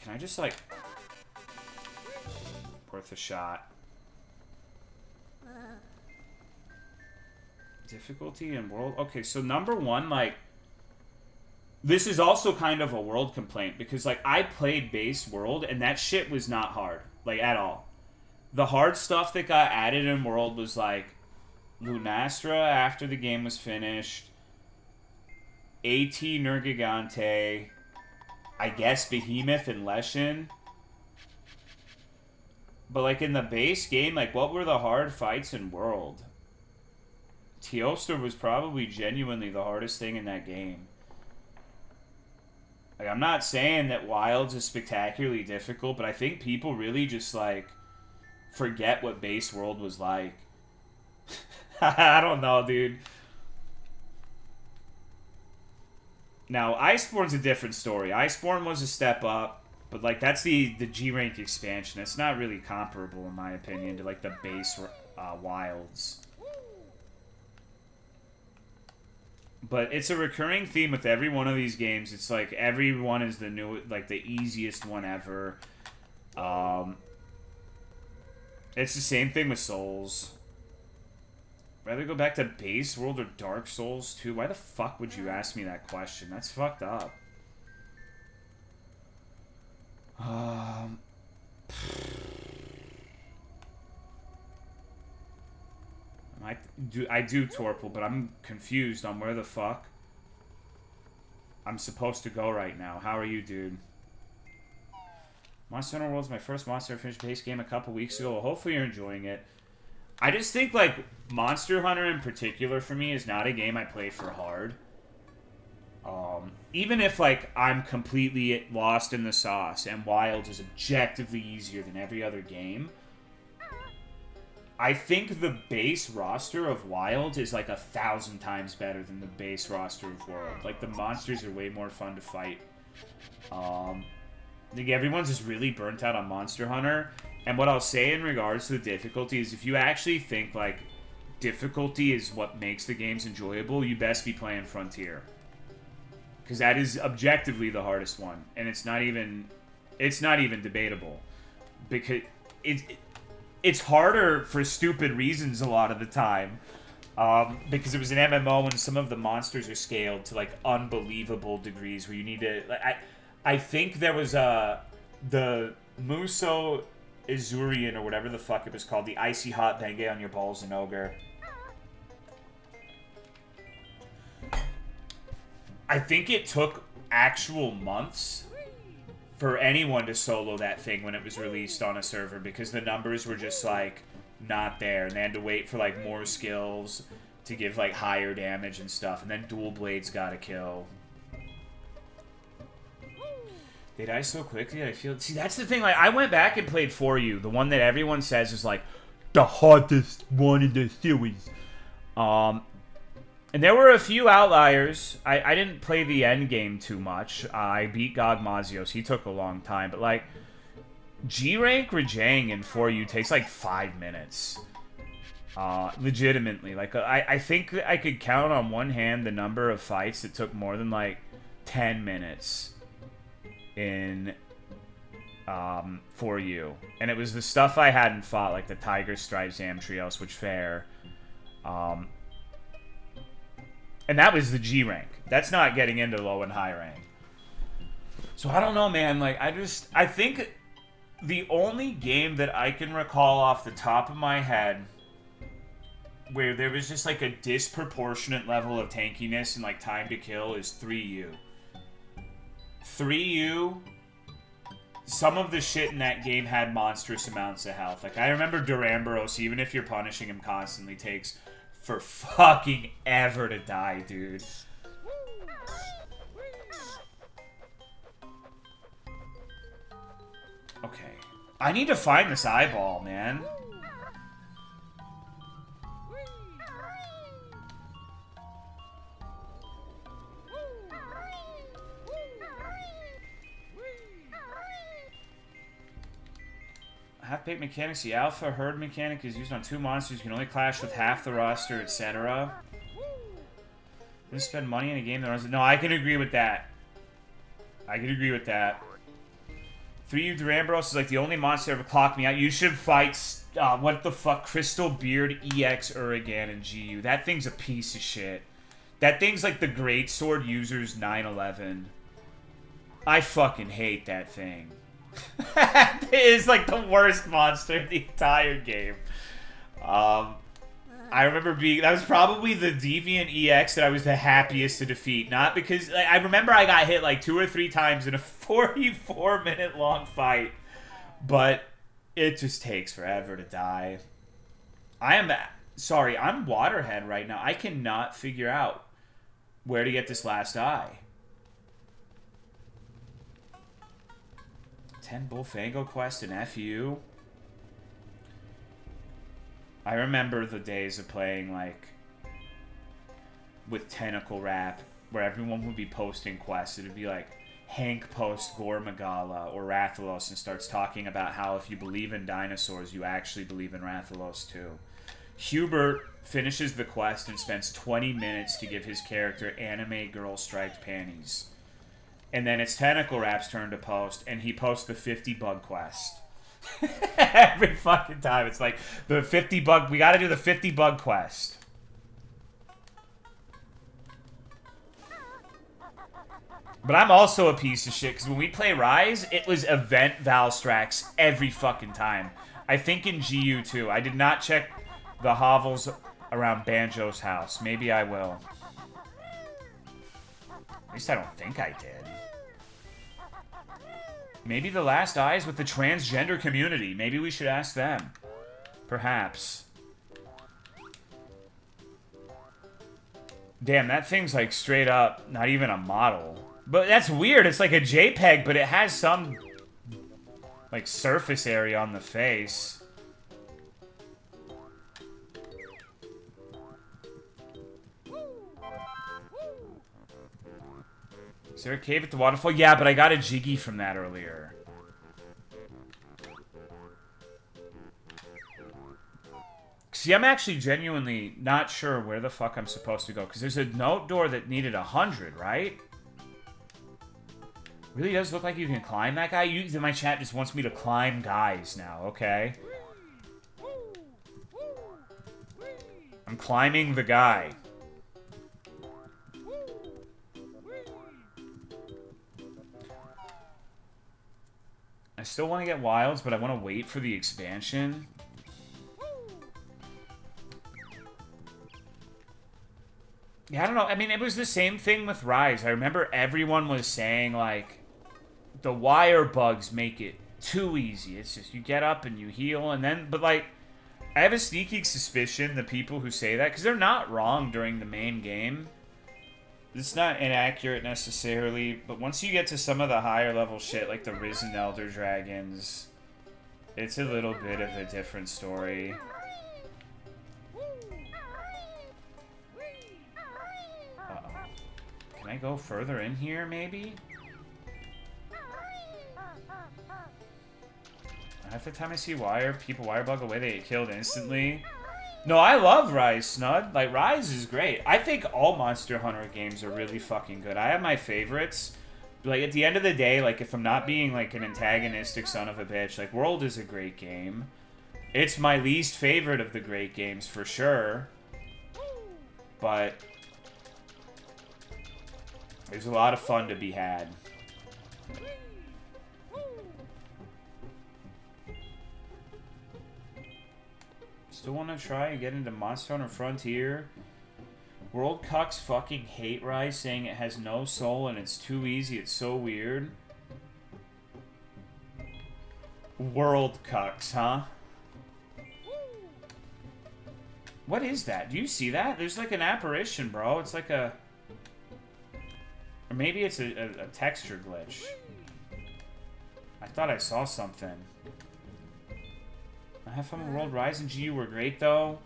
Can I just, like... worth a shot. Difficulty in world... Okay, so number one, like... This is also kind of a world complaint, because, like, I played base world, and that shit was not hard. Like, at all. The hard stuff that got added in world was, like, Lunastra after the game was finished, AT Nergigante, I guess Behemoth and Leshen. But, like, in the base game, like, what were the hard fights in world? Teostra was probably genuinely the hardest thing in that game. Like, I'm not saying that Wilds is spectacularly difficult, but I think people really just, like, forget what base world was like. I don't know, dude. Now, Iceborne's a different story. Iceborne was a step up, but, like, that's the G-Rank expansion. It's not really comparable, in my opinion, to, like, the base Wilds. But it's a recurring theme with every one of these games. It's like every one is the new, like the easiest one ever. It's the same thing with Souls. Rather go back to base world or Dark Souls 2? Why the fuck would you ask me that question? That's fucked up. I do Torpal, but I'm confused on where the fuck I'm supposed to go right now. How are you, dude? Monster Hunter World's my first Monster Hunter finished base game a couple weeks ago. Well, hopefully you're enjoying it. I just think, like, Monster Hunter in particular for me is not a game I play for hard. Even if, like, I'm completely lost in the sauce and Wilds is objectively easier than every other game, I think the base roster of Wilds is like 1,000 times better than the base roster of World. Like, the monsters are way more fun to fight. I think everyone's just really burnt out on Monster Hunter. And what I'll say in regards to the difficulty is if you actually think, like, difficulty is what makes the games enjoyable, you best be playing Frontier. Because that is objectively the hardest one. And it's not even debatable. Because it's harder for stupid reasons a lot of the time. Because it was an MMO and some of the monsters are scaled to like unbelievable degrees where you need to. Like, I think there was the Muso Izurian or whatever the fuck it was called, the icy hot Benge on your balls and ogre. I think it took actual months for anyone to solo that thing when it was released on a server because the numbers were just like not there and they had to wait for like more skills to give like higher damage and stuff, and then dual blades got a kill. They die so quickly, I feel... See, that's the thing, like, I went back and played For You, the one that everyone says is, like, the hardest one in the series. And there were a few outliers. I didn't play the end game too much. I beat God Mazios. He took a long time, but, like, G-Rank Rajang in For You takes, like, 5 minutes. Legitimately. Like, I think I could count on one hand the number of fights that took more than, like, 10 minutes. In For You, and it was the stuff I hadn't fought, like the Tiger Stripe Zamtrios, which fair, and that was the G rank. That's not getting into low and high rank. So I don't know, man. Like I think the only game that I can recall off the top of my head where there was just like a disproportionate level of tankiness and like time to kill is 3U. 3U, some of the shit in that game had monstrous amounts of health. Like, I remember Duramboros, even if you're punishing him constantly, takes for fucking ever to die, dude. Okay. I need to find this eyeball, man. Half-baked mechanics. The alpha herd mechanic is used on 2 monsters. You can only clash with half the roster, etc. Didn't spend money in a game that runs... No, I can agree with that. I can agree with that. 3U Duramboros is like the only monster ever clocked me out. You should fight... what the fuck? Crystal Beard EX Urigan and GU. That thing's a piece of shit. That thing's like the Greatsword User's 911. I fucking hate that thing. It is like the worst monster in the entire game. I remember being... That was probably the Deviant EX that I was the happiest to defeat. Not because... Like, I remember I got hit like 2 or 3 times in a 44-minute long fight. But it just takes forever to die. I am... Sorry, I'm Waterhead right now. I cannot figure out where to get this last eye. 10 Bullfango quest and FU. I remember the days of playing, like, with Tentacle Rap, where everyone would be posting quests. It would be like, Hank posts Gore Magala or Rathalos and starts talking about how if you believe in dinosaurs, you actually believe in Rathalos too. Hubert finishes the quest and spends 20 minutes to give his character anime girl striped panties. And then it's Tentacle Rap's turn to post, and he posts the 50 bug quest. Every fucking time. It's like, the 50 bug... We gotta do the 50 bug quest. But I'm also a piece of shit, because when we play Rise, it was event Valstrax every fucking time. I think in GU too. I did not check the hovels around Banjo's house. Maybe I will. At least I don't think I did. Maybe the last eyes with the transgender community. Maybe we should ask them. Perhaps. Damn, that thing's like straight up not even a model. But that's weird. It's like a JPEG, but it has some like surface area on the face. Is there a cave at the waterfall? Yeah, but I got a Jiggy from that earlier. See, I'm actually genuinely not sure where the fuck I'm supposed to go. Because there's a note door that needed 100, right? Really does look like you can climb that guy? My chat just wants me to climb guys now, okay? I'm climbing the guy. I still want to get wilds, but I want to wait for the expansion. Yeah, I don't know. I mean, it was the same thing with Rise. I remember everyone was saying, like, the wire bugs make it too easy. It's just, you get up and you heal, and then, but, like, I have a sneaky suspicion the people who say that, because they're not wrong during the main game. It's not inaccurate necessarily, but once you get to some of the higher level shit, like the Risen Elder Dragons, it's a little bit of a different story. Uh-oh. Can I go further in here, maybe? Half the time I see people wire bug away, they get killed instantly. No, I love Rise, Snud. Like, Rise is great. I think all Monster Hunter games are really fucking good. I have my favorites. Like, at the end of the day, like, if I'm not being, like, an antagonistic son of a bitch, like, World is a great game. It's my least favorite of the great games, for sure. But there's a lot of fun to be had. Still want to try and get into Monster Hunter Frontier. World cucks fucking hate Rise, saying it has no soul and it's too easy. It's so weird. World cucks, huh? What is that? Do you see that? There's like an apparition, bro. It's like a... Or maybe it's a texture glitch. I thought I saw something. I have fun with World. Rise and GU were great, though.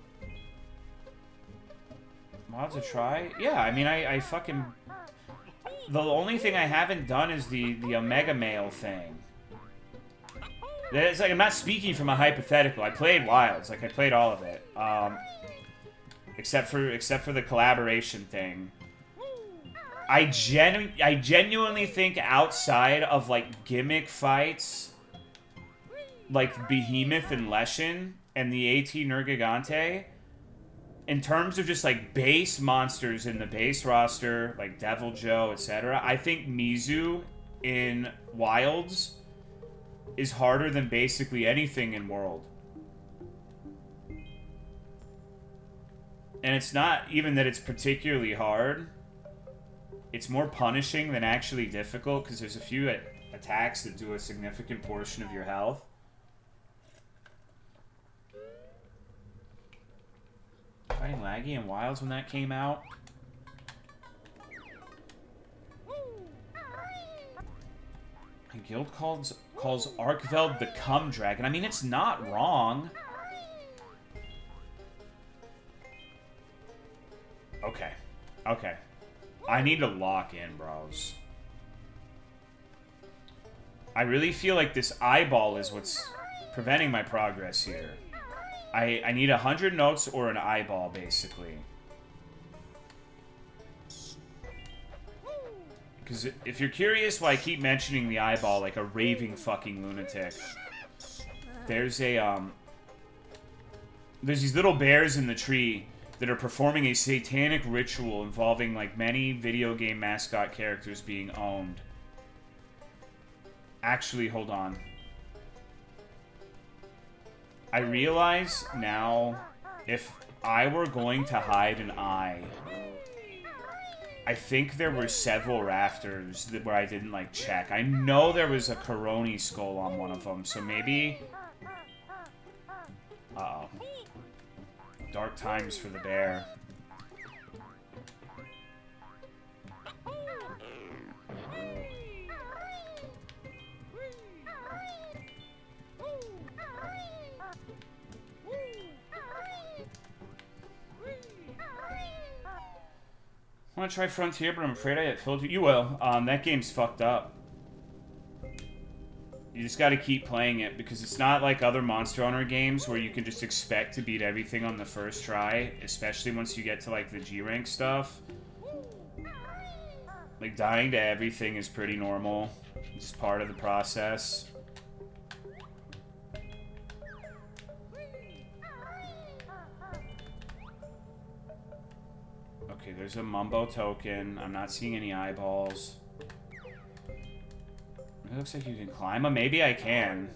Mods to try? Yeah, I mean, I fucking... The only thing I haven't done is the Omega Male thing. It's like, I'm not speaking from a hypothetical. I played Wilds. Like, I played all of it. Except for the collaboration thing. I genuinely think outside of, like, gimmick fights... like Behemoth and Leshen and the AT Nergigante, in terms of just like base monsters in the base roster, like Devil Joe, etc., I think Mizu in Wilds is harder than basically anything in World. And it's not even that it's particularly hard. It's more punishing than actually difficult, because there's a few attacks that do a significant portion of your health. Fighting laggy in Wilds when that came out. And Guild calls Arkveld the Cum Dragon. I mean, it's not wrong. Okay. Okay. I need to lock in, bros. I really feel like this eyeball is what's preventing my progress here. I need 100 notes or an eyeball, basically. Because if you're curious why I keep mentioning the eyeball like a raving fucking lunatic, there's a, there's these little bears in the tree that are performing a satanic ritual involving, like, many video game mascot characters being owned. Actually, hold on. I realize now, if I were going to hide an eye, I think there were several rafters where I didn't, like, check. I know there was a Coroni skull on one of them, so maybe... Uh-oh. Dark times for the bear. I want to try Frontier, but I'm afraid I have told you. You will. That game's fucked up. You just got to keep playing it, because it's not like other Monster Hunter games where you can just expect to beat everything on the first try, especially once you get to, like, the G-rank stuff. Like, dying to everything is pretty normal. It's just part of the process. Okay, there's a Mumbo token. I'm not seeing any eyeballs. It looks like you can climb them. Maybe I can.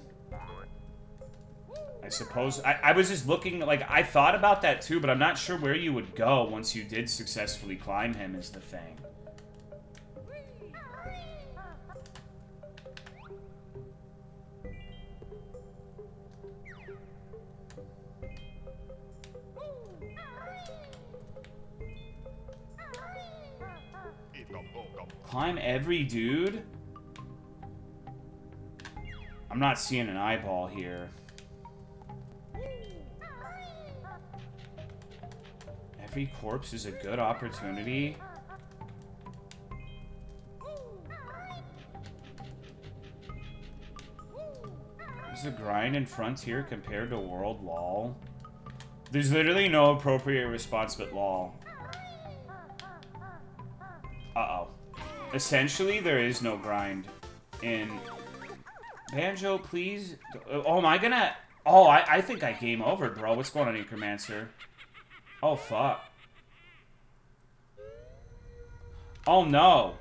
I suppose. I was just looking, like, I thought about that too, but I'm not sure where you would go once you did successfully climb him is the thing. Climb every dude? I'm not seeing an eyeball here. Every corpse is a good opportunity. Is the grind in Frontier compared to World lol? There's literally no appropriate response but lol. Uh-oh. Essentially, there is no grind in... Banjo, please? Oh, am I gonna... Oh, I think I game over, bro. What's going on, Incromancer? Oh, fuck. Oh, no.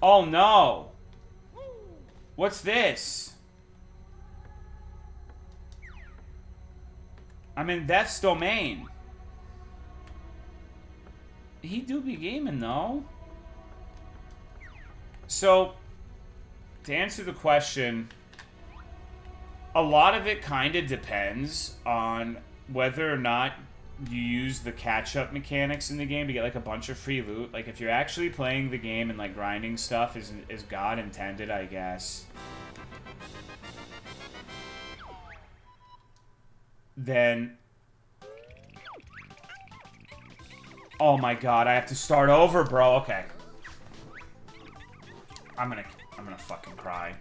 Oh, no. What's this? I'm in Death's Domain. He do be gaming, though. So, to answer the question, a lot of it kind of depends on whether or not you use the catch-up mechanics in the game to get, like, a bunch of free loot. Like, if you're actually playing the game and, like, grinding stuff is God intended, I guess, then... Oh my god, I have to start over, bro. Okay. I'm gonna fucking cry.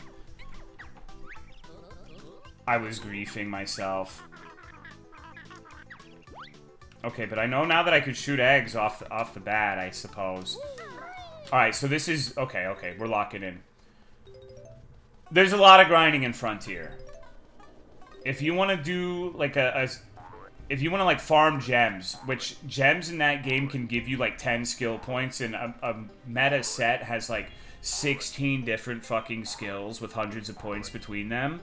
I was griefing myself. Okay, but I know now that I could shoot eggs off the bat, I suppose. Alright, so this is... Okay, we're locking in. There's a lot of grinding in Frontier. If you want to do, like, if you want to, like, farm gems, which gems in that game can give you, like, 10 skill points, and a meta set has, like, 16 different fucking skills with hundreds of points between them.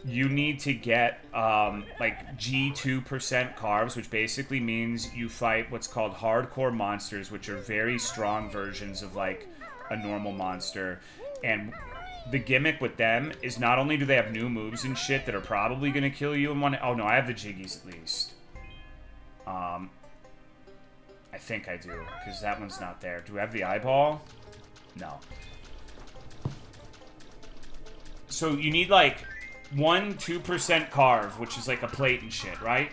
You need to get, like, G2% carbs, which basically means you fight what's called hardcore monsters, which are very strong versions of, like, a normal monster. And the gimmick with them is not only do they have new moves and shit that are probably going to kill you in one... Oh, no, I have the Jiggies at least. I think I do, because that one's not there. Do I have the eyeball? No. So you need, like, 1-2% carve, which is like a plate and shit, right?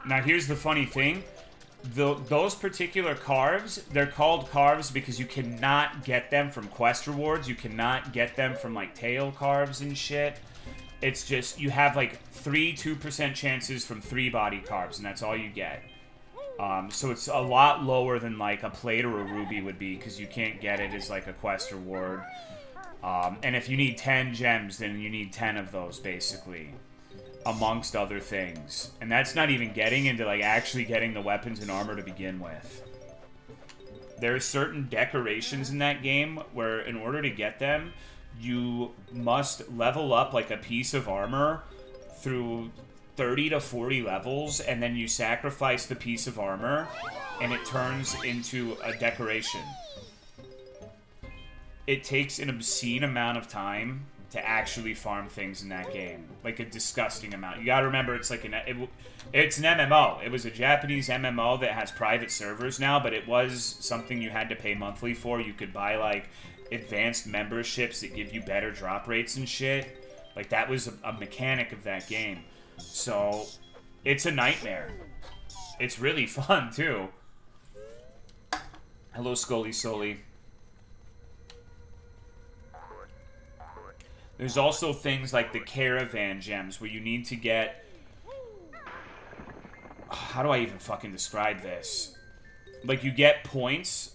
Now, here's the funny thing. Those particular carves, they're called carves because you cannot get them from quest rewards. You cannot get them from, like, tail carves and shit. It's just, you have, like, 2% chances from 3 body carves, and that's all you get. So it's a lot lower than, like, a plate or a ruby would be, because you can't get it as, like, a quest reward. And if you need 10 gems, then you need 10 of those, basically. Amongst other things. And that's not even getting into, like, actually getting the weapons and armor to begin with. There are certain decorations in that game where, in order to get them, you must level up, like, a piece of armor through 30 to 40 levels, and then you sacrifice the piece of armor, and it turns into a decoration. It takes an obscene amount of time to actually farm things in that game. Like, a disgusting amount. You gotta remember, it's like it's an MMO. It was a Japanese MMO that has private servers now, but it was something you had to pay monthly for. You could buy, like, advanced memberships that give you better drop rates and shit. Like, that was a mechanic of that game. So, it's a nightmare. It's really fun, too. Hello, Scully Sully. There's also things like the caravan gems, where you need to get... How do I even fucking describe this? Like, you get points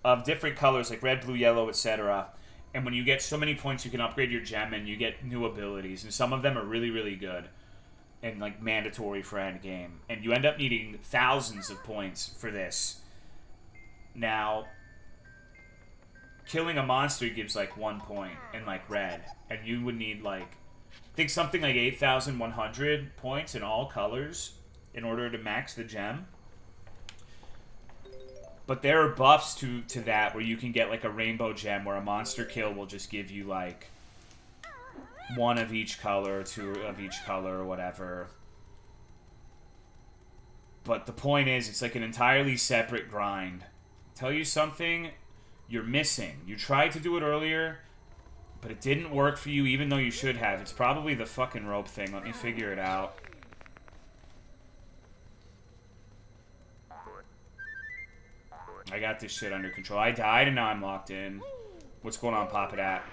of different colors, like red, blue, yellow, etc. And when you get so many points, you can upgrade your gem and you get new abilities. And some of them are really, really good. and like mandatory for end game, and you end up needing thousands of points for this. Now, killing a monster gives like 1 point in like red, and you would need like, I think something like 8,100 points in all colors in order to max the gem. But there are buffs to that where you can get like a rainbow gem where a monster kill will just give you like 1 of each color, 2 of each color, or whatever. But the point is, it's like an entirely separate grind. Tell you something you're missing. You tried to do it earlier, but it didn't work for you even though you should have. It's probably the fucking rope thing. Let me figure it out. I got this shit under control. I died and now I'm locked in. What's going on, Papa Dat?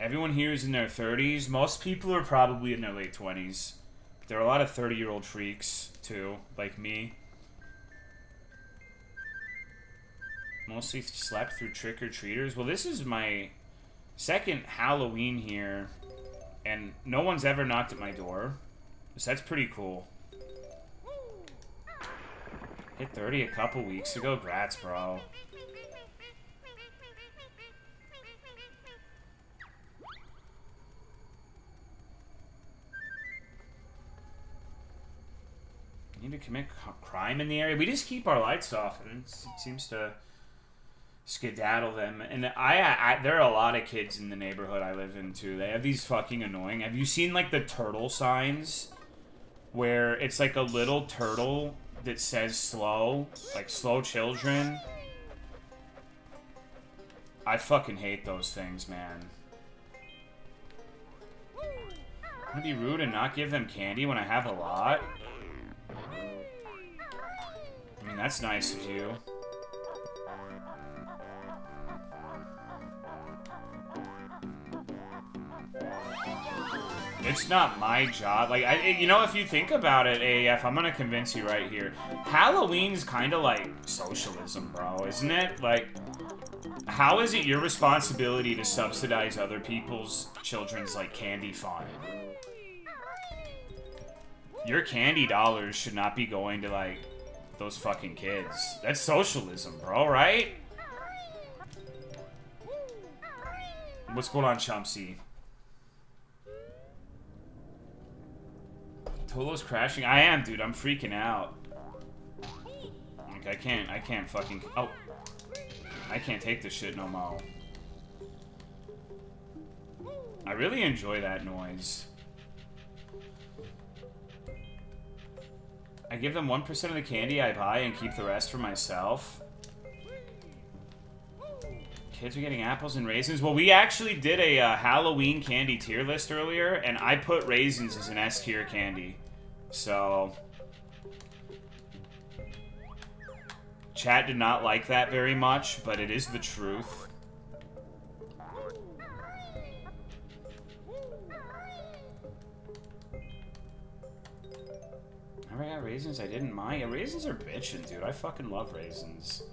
Everyone here is in their 30s. Most people are probably in their late 20s. There are a lot of 30-year-old freaks, too, like me. Mostly slept through trick-or-treaters. Well, this is my second Halloween here, and no one's ever knocked at my door. So that's pretty cool. Hit 30 a couple weeks ago. Grats, bro. Need to commit crime in the area. We just keep our lights off, and it seems to skedaddle them. And there are a lot of kids in the neighborhood I live in too. They have these fucking annoying. Have you seen like the turtle signs, where it's like a little turtle that says slow, like slow children? I fucking hate those things, man. I'm gonna be rude and not give them candy when I have a lot. I mean, that's nice of you. It's not my job. Like, you know, if you think about it, AF, I'm gonna convince you right here. Halloween's kind of like socialism, bro, isn't it? Like, how is it your responsibility to subsidize other people's children's, like, candy fun? Your candy dollars should not be going to, like, those fucking kids. That's socialism, bro, right? What's going on, Chumpsy? Tolo's crashing. I am, dude. I'm freaking out. Like, I can't fucking... Oh. I can't take this shit no more. I really enjoy that noise. I give them 1% of the candy I buy and keep the rest for myself. Kids are getting apples and raisins. Well, we actually did a Halloween candy tier list earlier, and I put raisins as an S tier candy. So, chat did not like that very much, but it is the truth. I got raisins I didn't mind. Yeah, raisins are bitchin', dude. I fucking love raisins.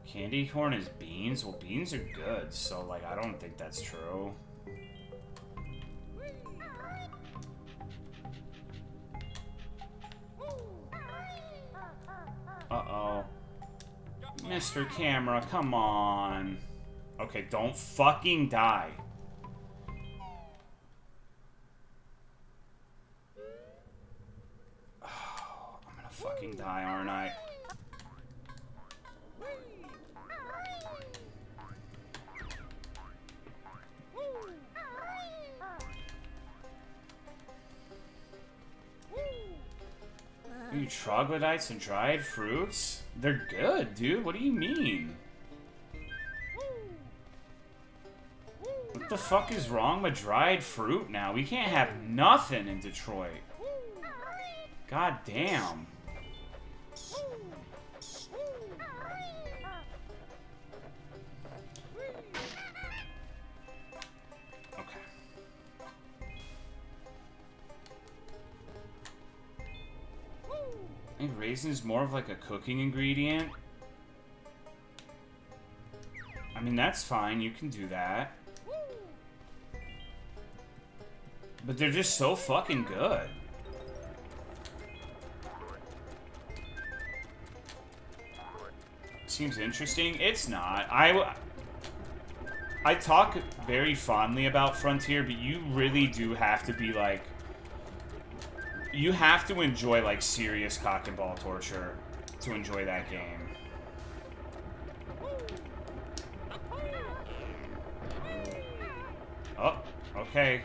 Candy corn is beans? Well, beans are good, so, like, I don't think that's true. Uh-oh. Mr. Camera, come on. Okay, don't fucking die. Oh, I'm gonna fucking die, aren't I? Ooh, troglodytes and dried fruits? They're good, dude. What do you mean? What the fuck is wrong with dried fruit now? We can't have nothing in Detroit. God damn. I think raisins more of like a cooking ingredient. I mean, that's fine. You can do that. But they're just so fucking good. Seems interesting. It's not. I talk very fondly about Frontier, but you really do have to be like... You have to enjoy like serious cock and ball torture to enjoy that game. Oh, okay.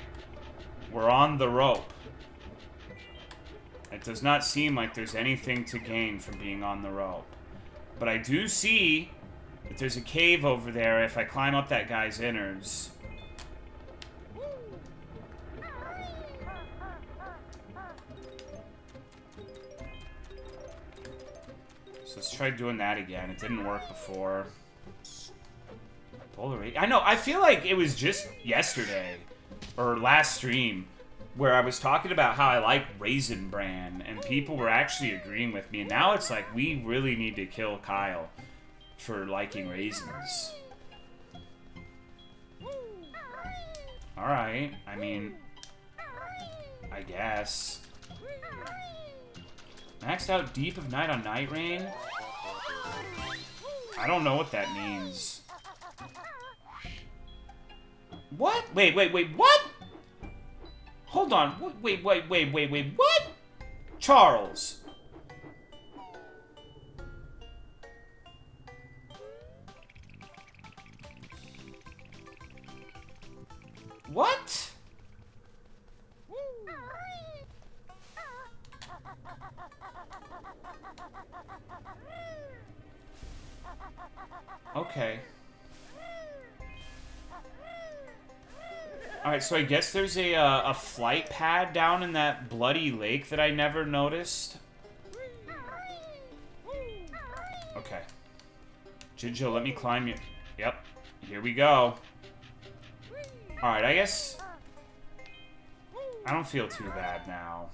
We're on the rope. It does not seem like there's anything to gain from being on the rope. But I do see that there's a cave over there if I climb up that guy's innards. So let's try doing that again. It didn't work before. I know, I feel like it was just yesterday, or last stream, where I was talking about how I like Raisin Bran, and people were actually agreeing with me, and now it's like, we really need to kill Kyle for liking raisins. Alright, I mean, I guess. Maxed out Deep of Night on Night Rain? I don't know what that means. What? Wait, what? Hold on. Wait, what? Charles. What? Okay. Alright, so I guess there's a flight pad down in that bloody lake that I never noticed. Okay. Jinjo, let me climb you. Yep. Here we go. Alright, I guess... I don't feel too bad now.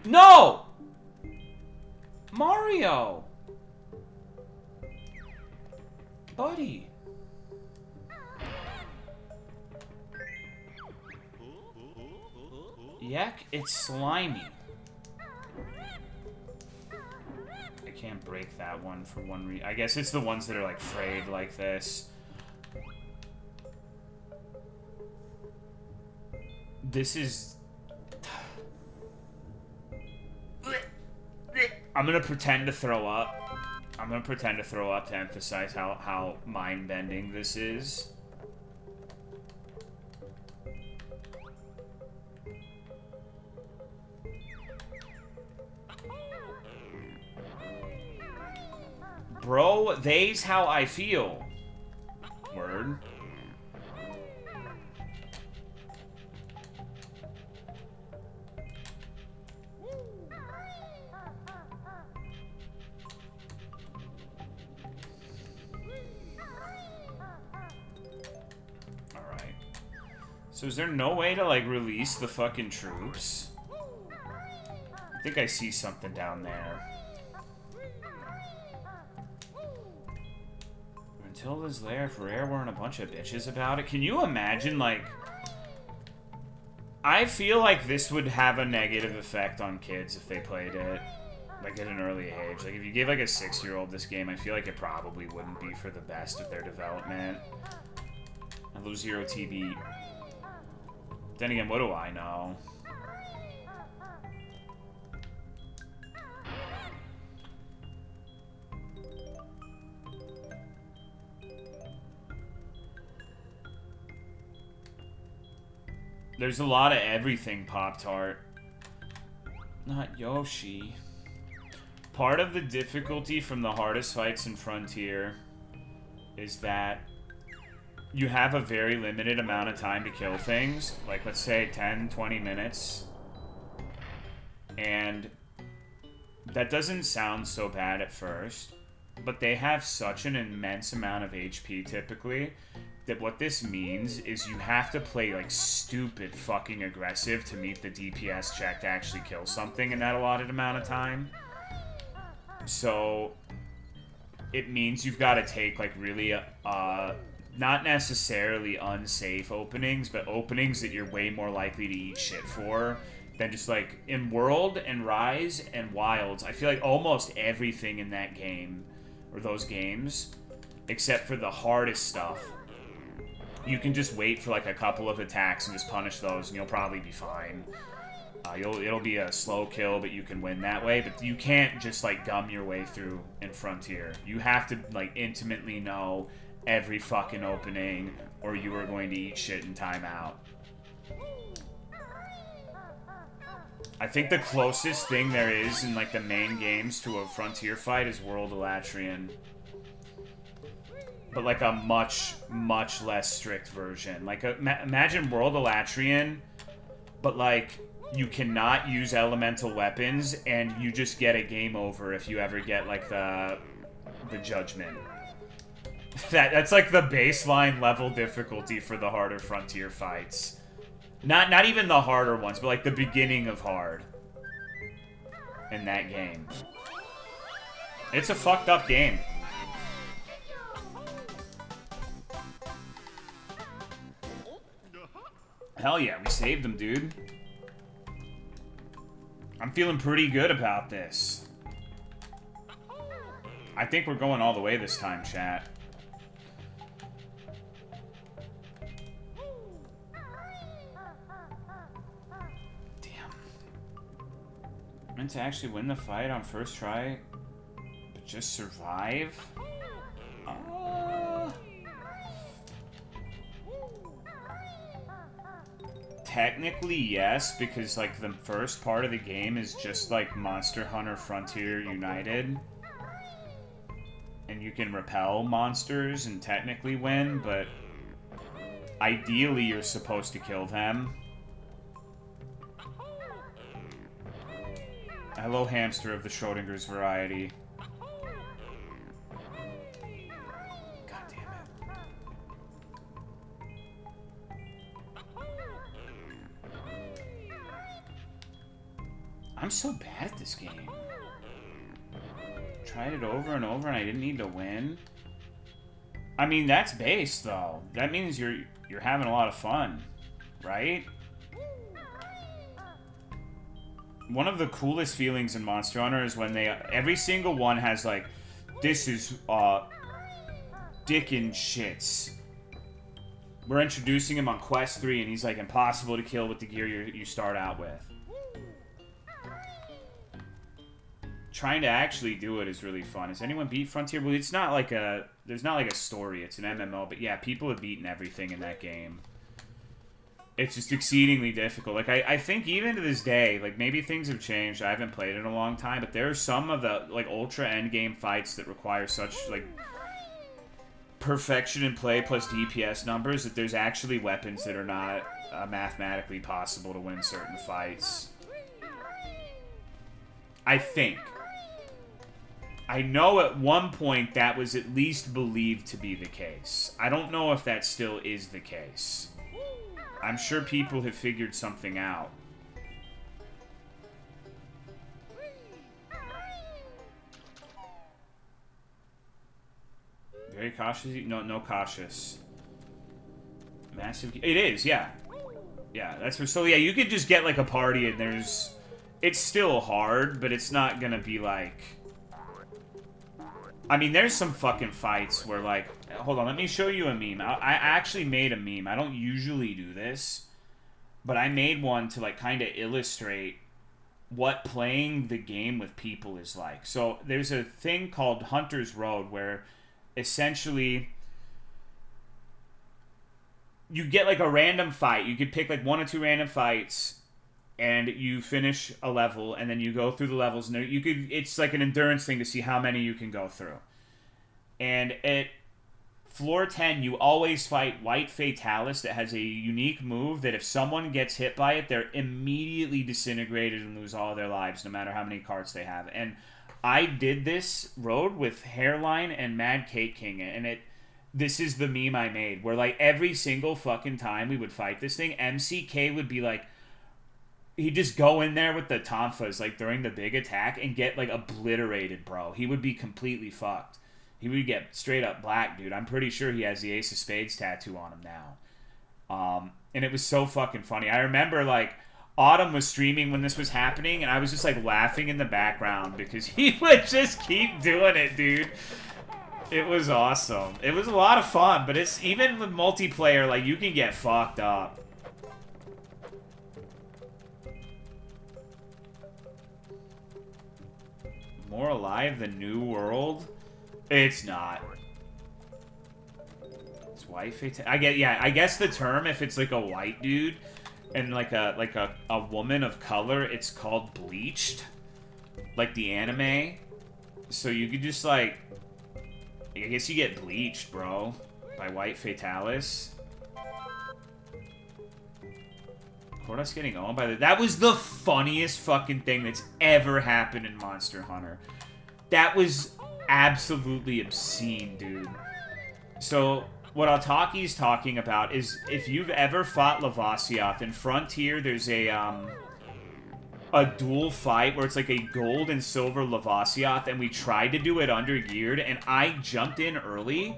No! Mario! Buddy. Yak, it's slimy. I can't break that one for one reason. I guess it's the ones that are like frayed like this. This is... I'm gonna pretend to throw up. I'm gonna pretend to throw up to emphasize how mind-bending this is. Bro, they's how I feel. Word. So is there no way to, like, release the fucking troops? I think I see something down there. Matilda's Lair, for Rare weren't a bunch of bitches about it. Can you imagine, like... I feel like this would have a negative effect on kids if they played it, like, at an early age. Like, if you gave, like, a 6-year-old this game, I feel like it probably wouldn't be for the best of their development. I lose 0 TB. Then again, what do I know? There's a lot of everything Pop-Tart. Not Yoshi. Part of the difficulty from the hardest fights in Frontier is that you have a very limited amount of time to kill things. Like, let's say 10, 20 minutes. And that doesn't sound so bad at first, but they have such an immense amount of HP typically that what this means is you have to play, like, stupid fucking aggressive to meet the DPS check to actually kill something in that allotted amount of time. So, it means you've got to take, like, really, not necessarily unsafe openings, but openings that you're way more likely to eat shit for than just, like, in World and Rise and Wilds. I feel like almost everything in that game, or those games, except for the hardest stuff, you can just wait for, like, a couple of attacks and just punish those, and you'll probably be fine. It'll be a slow kill, but you can win that way. But you can't just, like, gum your way through in Frontier. You have to, like, intimately know every fucking opening, or you are going to eat shit in timeout. I think the closest thing there is in, like, the main games to a Frontier fight is World Elatrian. But, like, a much, much less strict version. Like, imagine World Elatrian, but, like, you cannot use elemental weapons, and you just get a game over if you ever get, like, the judgment. That's, like, the baseline level difficulty for the harder Frontier fights. Not even the harder ones, but, like, the beginning of hard in that game. It's a fucked up game. Hell yeah, we saved him, dude. I'm feeling pretty good about this. I think we're going all the way this time, chat. Damn. Meant to actually win the fight on first try, but just survive? Technically, yes, because, like, the first part of the game is just, like, Monster Hunter Frontier United. And you can repel monsters and technically win, but ideally you're supposed to kill them. Hello, hamster of the Schrodinger's variety. I'm so bad at this game. Tried it over and over and I didn't need to win. I mean, that's base, though. That means you're having a lot of fun, right? One of the coolest feelings in Monster Hunter is when every single one has, like, this is, dick and shits. We're introducing him on Quest 3 and he's, like, impossible to kill with the gear you start out with. Trying to actually do it is really fun. Has anyone beat Frontier? Well, it's not like there's not like a story. It's an MMO, but yeah, people have beaten everything in that game. It's just exceedingly difficult. Like, I think even to this day, like, maybe things have changed. I haven't played it in a long time, but there are some of the, like, ultra endgame fights that require such, like, perfection in play plus DPS numbers that there's actually weapons that are not mathematically possible to win certain fights. I think. I know at one point that was at least believed to be the case. I don't know if that still is the case. I'm sure people have figured something out. Very cautious? No cautious. Massive... It is, yeah. Yeah, that's for... So, yeah, you could just get, like, a party and there's... It's still hard, but it's not gonna be, like... I mean, there's some fucking fights where, like... Hold on, let me show you a meme. I actually made a meme. I don't usually do this. But I made one to, like, kind of illustrate what playing the game with people is like. So, there's a thing called Hunter's Road where, essentially... You get, like, a random fight. You could pick, like, 1 or 2 random fights... And you finish a level, and then you go through the levels, and it's like an endurance thing to see how many you can go through. And at floor 10, you always fight White Fatalis that has a unique move that if someone gets hit by it, they're immediately disintegrated and lose all their lives, no matter how many cards they have. And I did this road with Hairline and Mad Cake King, and this is the meme I made, where, like, every single fucking time we would fight this thing, MCK would be, like, he'd just go in there with the tonfas, like, during the big attack and get, like, obliterated, bro. He would be completely fucked. He would get straight up black, dude. I'm pretty sure he has the Ace of Spades tattoo on him now. And it was so fucking funny. I remember, like, Autumn was streaming when this was happening, and I was just, like, laughing in the background because he would just keep doing it, dude. It was awesome. It was a lot of fun, but it's even with multiplayer, like, you can get fucked up. More alive than New World? It's not. It's white fatality. I guess the term, if it's like a white dude and like a woman of color, it's called bleached. Like the anime. So you could just like, I guess you get bleached, bro, by white fatalis. Cordas getting owned by the... That was the funniest fucking thing that's ever happened in Monster Hunter. That was absolutely obscene, dude. So, what Altaki's talking about is if you've ever fought Lavasioth, in Frontier, there's a dual fight where it's like a gold and silver Lavasioth, and we tried to do it under geared, and I jumped in early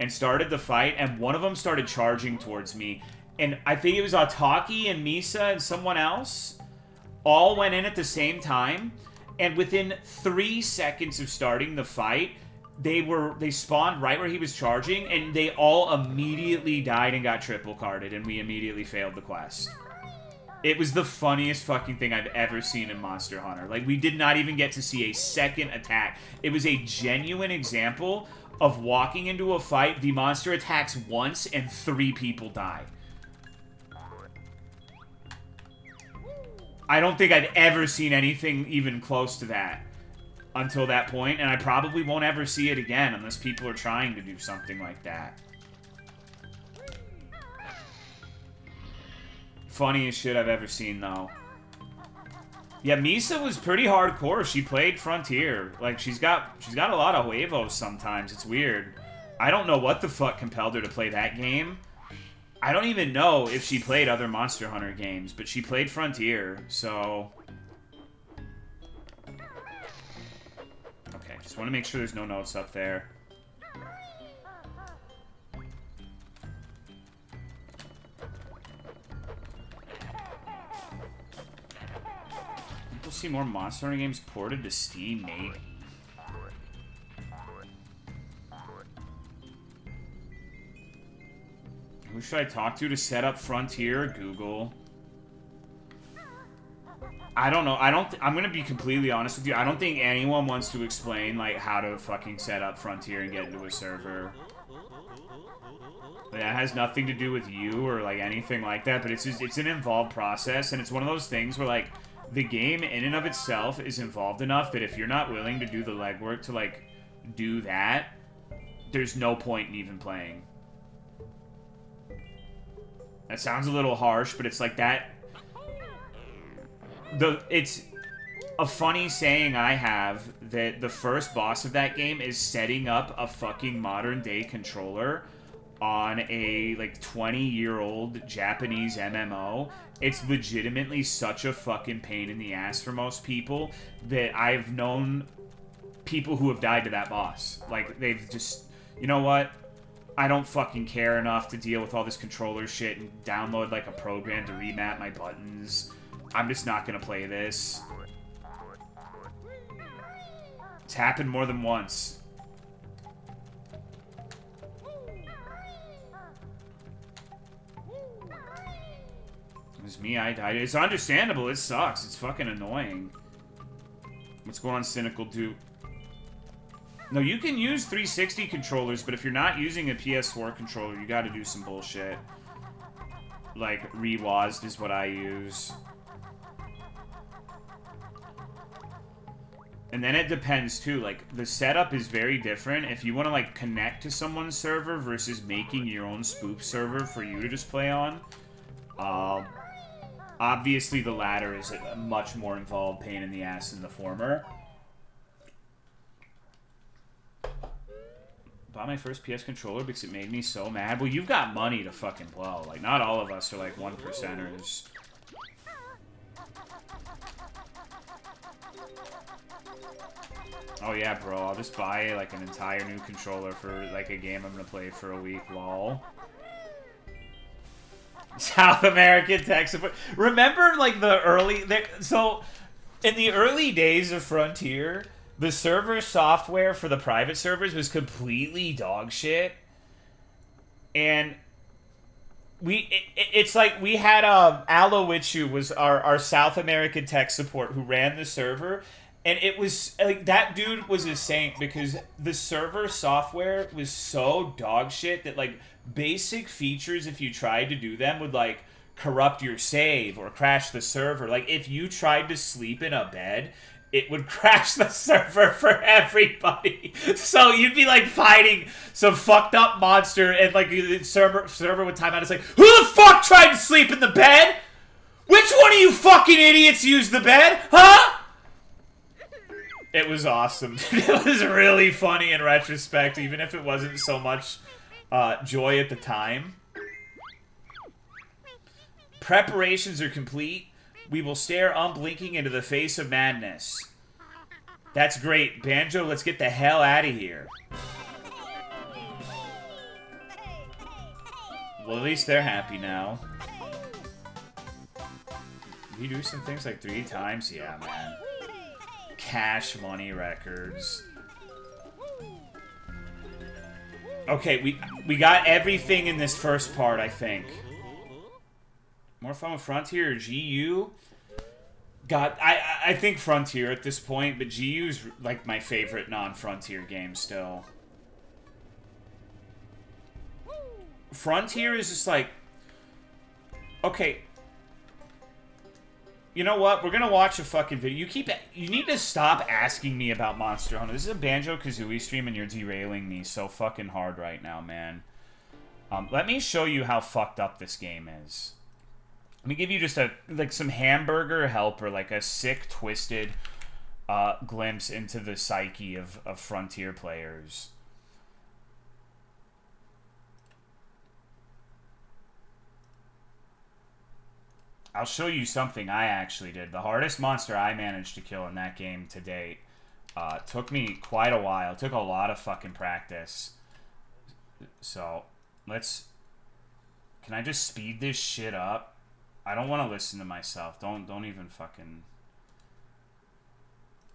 and started the fight, and one of them started charging towards me. And I think it was Ataki and Misa and someone else all went in at the same time. And within 3 seconds of starting the fight, they spawned right where he was charging, and they all immediately died and got triple carded, and we immediately failed the quest. It was the funniest fucking thing I've ever seen in Monster Hunter. Like, we did not even get to see a second attack. It was a genuine example of walking into a fight, the monster attacks once, and 3 people die. I don't think I've ever seen anything even close to that until that point, and I probably won't ever see it again unless people are trying to do something like that. Funniest shit I've ever seen, though. Yeah, Misa was pretty hardcore. She played Frontier. Like, she's got a lot of huevos sometimes. It's weird. I don't know what the fuck compelled her to play that game. I don't even know if she played other Monster Hunter games, but she played Frontier, so... Okay, just want to make sure there's no notes up there. We'll see more Monster Hunter games ported to Steam, maybe. Who should I talk to set up Frontier? Google. I don't know. I'm gonna be completely honest with you. I don't think anyone wants to explain, like, how to fucking set up Frontier and get into a server. That has nothing to do with you or, like, anything like that, but it's just, it's an involved process, and it's one of those things where, like, the game in and of itself is involved enough that if you're not willing to do the legwork to, like, do that, there's no point in even playing. That sounds a little harsh, but it's like that. It's a funny saying I have that the first boss of that game is setting up a fucking modern day controller on a like 20-year-old Japanese MMO. It's legitimately such a fucking pain in the ass for most people that I've known people who have died to that boss. Like, they've just, you know what? I don't fucking care enough to deal with all this controller shit and download, like, a program to remap my buttons. I'm just not gonna play this. It's happened more than once. It was me, I died. It's understandable, it sucks. It's fucking annoying. What's going on, Cynical Dude? No, you can use 360 controllers, but if you're not using a PS4 controller, you gotta do some bullshit. Like, ReWASD is what I use. And then it depends, too. Like, the setup is very different. If you want to, like, connect to someone's server versus making your own spoof server for you to just play on, obviously the latter is a much more involved pain in the ass than the former. Bought my first PS controller because it made me so mad. Well, you've got money to fucking blow. Like, not all of us are like 1%ers. Oh yeah, bro, I'll just buy like an entire new controller for like a game I'm gonna play for a week, lol. South American tech support. Remember like the early... So, in the early days of Frontier, the server software for the private servers was completely dog shit. And it's like we had Aloichu was our South American tech support who ran the server. And it was, like, that dude was a saint because the server software was so dog shit that, like, basic features, if you tried to do them, would, like, corrupt your save or crash the server. Like, if you tried to sleep in a bed, it would crash the server for everybody. So you'd be, like, fighting some fucked up monster and, like, the server would time out. It's like, who the fuck tried to sleep in the bed? Which one of you fucking idiots used the bed? Huh? It was awesome. It was really funny in retrospect, even if it wasn't so much joy at the time. Preparations are complete. We will stare unblinking into the face of madness. That's great. Banjo, let's get the hell out of here. Well, at least they're happy now. Did you do some things like 3 times? Yeah, man. Cash money records. Okay, we got everything in this first part, I think. More fun with Frontier or GU? God, I think Frontier at this point, but GU's like my favorite non-Frontier game still. Frontier is just like... Okay. You know what? We're gonna watch a fucking video. You need to stop asking me about Monster Hunter. This is a Banjo Kazooie stream, and you're derailing me so fucking hard right now, man. Let me show you how fucked up this game is. Let me give you just some hamburger helper, like a sick, twisted glimpse into the psyche of Frontier players. I'll show you something I actually did. The hardest monster I managed to kill in that game to date took me quite a while. It took a lot of fucking practice. So, let's... Can I just speed this shit up? I don't want to listen to myself. Don't even fucking...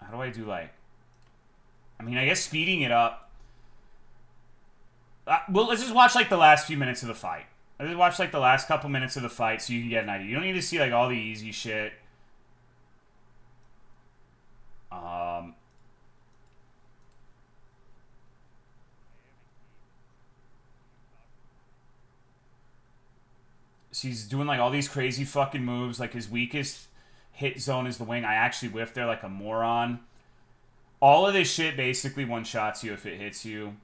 How do I do, like... I mean, I guess speeding it up... well, let's just watch, like, the last few minutes of the fight. Let's just watch, like, the last couple minutes of the fight so you can get an idea. You don't need to see, like, all the easy shit. So he's doing, like, all these crazy fucking moves. Like, his weakest hit zone is the wing. I actually whiffed there like a moron. All of this shit basically one-shots you if it hits you.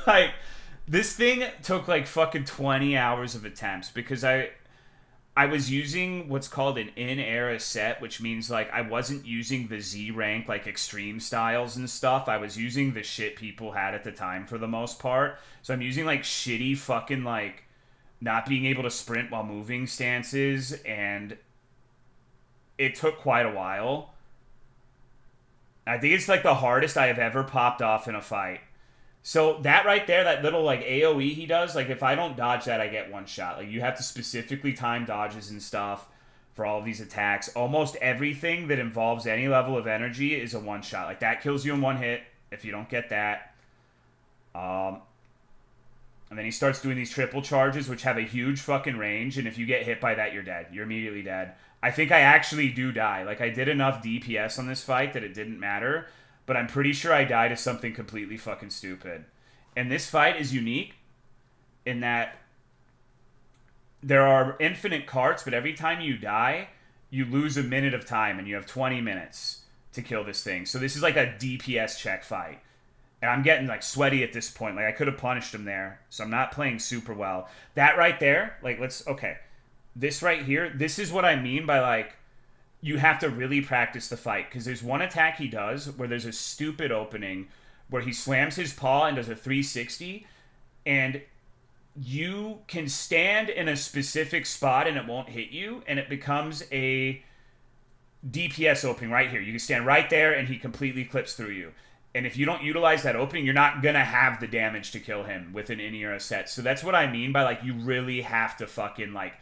Like, this thing took like fucking 20 hours of attempts because I was using what's called an in-era set, which means like I wasn't using the Z rank like extreme styles and stuff. I was using the shit people had at the time for the most part. So I'm using like shitty fucking like not being able to sprint while moving stances, and it took quite a while. I think it's like the hardest I have ever popped off in a fight. So that right there, that little like AoE he does, like if I don't dodge that, I get one shot. Like you have to specifically time dodges and stuff for all of these attacks. Almost everything that involves any level of energy is a one shot. Like that kills you in one hit if you don't get that. And then he starts doing these triple charges, which have a huge fucking range. And if you get hit by that, you're dead. You're immediately dead. I think I actually do die. Like I did enough DPS on this fight that it didn't matter. But I'm pretty sure I died to something completely fucking stupid. And this fight is unique in that there are infinite carts, but every time you die, you lose a minute of time, and you have 20 minutes to kill this thing. So this is like a DPS check fight. And I'm getting like sweaty at this point. Like I could have punished him there, so I'm not playing super well. That right there, like okay. This right here, this is what I mean by like, you have to really practice the fight, because there's one attack he does where there's a stupid opening where he slams his paw and does a 360, and you can stand in a specific spot and it won't hit you, and it becomes a DPS opening right here. You can stand right there and he completely clips through you. And if you don't utilize that opening, you're not going to have the damage to kill him with an in-ear set. So that's what I mean by, like, you really have to fucking, like,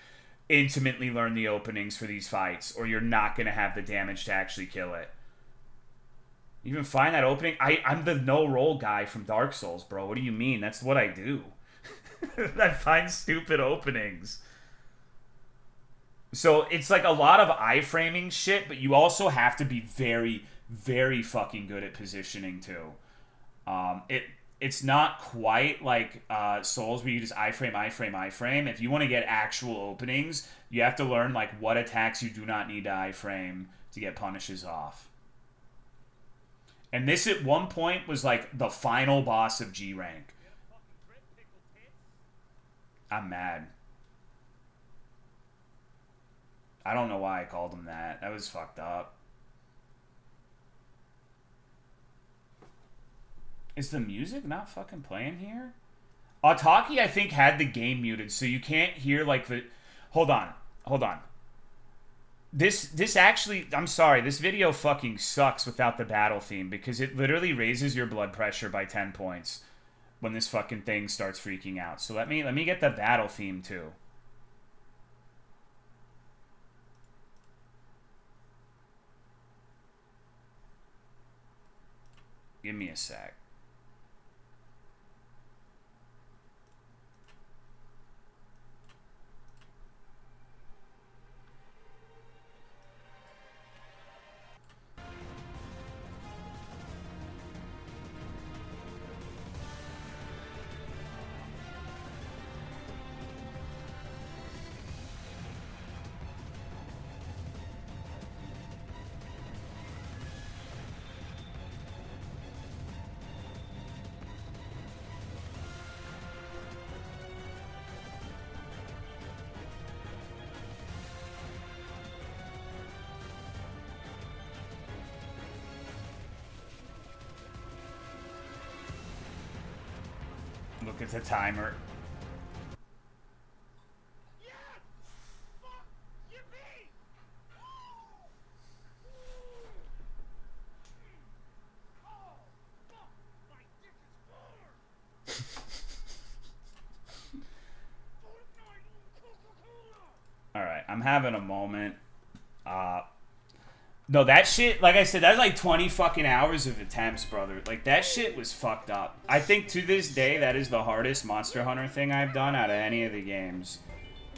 intimately learn the openings for these fights, or you're not going to have the damage to actually kill it. You even find that opening? I'm the no-roll guy from Dark Souls, bro. What do you mean? That's what I do. I find stupid openings. So it's like a lot of iframing shit, but you also have to be very, very fucking good at positioning too. It's not quite like Souls where you just iframe. If you want to get actual openings, you have to learn like what attacks you do not need to iframe to get punishes off. And this at one point was like the final boss of G rank. I'm mad. I don't know why I called him that. That was fucked up. Is the music not fucking playing here? Autaki, I think, had the game muted, so you can't hear, like, the... Hold on. This actually... I'm sorry, this video fucking sucks without the battle theme, because it literally raises your blood pressure by 10 points when this fucking thing starts freaking out. So let me get the battle theme, too. Give me a sec. Look at the timer. Alright, I'm having a moment. No, that shit, like I said, that's like 20 fucking hours of attempts, brother. Like, that shit was fucked up. I think to this day, that is the hardest Monster Hunter thing I've done out of any of the games.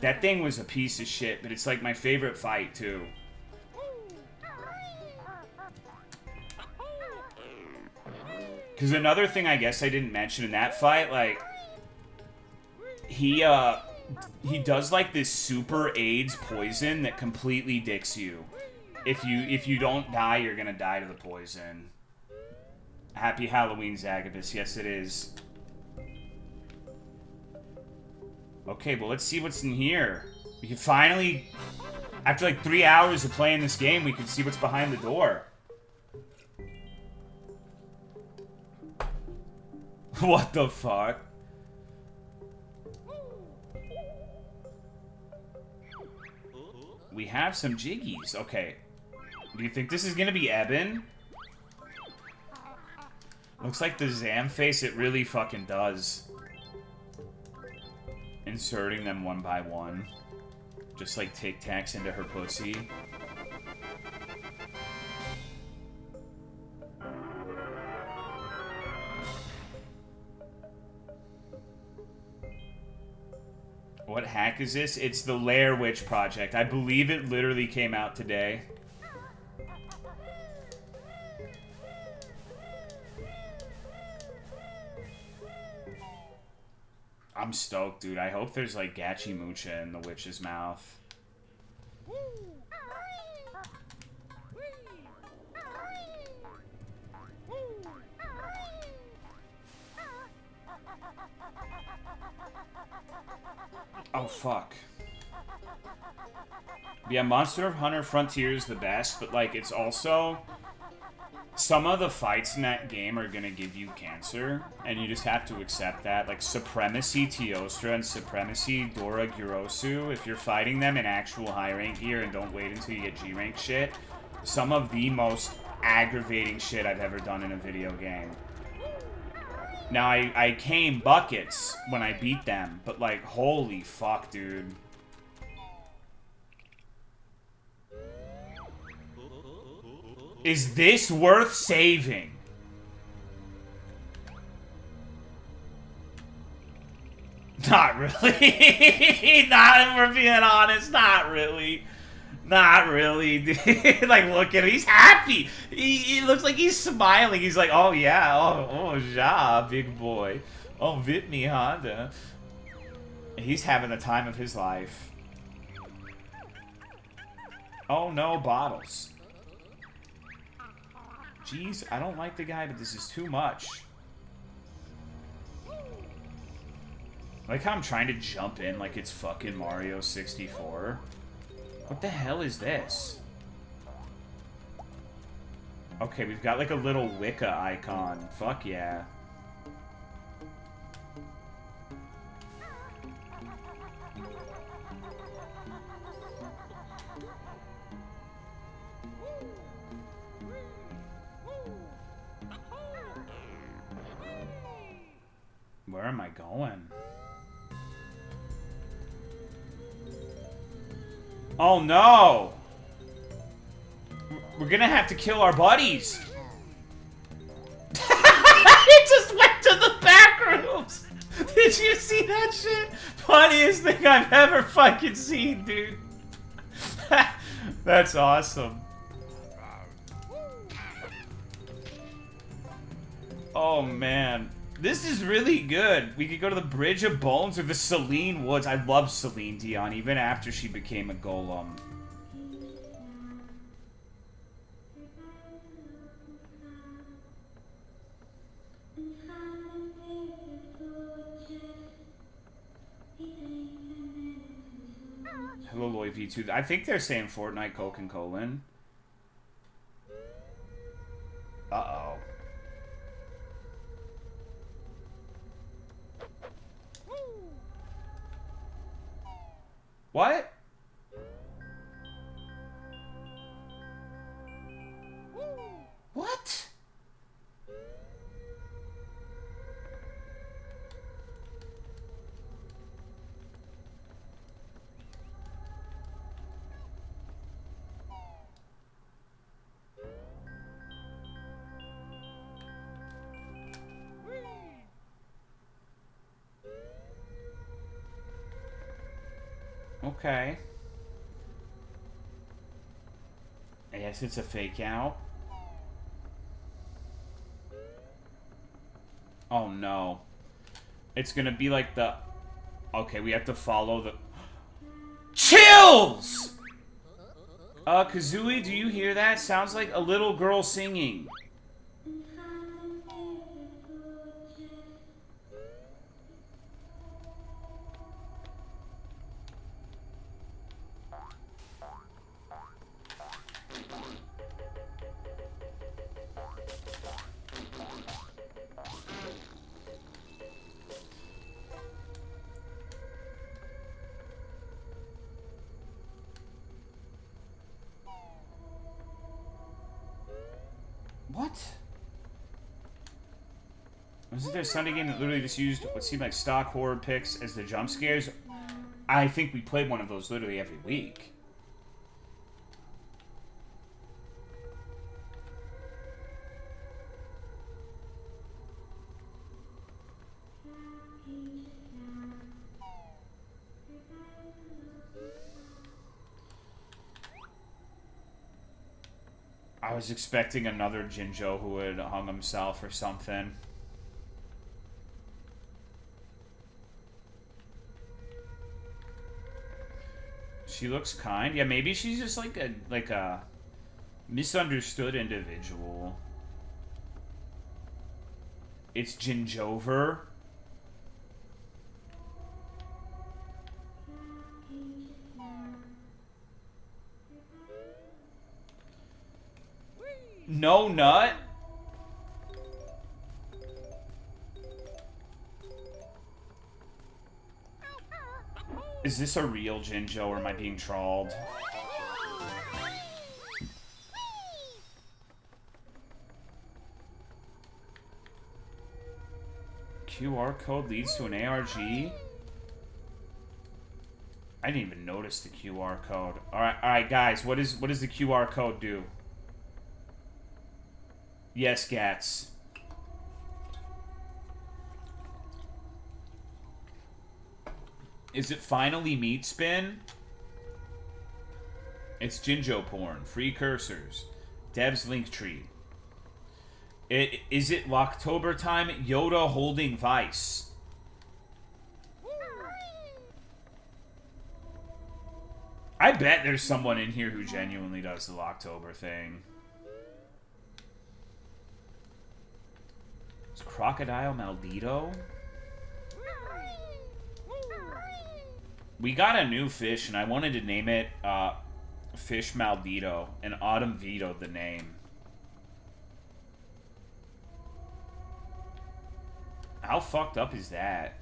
That thing was a piece of shit, but it's like my favorite fight, too. Because another thing I guess I didn't mention in that fight, like, he does, like, this super AIDS poison that completely dicks you. If you don't die, you're gonna die to the poison. Happy Halloween, Zagabus. Yes, it is. Okay, well, let's see what's in here. We can finally, after like 3 hours of playing this game, we can see what's behind the door. What the fuck? We have some jiggies. Okay. Do you think this is gonna be Eben? Looks like the Zam face, it really fucking does. Inserting them one by one. Just like Tic Tacs into her pussy. What hack is this? It's the Lair Witch project. I believe it literally came out today. I'm stoked, dude. I hope there's like Gachi Mucha in the witch's mouth. Oh, fuck. Yeah, Monster Hunter Frontier is the best, but, like, it's also... Some of the fights in that game are gonna give you cancer, and you just have to accept that. Like, Supremacy Teostra and Supremacy Dora Gyrosu, if you're fighting them in actual high rank gear and don't wait until you get G rank shit, some of the most aggravating shit I've ever done in a video game. Now, I came buckets when I beat them, but, like, holy fuck, dude. Is this worth saving? Not really. Not, if we're being honest, not really. Not really, dude. Like, look at him. He's happy. He looks like he's smiling. He's like, oh, yeah. Oh, ja, big boy. Oh, vit me, Honda. He's having the time of his life. Oh, no, bottles. Jeez, I don't like the guy, but this is too much. Like how I'm trying to jump in like it's fucking Mario 64. What the hell is this? Okay, we've got like a little Wicca icon. Fuck yeah. Where am I going? Oh no! We're gonna have to kill our buddies! It just went to the back rooms! Did you see that shit? Funniest thing I've ever fucking seen, dude. That's awesome. Oh man. This is really good. We could go to the Bridge of Bones or the Celine Woods. I love Celine Dion, even after she became a golem. Hello, Loy V2. I think they're saying Fortnite Coke and Colon. Uh-oh. What? What? Okay. I guess it's a fake out. Oh no. It's gonna be like the... Okay, we have to follow the... Chills! Kazooie, do you hear that? Sounds like a little girl singing. What? Wasn't there a Sunday game that literally just used what seemed like stock horror pics as the jump scares? I think we played one of those literally every week. I was expecting another Jinjo who had hung himself or something. She looks kind. Yeah, maybe she's just like a misunderstood individual. It's Jinjover. No nut? Is this a real Jinjo or am I being trolled? QR code leads to an ARG? I didn't even notice the QR code. Alright, guys, what does the QR code do? Yes, Gats. Is it finally meat spin? It's Jinjo porn. Free cursors. Dev's link tree. Is it Locktober time? Yoda holding Vice. I bet there's someone in here who genuinely does the Locktober thing. Is Crocodile Maldito? We got a new fish, and I wanted to name it Fish Maldito, and Autumn vetoed the name. How fucked up is that?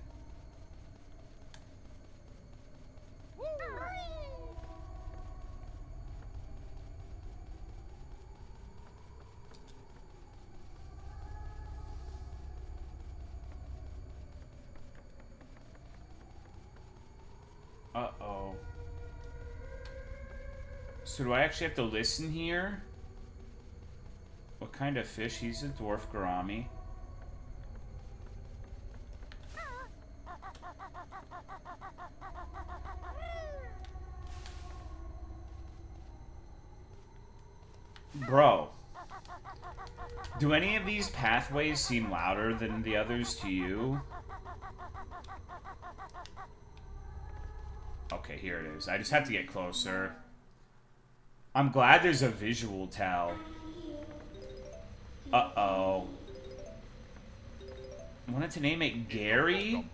Uh-oh. So do I actually have to listen here? What kind of fish? He's a dwarf gourami. Bro. Do any of these pathways seem louder than the others to you? Okay, here it is. I just have to get closer. I'm glad there's a visual tell. Uh-oh. I wanted to name it Gary?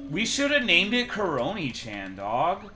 We should have named it Koroni-chan, dog.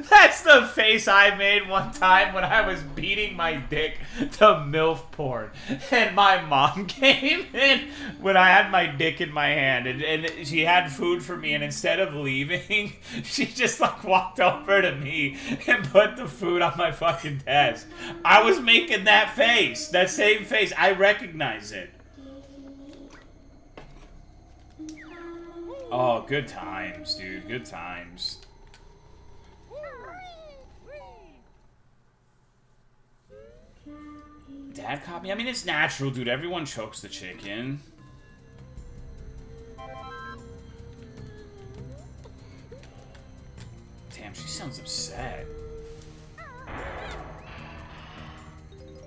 That's the face I made one time when I was beating my dick to MILF porn. And my mom came in when I had my dick in my hand. And she had food for me. And instead of leaving, she just like walked over to me and put the food on my fucking desk. I was making that face. That same face. I recognize it. Oh, good times, dude. Good times. Dad caught me? I mean, it's natural, dude. Everyone chokes the chicken. Damn, she sounds upset.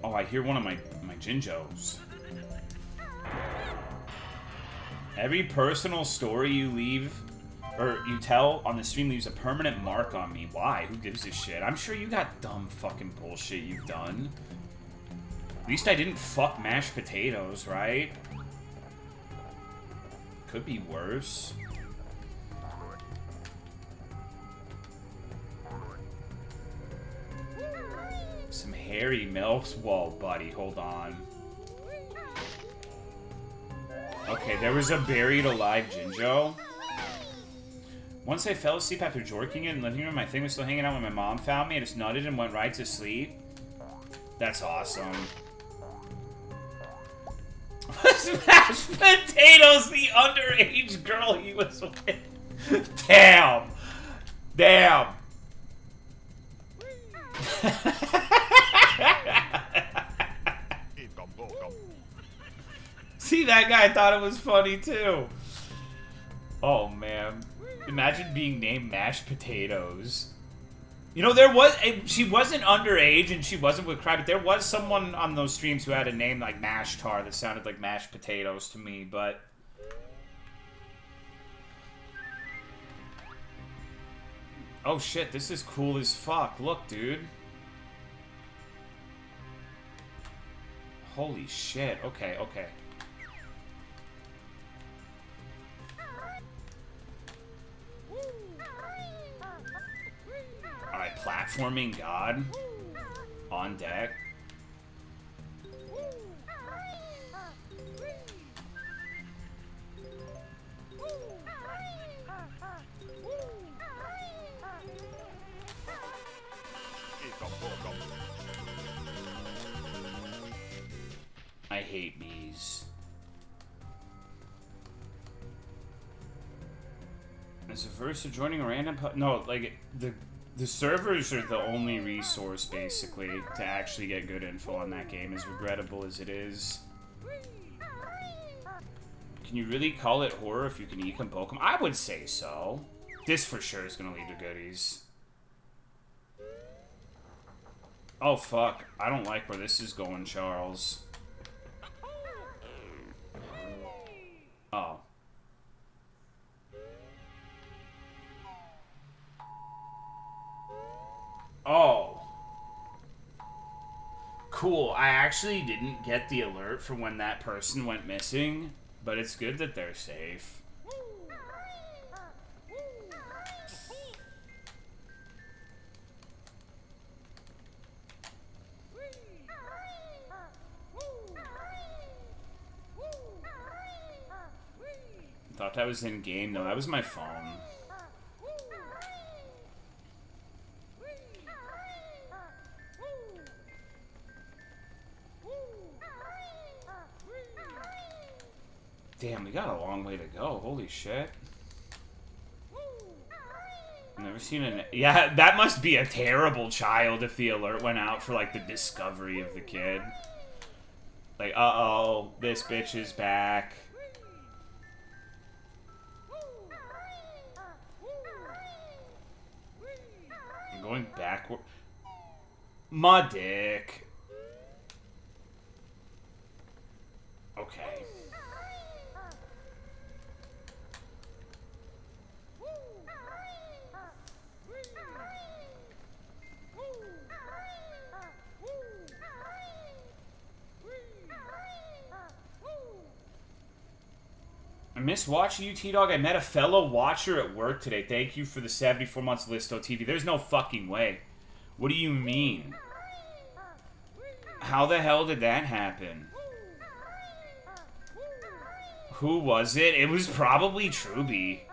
Oh, I hear one of my Jinjos. Every personal story you leave, or you tell on the stream leaves a permanent mark on me. Why? Who gives a shit? I'm sure you got dumb fucking bullshit you've done. At least I didn't fuck mashed potatoes, right? Could be worse. Some hairy MILFs. Whoa, buddy, hold on. Okay, there was a buried alive Jinjo. Once I fell asleep after jorking it and living room, my thing was still hanging out when my mom found me. I just nutted and went right to sleep. That's awesome. Mashed potatoes, the underage girl he was with. Damn. Damn. See, that guy thought it was funny too. Oh man. Imagine being named Mashed Potatoes. You know, there was... She wasn't underage and she wasn't with Cry, but there was someone on those streams who had a name like Mash Tar that sounded like mashed potatoes to me, but... Oh shit, this is cool as fuck. Look, dude. Holy shit. Okay, okay. Alright, platforming god. On deck. I hate bees. As a verse of joining a random no, like the servers are the only resource basically to actually get good info on that game, as regrettable as it is. Can you really call it horror if you can eat Pokemon? I would say so. This for sure is gonna lead to goodies. Oh fuck, I don't like where this is going, Charles. Oh. Oh. Cool. I actually didn't get the alert for when that person went missing, but it's good that they're safe. Thought that was in game. No, that was my phone. Damn, we got a long way to go. Holy shit. I've never seen an... Yeah, that must be a terrible child if the alert went out for, like, the discovery of the kid. Like, uh-oh, this bitch is back. I'm going backward. My dick. Okay. I miss watching you, T-Dog. I met a fellow watcher at work today. Thank you for the 74 months Listo TV. There's no fucking way. What do you mean? How the hell did that happen? Who was it? It was probably Truby.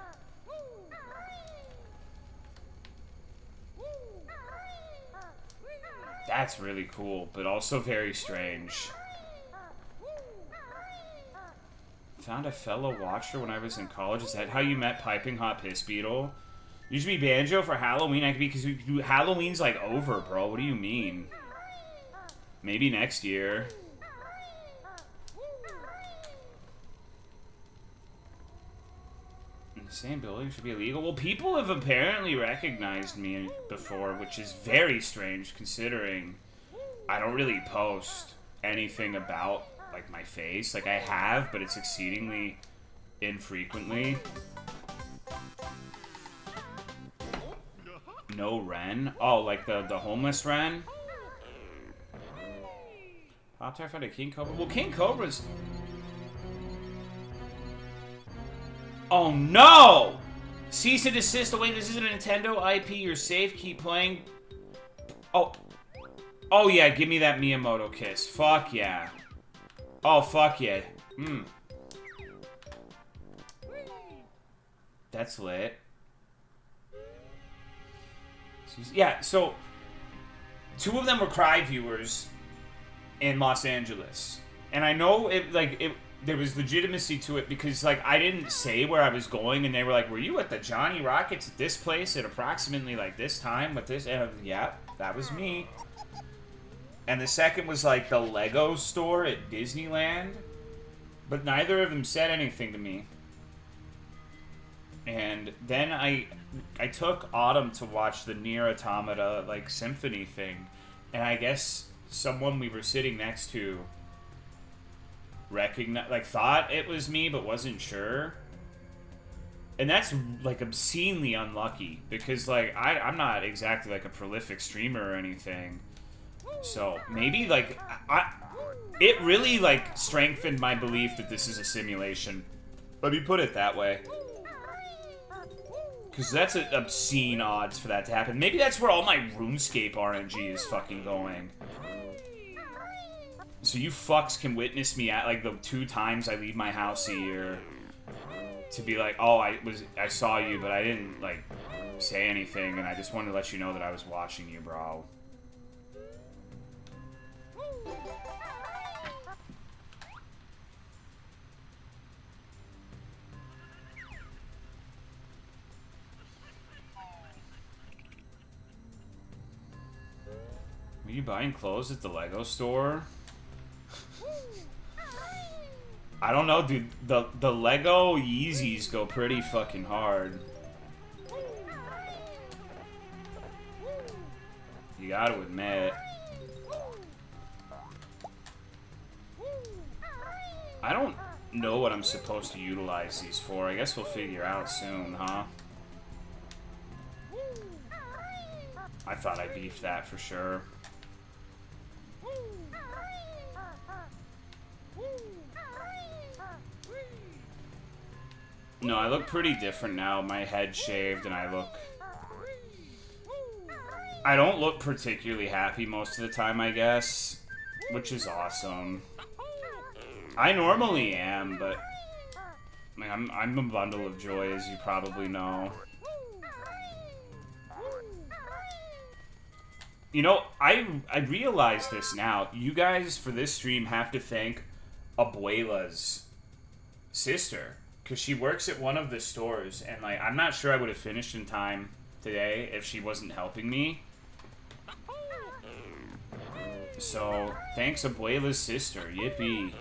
That's really cool, but also very strange. Found a fellow watcher when I was in college. Is that how you met Piping Hot Piss Beetle? Used to be Banjo for Halloween. I could be, because Halloween's like over, bro. What do you mean? Maybe next year. In the same building should be illegal. Well, people have apparently recognized me before, which is very strange considering I don't really post anything about like my face. Like I have, but it's exceedingly infrequently. No Ren. Oh, like the homeless Ren. Pop-Tart found a King Cobra. Well, King Cobra's... Oh no! Cease and desist. Oh wait, this isn't a Nintendo IP. You're safe. Keep playing. Oh. Oh yeah, give me that Miyamoto kiss. Fuck yeah. Oh, fuck yeah. That's lit. Yeah, so... 2 of them were Cry viewers in Los Angeles. And I know there was legitimacy to it because, like, I didn't say where I was going, and they were like, were you at the Johnny Rockets at this place at approximately, like, this time with this? And yeah, that was me. And the second was, like, the Lego store at Disneyland. But neither of them said anything to me. And then I took Autumn to watch the Nier Automata, like, symphony thing. And I guess someone we were sitting next to thought it was me, but wasn't sure. And that's, like, obscenely unlucky. Because, like, I'm not exactly, like, a prolific streamer or anything. So, maybe, like, It really, like, strengthened my belief that this is a simulation. Let me put it that way. Because that's obscene odds for that to happen. Maybe that's where all my RuneScape RNG is fucking going. So you fucks can witness me at, like, the 2 times I leave my house a year. To be like, oh, I saw you, but I didn't, like, say anything. And I just wanted to let you know that I was watching you, bro. Were you buying clothes at the Lego store? I don't know, dude. The Lego Yeezys go pretty fucking hard. You gotta admit. I don't know what I'm supposed to utilize these for. I guess we'll figure out soon, huh? I thought I beefed that for sure. No, I look pretty different now. My head shaved and I don't look particularly happy most of the time, I guess. Which is awesome. I normally am, but I mean, I'm a bundle of joy, as you probably know. You know, I realize this now. You guys, for this stream, have to thank Abuela's sister. Because she works at one of the stores, and, like, I'm not sure I would have finished in time today if she wasn't helping me. So, thanks Abuela's sister. Yippee.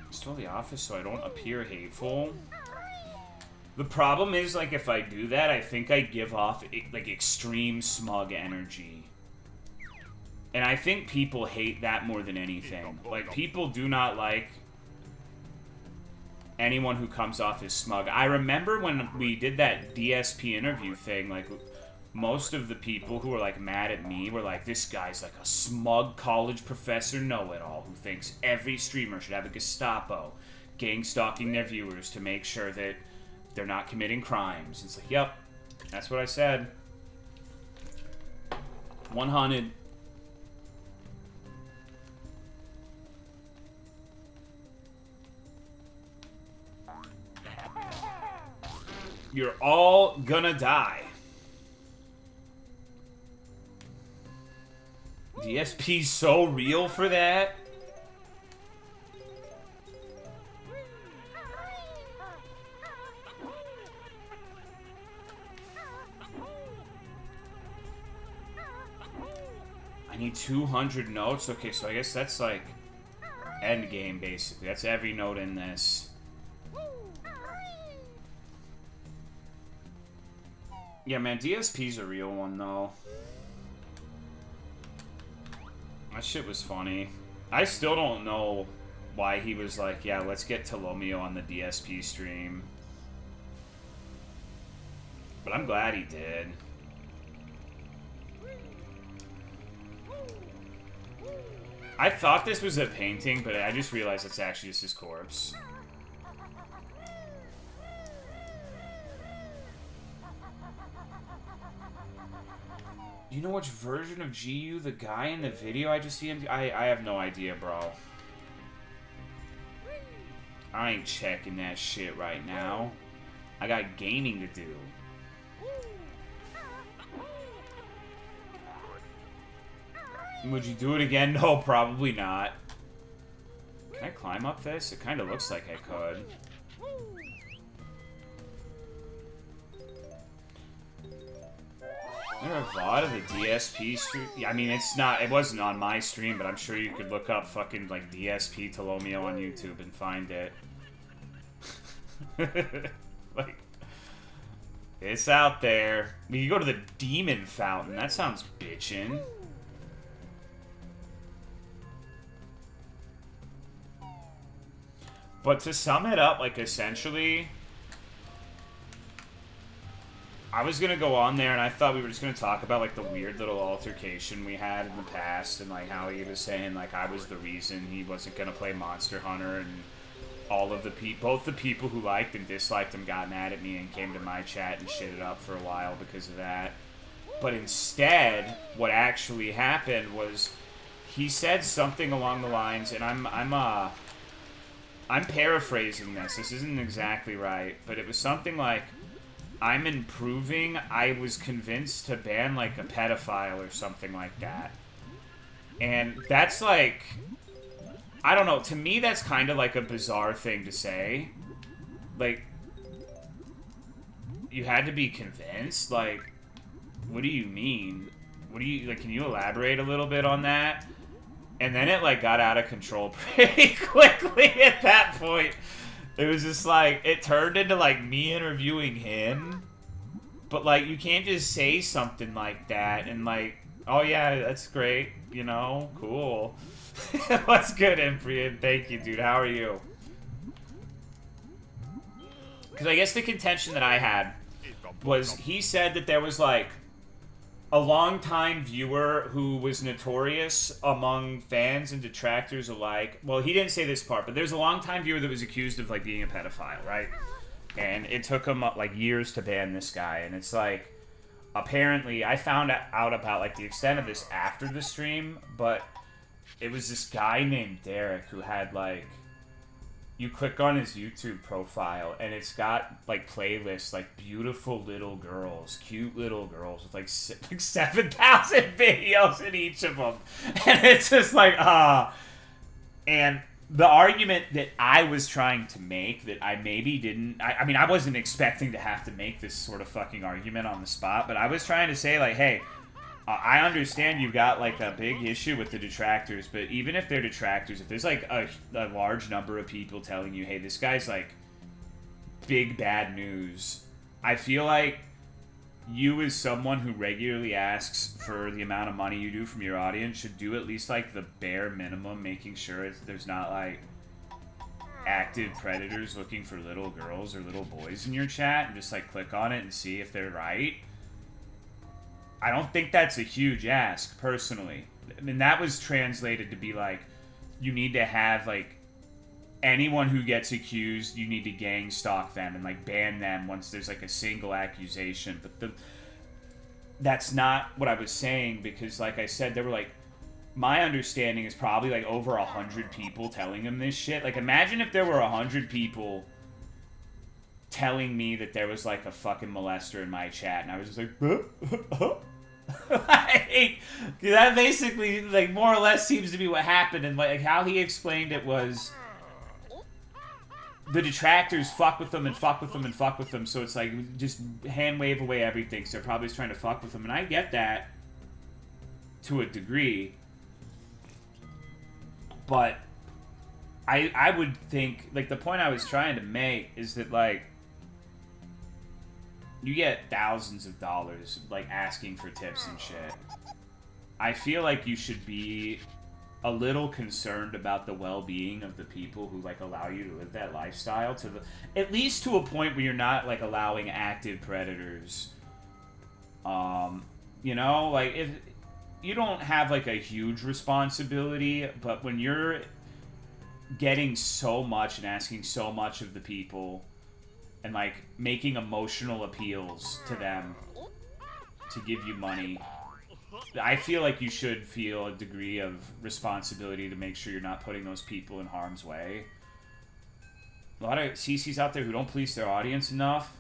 Still the office so I don't appear hateful. The problem is, like, if I do that, I think I give off, like, extreme smug energy. And I think people hate that more than anything. Like, people do not like anyone who comes off as smug. I remember when we did that DSP interview thing, like, most of the people who were, like, mad at me were like, this guy's like a smug college professor know-it-all who thinks every streamer should have a Gestapo gang-stalking their viewers to make sure that they're not committing crimes. It's like, yep, that's what I said. 100. You're all gonna die. DSP's so real for that. I need 200 notes. Okay, so I guess that's like end game basically. That's every note in this. Yeah, man, DSP's a real one, though. That shit was funny. I still don't know why he was like, yeah, let's get Tolomeo on the DSP stream. But I'm glad he did. I thought this was a painting, but I just realized it's actually just his corpse. You know which version of GU the guy in the video I just see him? I have no idea, bro. I ain't checking that shit right now. I got gaming to do. Would you do it again? No, probably not. Can I climb up this? It kind of looks like I could. Is there a VOD of the DSP stream? Yeah, I mean, it wasn't on my stream, but I'm sure you could look up fucking, like, DSP Tolomeo on YouTube and find it. Like, it's out there. I mean, you go to the Demon Fountain. That sounds bitchin'. But to sum it up, like, essentially, I was gonna go on there, and I thought we were just gonna talk about, like, the weird little altercation we had in the past, and, like, how he was saying, like, I was the reason he wasn't gonna play Monster Hunter, and all of the both the people who liked and disliked him got mad at me and came to my chat and shitted up for a while because of that. But instead, what actually happened was he said something along the lines, and I'm paraphrasing this. This isn't exactly right, but it was something like, I'm improving. I was convinced to ban, like, a pedophile or something like that. And that's, like, I don't know. To me, that's kind of, like, a bizarre thing to say. Like, you had to be convinced? Like, what do you mean? What do you, like, can you elaborate a little bit on that? And then it, like, got out of control pretty quickly at that point. It was just like, it turned into, like, me interviewing him. But, like, you can't just say something like that and, like, oh, yeah, that's great, you know, cool. What's good, Imprian? Thank you, dude. How are you? Because I guess the contention that I had was he said that there was, like, a longtime viewer who was notorious among fans and detractors alike. Well, he didn't say this part, but there's a longtime viewer that was accused of, like, being a pedophile, right? And it took him, like, years to ban this guy. And it's like, apparently, I found out about, like, the extent of this after the stream, but it was this guy named Derek who had, like, you click on his YouTube profile, and it's got, like, playlists, like, beautiful little girls, cute little girls with, like 7,000 videos in each of them. And it's just like, And the argument that I was trying to make, that I maybe didn't... I mean, I wasn't expecting to have to make this sort of fucking argument on the spot, but I was trying to say, like, hey, I understand you've got, like, a big issue with the detractors, but even if they're detractors, if there's, like, a large number of people telling you, hey, this guy's, like, big bad news, I feel like you, as someone who regularly asks for the amount of money you do from your audience, should do at least, like, the bare minimum, making sure there's not, like, active predators looking for little girls or little boys in your chat, and just, like, click on it and see if they're right. I don't think that's a huge ask, personally. I mean, that was translated to be like, you need to have, like, anyone who gets accused, you need to gang stalk them and, like, ban them once there's, like, a single accusation. But that's not what I was saying, because, like I said, there were, like, my understanding is probably, like, over 100 people telling him this shit. Like, imagine if there were 100 people telling me that there was, like, a fucking molester in my chat, and I was just like, like, that basically, like, more or less seems to be what happened. And, like, how he explained it was, the detractors fuck with them and fuck with them and fuck with them, so it's like, just hand wave away everything, so they're probably just trying to fuck with them. And I get that to a degree, but I would think, like, the point I was trying to make is that, like, you get thousands of dollars, like, asking for tips and shit. I feel like you should be a little concerned about the well-being of the people who, like, allow you to live that lifestyle, at least to a point where you're not, like, allowing active predators. You know, like, if you don't have, like, a huge responsibility, but when you're getting so much and asking so much of the people, and, like, making emotional appeals to them to give you money, I feel like you should feel a degree of responsibility to make sure you're not putting those people in harm's way. A lot of CCs out there who don't police their audience enough.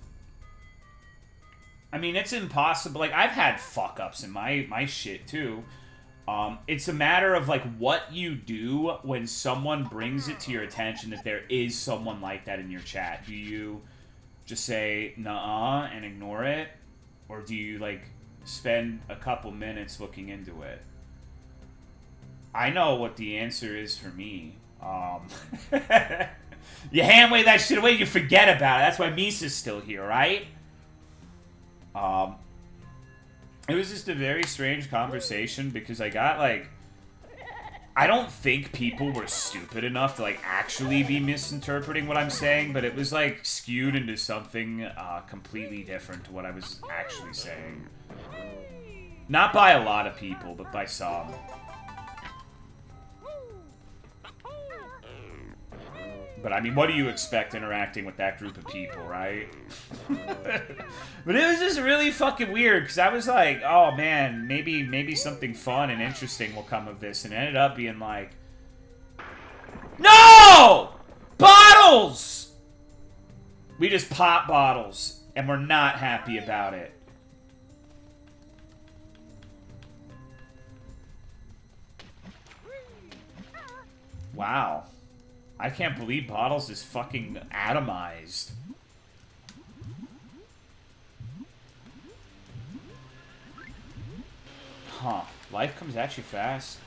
I mean, it's impossible. Like, I've had fuck-ups in my shit, too. It's a matter of, like, what you do when someone brings it to your attention that there is someone like that in your chat. Do you just say, nuh-uh, and ignore it? Or do you, like, spend a couple minutes looking into it? I know what the answer is for me. You hand wave that shit away, you forget about it. That's why Misa's still here, right? It was just a very strange conversation, because I got, like, I don't think people were stupid enough to, like, actually be misinterpreting what I'm saying, but it was, like, skewed into something completely different to what I was actually saying. Not by a lot of people, but by some. But, I mean, what do you expect interacting with that group of people, right? But it was just really fucking weird, because I was like, oh, man, maybe something fun and interesting will come of this, and it ended up being like, no! Bottles! We just pop bottles, and we're not happy about it. Wow. I can't believe Bottles is fucking atomized. Huh. Life comes at you fast.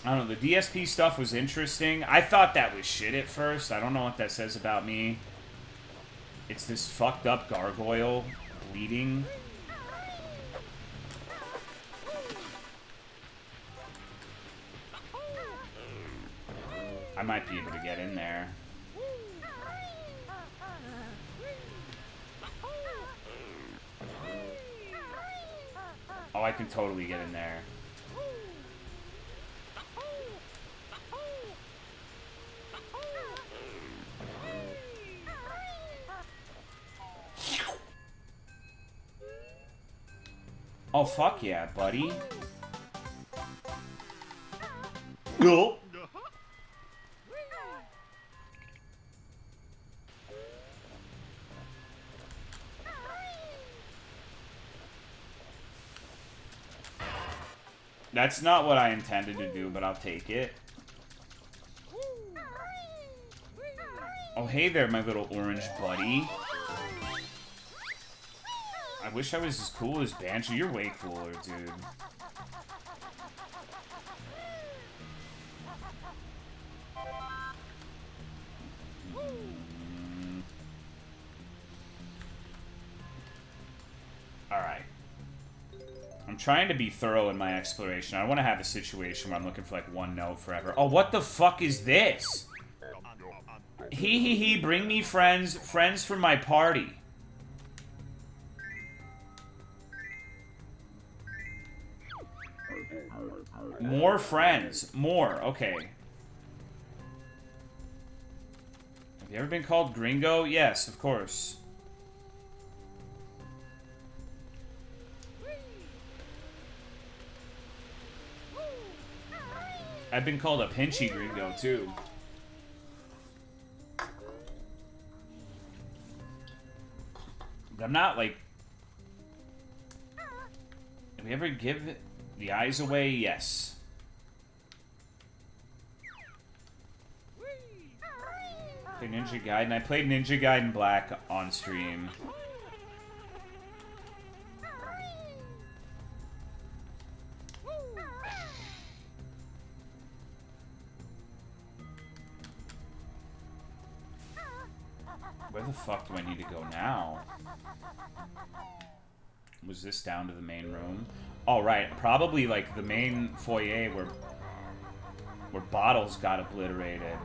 I don't know, the DSP stuff was interesting. I thought that was shit at first. I don't know what that says about me. It's this fucked up gargoyle bleeding. I might be able to get in there. Oh, I can totally get in there. Oh, fuck yeah, buddy. Cool. That's not what I intended to do, but I'll take it. Oh, hey there, my little orange buddy. I wish I was as cool as Banjo. You're way cooler, dude. Alright. I'm trying to be thorough in my exploration. I want to have a situation where I'm looking for, like, one note forever. Oh, what the fuck is this? Hee, bring me friends from my party. More friends. More. Okay. Have you ever been called Gringo? Yes, of course. I've been called a pinchy Gringo, too. I'm not, like... Did we ever give the eyes away? Yes. Played Ninja Gaiden. I played Ninja Gaiden Black on stream. Where the fuck do I need to go now? Was this down to the main room? Oh, right. Probably, like, the main foyer where Bottles got obliterated.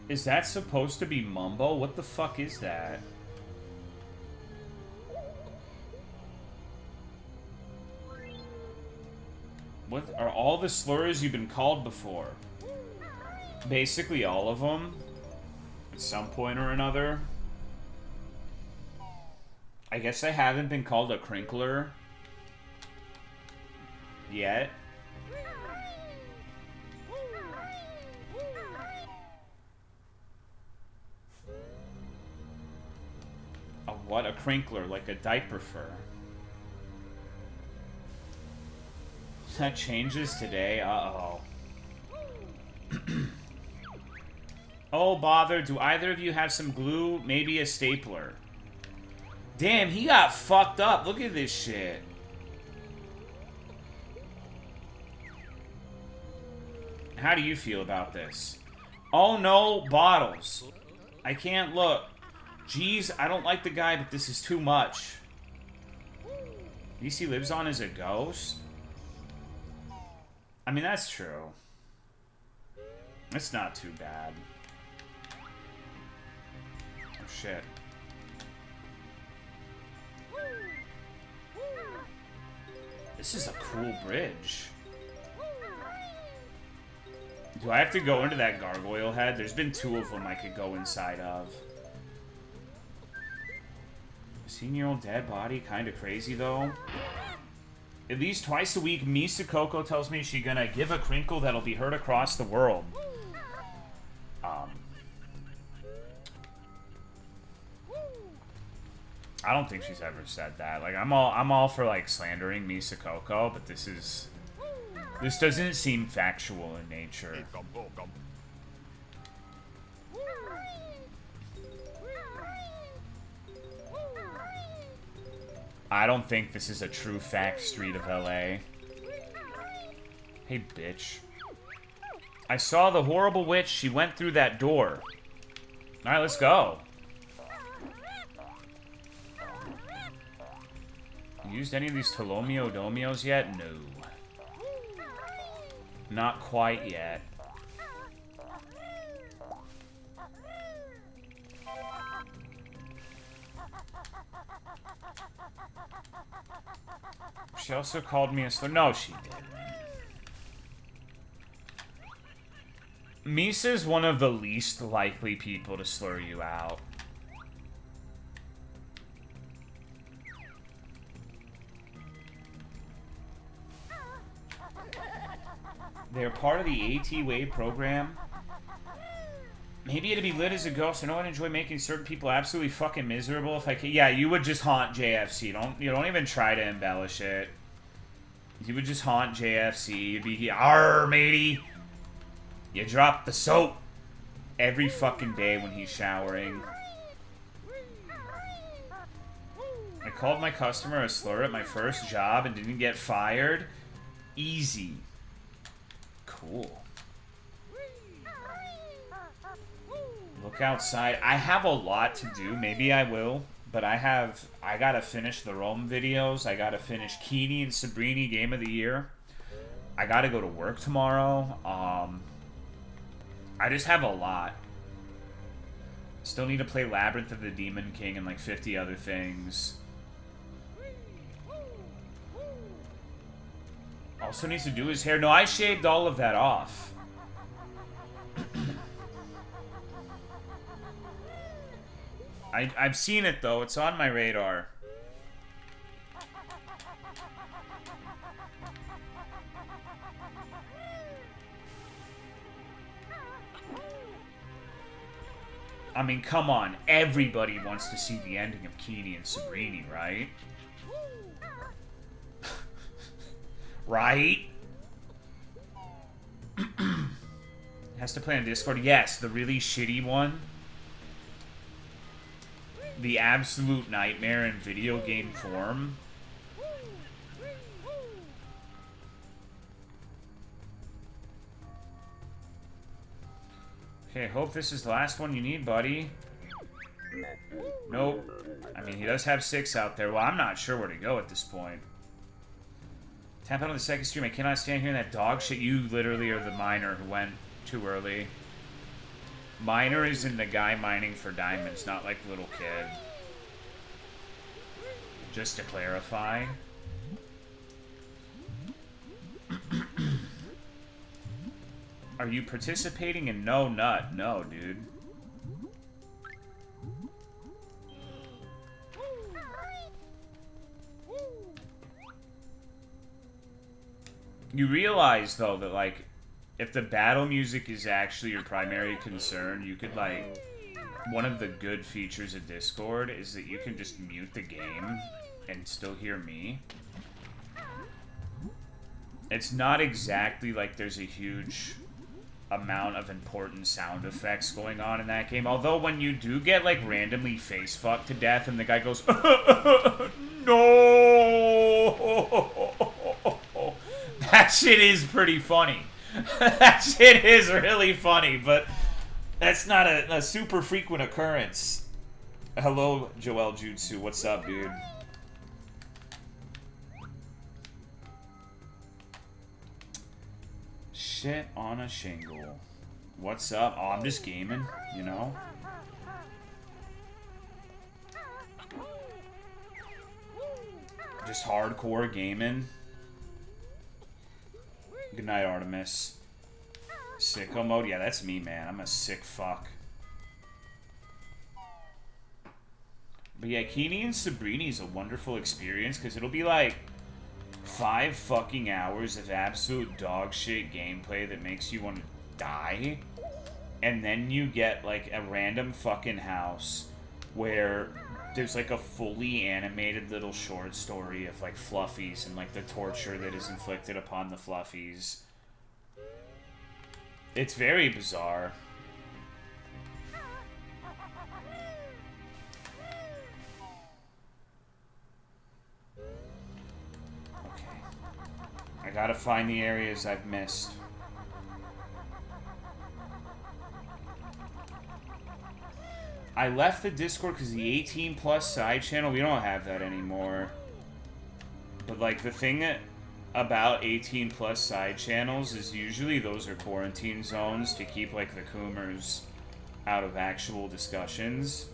Is that supposed to be Mumbo? What the fuck is that? What are all the slurs you've been called before? Basically all of them. At some point or another. I guess I haven't been called a crinkler. Yet. A what? A crinkler, like a diaper fur. That changes today? Uh-oh. Oh, bother. Do either of you have some glue? Maybe a stapler. Damn, he got fucked up. Look at this shit. How do you feel about this? Oh no, bottles. I can't look. Jeez, I don't like the guy, but this is too much. At least he lives on as a ghost? I mean, that's true. It's not too bad. Oh, shit. This is a cool bridge. Do I have to go into that gargoyle head? There's been 2 of them I could go inside of. Seeing your old dead body, kind of crazy though. At least twice a week, Misa Coco tells me she's gonna give a crinkle that'll be heard across the world. I don't think she's ever said that. Like, I'm all for like slandering Misa Coco, but this doesn't seem factual in nature. I don't think this is a true fact street of LA. Hey, bitch. I saw the horrible witch. She went through that door. Alright, let's go. Used any of these Tolomeo Domios yet? No. Not quite yet. She also called me a slur. No, she didn't. Misa's one of the least likely people to slur you out. They're part of the AT-Wave program. Maybe it'd be lit as a ghost. I know I'd enjoy making certain people absolutely fucking miserable if I could. Yeah, you would just haunt JFC. You don't even try to embellish it. You would just haunt JFC. You'd be, arr, matey. You drop the soap every fucking day when he's showering. I called my customer a slur at my first job and didn't get fired. Easy. Cool. Look outside. I have a lot to do. Maybe I will. But I gotta finish the Rome videos. I gotta finish Keeney and Sabrini Game of the Year. I gotta go to work tomorrow. I just have a lot. Still need to play Labyrinth of the Demon King and like 50 other things. Also needs to do his hair. No, I shaved all of that off. I've seen it though. It's on my radar. I mean, come on. Everybody wants to see the ending of Keeney and Sabrini, right? Right? Has to play on Discord? Yes, the really shitty one. The absolute nightmare in video game form. Okay, hope this is the last one you need, buddy. Nope. I mean, he does have 6 out there. Well, I'm not sure where to go at this point. Tap out on the second stream. I cannot stand hearing that dog shit. You literally are the miner who went too early. Miner is in the guy mining for diamonds, not like little kid. Just to clarify. Are you participating in No Nut? No, dude. You realize, though, that, like, if the battle music is actually your primary concern, you could, like... One of the good features of Discord is that you can just mute the game and still hear me. It's not exactly like there's a huge amount of important sound effects going on in that game. Although when you do get like randomly face fucked to death and the guy goes no, that shit is pretty funny. That shit is really funny, but that's not a super frequent occurrence. Hello, Joel Jutsu. What's up, dude? Shit on a shingle. What's up? Oh, I'm just gaming, you know? Just hardcore gaming. Good night, Artemis. Sicko mode? Yeah, that's me, man. I'm a sick fuck. But yeah, Keeney and Sabrini is a wonderful experience because it'll be like 5 fucking hours of absolute dog shit gameplay that makes you want to die. And then you get like a random fucking house where there's like a fully animated little short story of like fluffies and like the torture that is inflicted upon the fluffies. It's very bizarre. I gotta find the areas I've missed. I left the Discord because the 18 plus side channel, we don't have that anymore. But like the thing about 18 plus side channels is usually those are quarantine zones to keep like the Coomers out of actual discussions.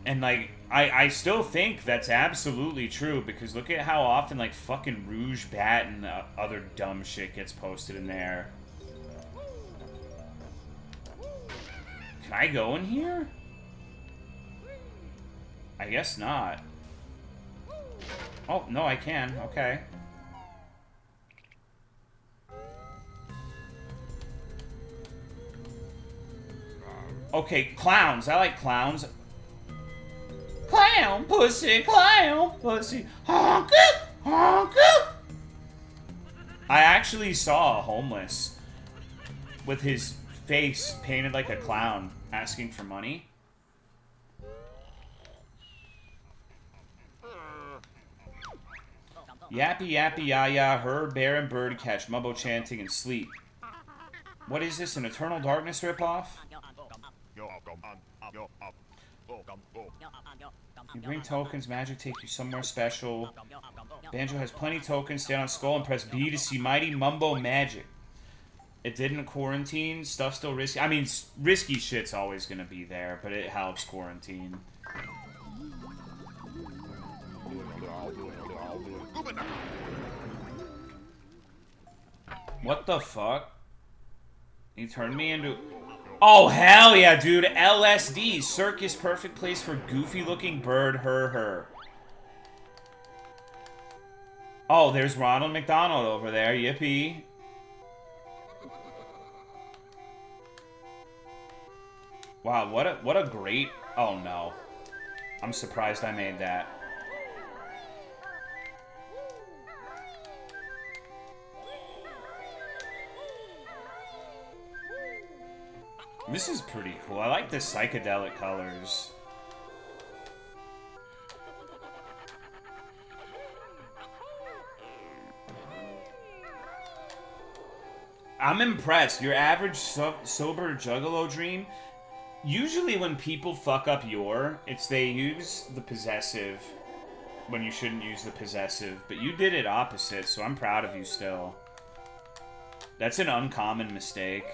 And like, I still think that's absolutely true because look at how often like fucking Rouge Bat and other dumb shit gets posted in there. Can I go in here? I guess not. Oh, no, I can. Okay. Okay, clowns. I like clowns. Clown pussy, honk it, honk it. I actually saw a homeless with his face painted like a clown asking for money. Yappy yappy yaya, her, bear, and bird catch, mumbo chanting, and sleep. What is this, an Eternal Darkness ripoff? You bring tokens, magic take you somewhere special. Banjo has plenty tokens, stand on skull and press B to see mighty mumbo magic. It didn't quarantine, stuff still risky. I mean, risky shit's always gonna be there, but it helps quarantine. What the fuck? He turned me into... Oh, hell yeah, dude. LSD. Circus, perfect place for goofy-looking bird, her. Oh, there's Ronald McDonald over there. Yippee. Wow, what a great... Oh, no. I'm surprised I made that. This is pretty cool. I like the psychedelic colors. I'm impressed. Your average sober juggalo dream, usually when people fuck up it's they use the possessive when you shouldn't use the possessive, but you did it opposite, so I'm proud of you still. That's an uncommon mistake.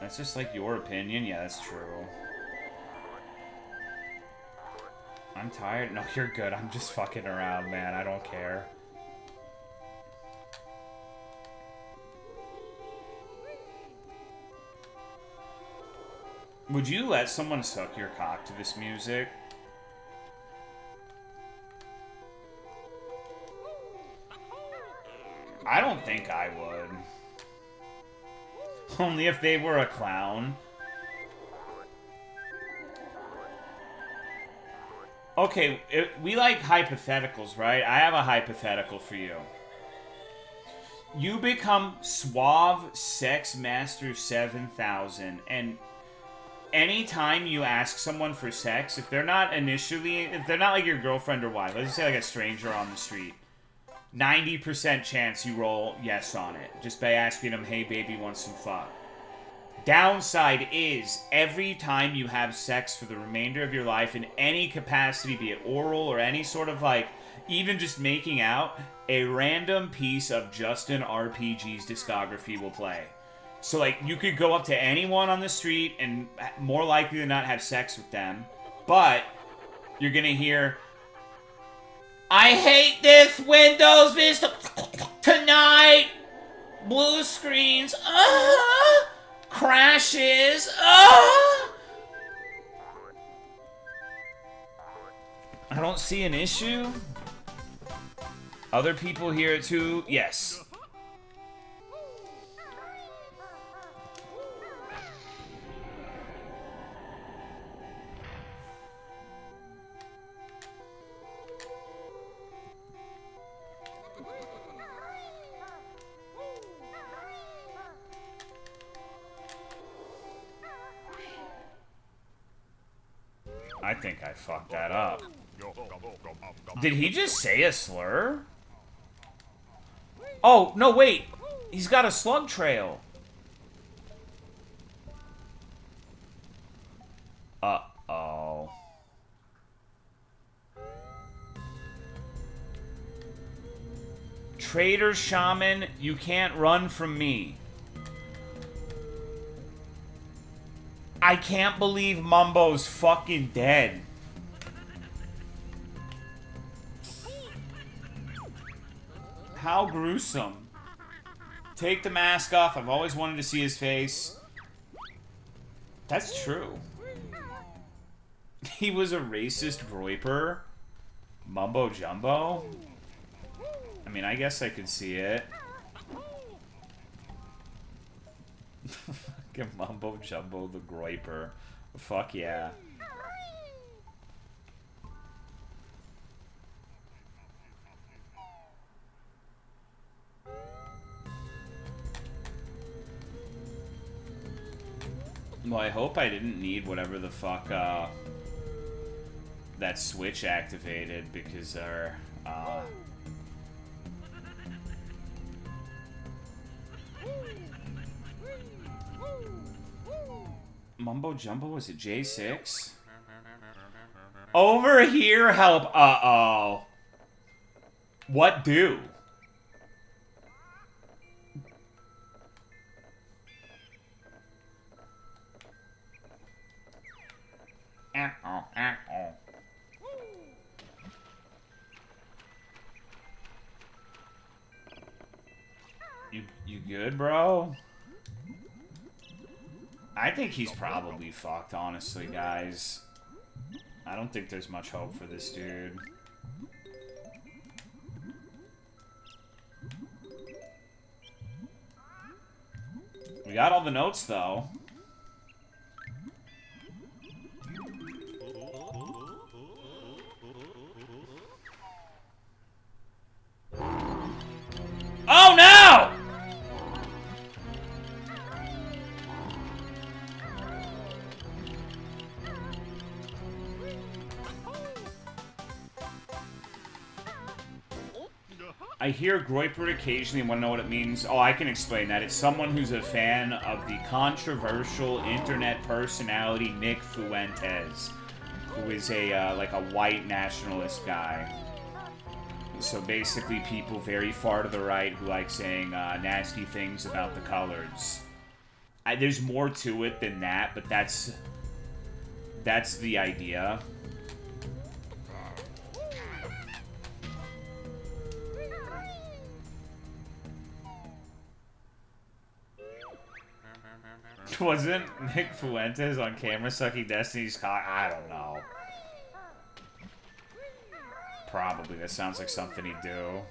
That's just like your opinion. Yeah, that's true. I'm tired. No, you're good. I'm just fucking around, man. I don't care. Would you let someone suck your cock to this music? I don't think I would. Only if they were a clown. Okay, we like hypotheticals, right? I have a hypothetical for you. You become Suave Sex Master 7000, and anytime you ask someone for sex, if they're not like your girlfriend or wife, let's just say like a stranger on the street, 90% chance you roll yes on it, just by asking them, hey baby, want some fuck. Downside is, every time you have sex for the remainder of your life in any capacity, be it oral or any sort of like, even just making out, a random piece of Justin RPG's discography will play. So like, you could go up to anyone on the street and more likely than not have sex with them, but you're gonna hear, I hate this Windows Vista tonight, blue screens, crashes. I don't see an issue. Other people hear it too. Yes. I think I fucked that up. Did he just say a slur? Oh, no, wait. He's got a slug trail. Uh-oh. Traitor Shaman, you can't run from me. I can't believe Mumbo's fucking dead. How gruesome. Take the mask off. I've always wanted to see his face. That's true. He was a racist groiper. Mumbo Jumbo? I mean, I guess I could see it. Mumbo Jumbo the groiper. Fuck yeah. Well, I hope I didn't need whatever the fuck, that switch activated, because our, Mumbo Jumbo, was it J6? Over here, help. Uh-oh. What do? You good, bro? I think he's probably fucked, honestly, guys. I don't think there's much hope for this dude. We got all the notes, though. Oh, no! I hear groiper occasionally and want to know what it means. Oh, I can explain that. It's someone who's a fan of the controversial internet personality Nick Fuentes, who is a like a white nationalist guy. So basically, people very far to the right who like saying nasty things about the colors. There's more to it than that, but that's the idea. Wasn't Nick Fuentes on camera sucking Destiny's cock? I don't know. Probably. That sounds like something he'd do.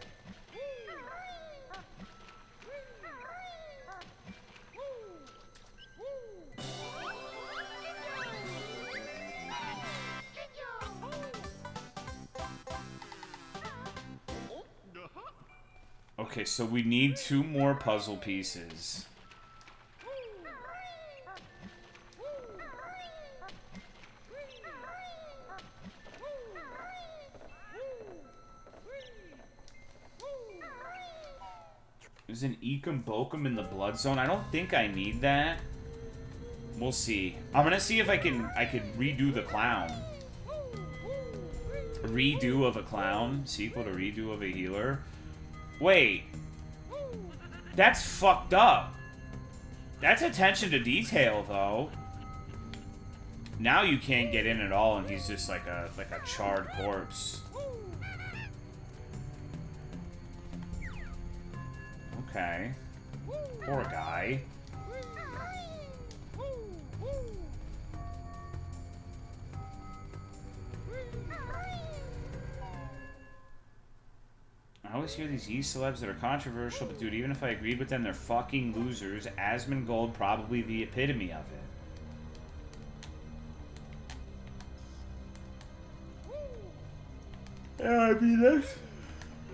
Okay, so we need 2 more puzzle pieces. There's an Ekum Bokum in the blood zone. I don't think I need that. We'll see. I'm gonna see if I can redo the clown. Redo of a clown. Sequel to redo of a healer. Wait. That's fucked up. That's attention to detail, though. Now you can't get in at all, and he's just like a charred corpse. Okay. Poor guy. I always hear these celebs that are controversial, but dude, even if I agreed with them, they're fucking losers. Asmongold, probably the epitome of it. Yeah, I mean, that's...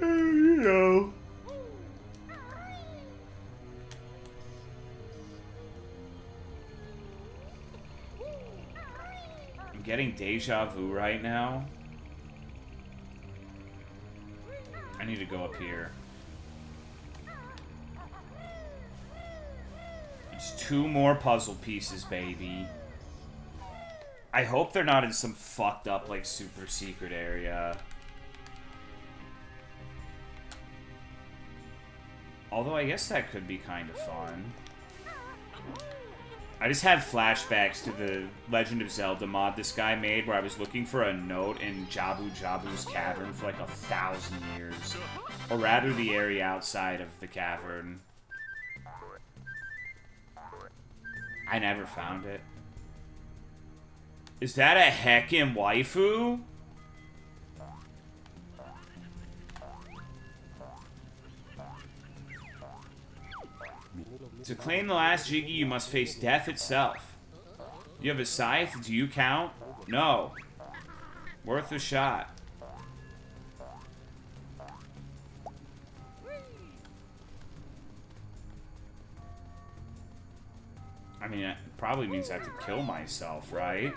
you know... I'm getting deja vu right now. I need to go up here. There's 2 more puzzle pieces, baby. I hope they're not in some fucked up, like, super secret area. Although I guess that could be kind of fun. I just had flashbacks to the Legend of Zelda mod this guy made where I was looking for a note in Jabu Jabu's cavern for like 1,000 years. Or rather the area outside of the cavern. I never found it. Is that a heckin' waifu? To claim the last Jiggy, you must face death itself. You have a scythe? Do you count? No. Worth a shot. I mean, it probably means I have to kill myself, right?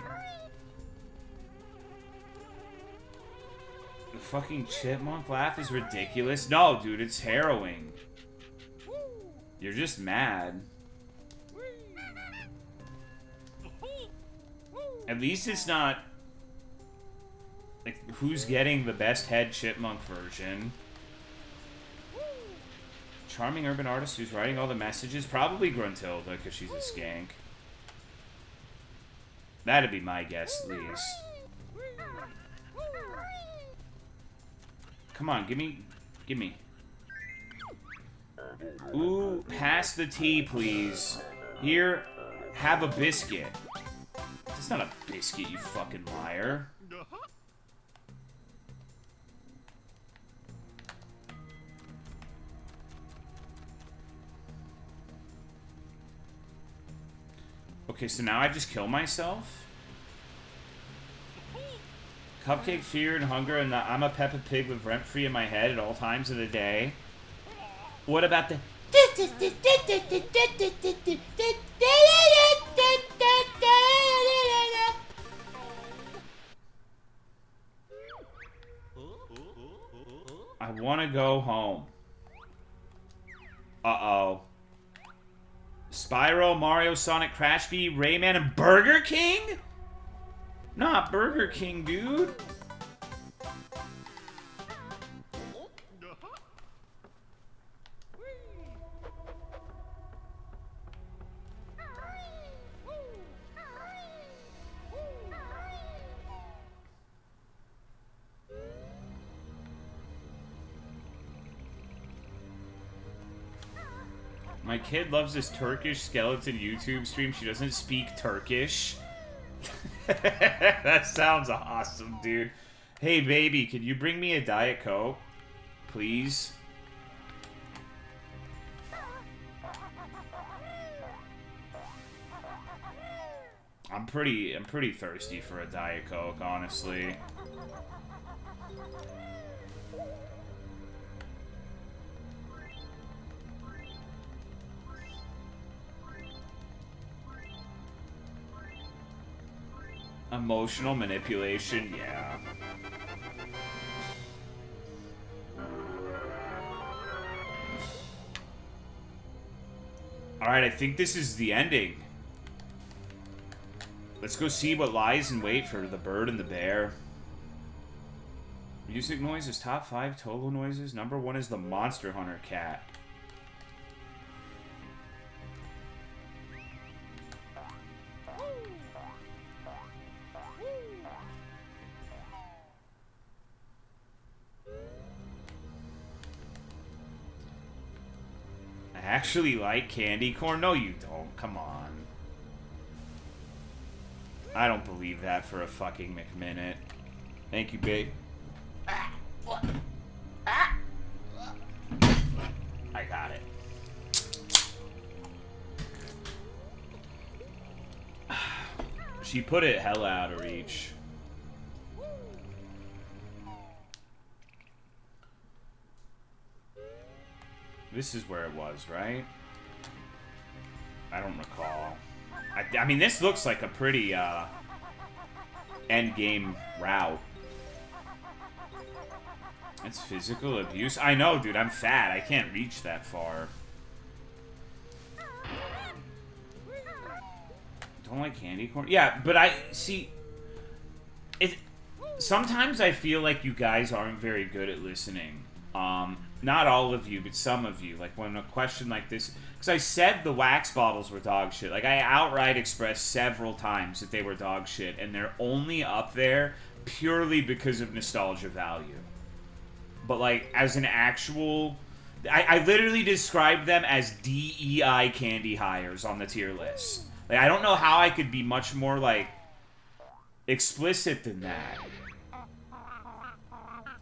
The fucking chipmunk laugh is ridiculous. No, dude, it's harrowing. You're just mad. At least it's not... like, who's getting the best head chipmunk version? Charming urban artist who's writing all the messages? Probably Gruntilda, because she's a skank. That'd be my guess, at least. Come on, give me... give me. Ooh, pass the tea, please. Here, have a biscuit. It's not a biscuit, you fucking liar. Okay, so now I just kill myself? Cupcake, fear, and hunger, and I'm a Peppa Pig with rent-free in my head at all times of the day. What about the... I want to go home. Uh-oh. Spyro, Mario, Sonic, Crash Bee, Rayman, and Burger King? Not Burger King, dude. My kid loves this Turkish skeleton YouTube stream. She doesn't speak Turkish. That sounds awesome, dude. Hey, baby, could you bring me a Diet Coke? Please? I'm pretty thirsty for a Diet Coke, honestly. Emotional manipulation, yeah. Alright, I think this is the ending. Let's go see what lies in wait for the bird and the bear. Music noises, top 5 Tolo noises. Number 1 is the Monster Hunter cat. I actually like candy corn. No, you don't. Come on. I don't believe that for a fucking McMinute. Thank you, babe. I got it. She put it hella out of reach. This is where it was, right? I don't recall. I mean, this looks like a pretty, end game route. It's physical abuse. I know, dude. I'm fat. I can't reach that far. Don't like candy corn? Yeah, but I... See... Sometimes I feel like you guys aren't very good at listening. Not all of you, but some of you. Like, when a question like this... Because I said the wax bottles were dog shit. Like, I outright expressed several times that they were dog shit. And they're only up there purely because of nostalgia value. But, like, as an actual... I literally described them as DEI candy hires on the tier list. Like, I don't know how I could be much more, like, explicit than that.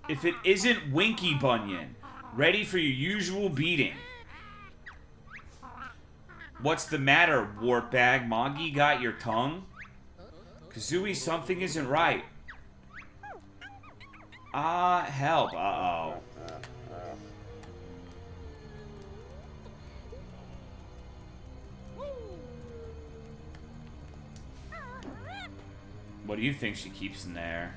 If it isn't Winky Bunyan, ready for your usual beating. What's the matter, wartbag? Moggy got your tongue? Kazooie, something isn't right. Ah, help. Uh-oh. What do you think she keeps in there?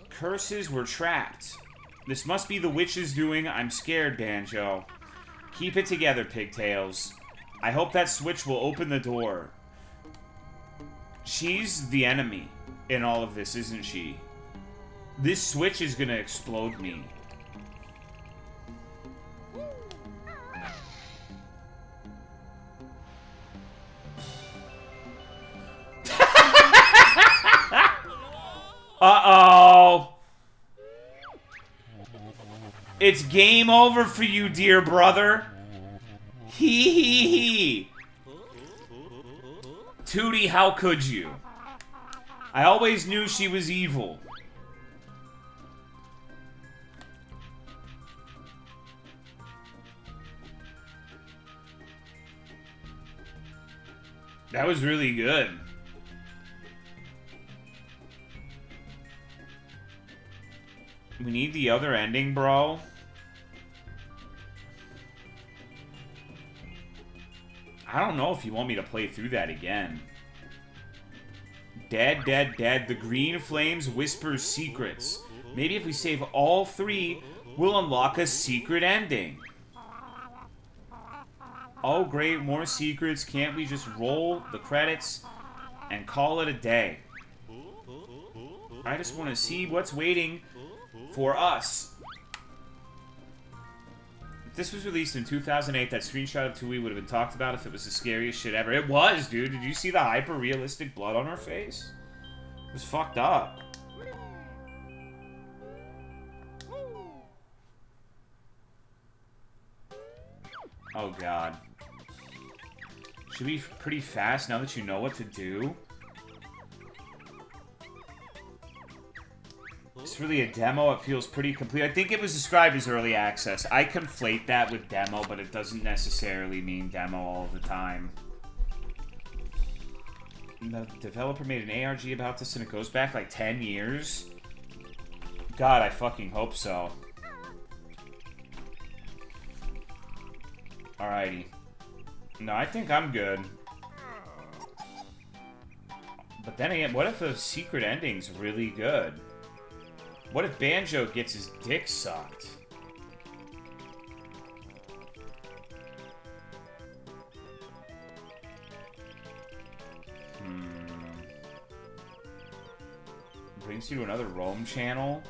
Curses were trapped. This must be the witch's doing. I'm scared, Banjo. Keep it together, pigtails. I hope that switch will open the door. She's the enemy in all of this, isn't she? This switch is gonna explode me. Uh-oh. It's game over for you, dear brother. Hee hee hee. Tootie, how could you? I always knew she was evil. That was really good. We need the other ending, bro. I don't know if you want me to play through that again. Dead, dead, dead. The green flames whispers secrets. Maybe if we save all 3, we'll unlock a secret ending. Oh, great. More secrets. Can't we just roll the credits and call it a day? I just want to see what's waiting for us. If this was released in 2008, that screenshot of Tui would have been talked about if it was the scariest shit ever. It was, dude. Did you see the hyper-realistic blood on her face? It was fucked up. Oh, God. Should be pretty fast now that you know what to do. It's really a demo. It feels pretty complete. I think it was described as early access. I conflate that with demo, but it doesn't necessarily mean demo all the time. The developer made an ARG about this, and it goes back like 10 years. God, I fucking hope so. Alrighty. No, I think I'm good. But then again, what if the secret ending's really good? What if Banjo gets his dick sucked? Brings you to another ROM channel.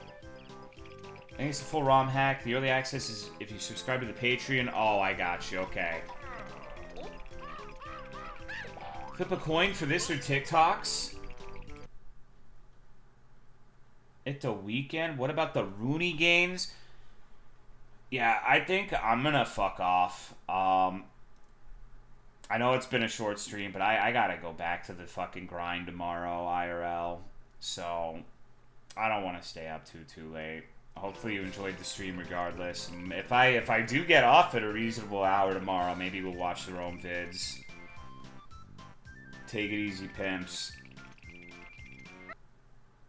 I think it's a full ROM hack. The early access is if you subscribe to the Patreon. Oh, I got you. Okay. Flip a coin for this or TikToks? It's a weekend? What about the Rooney games? Yeah, I think I'm gonna fuck off. I know it's been a short stream, but I gotta go back to the fucking grind tomorrow, IRL. So, I don't want to stay up too late. Hopefully you enjoyed the stream regardless. And if I do get off at a reasonable hour tomorrow, maybe we'll watch the Rome vids. Take it easy, pimps.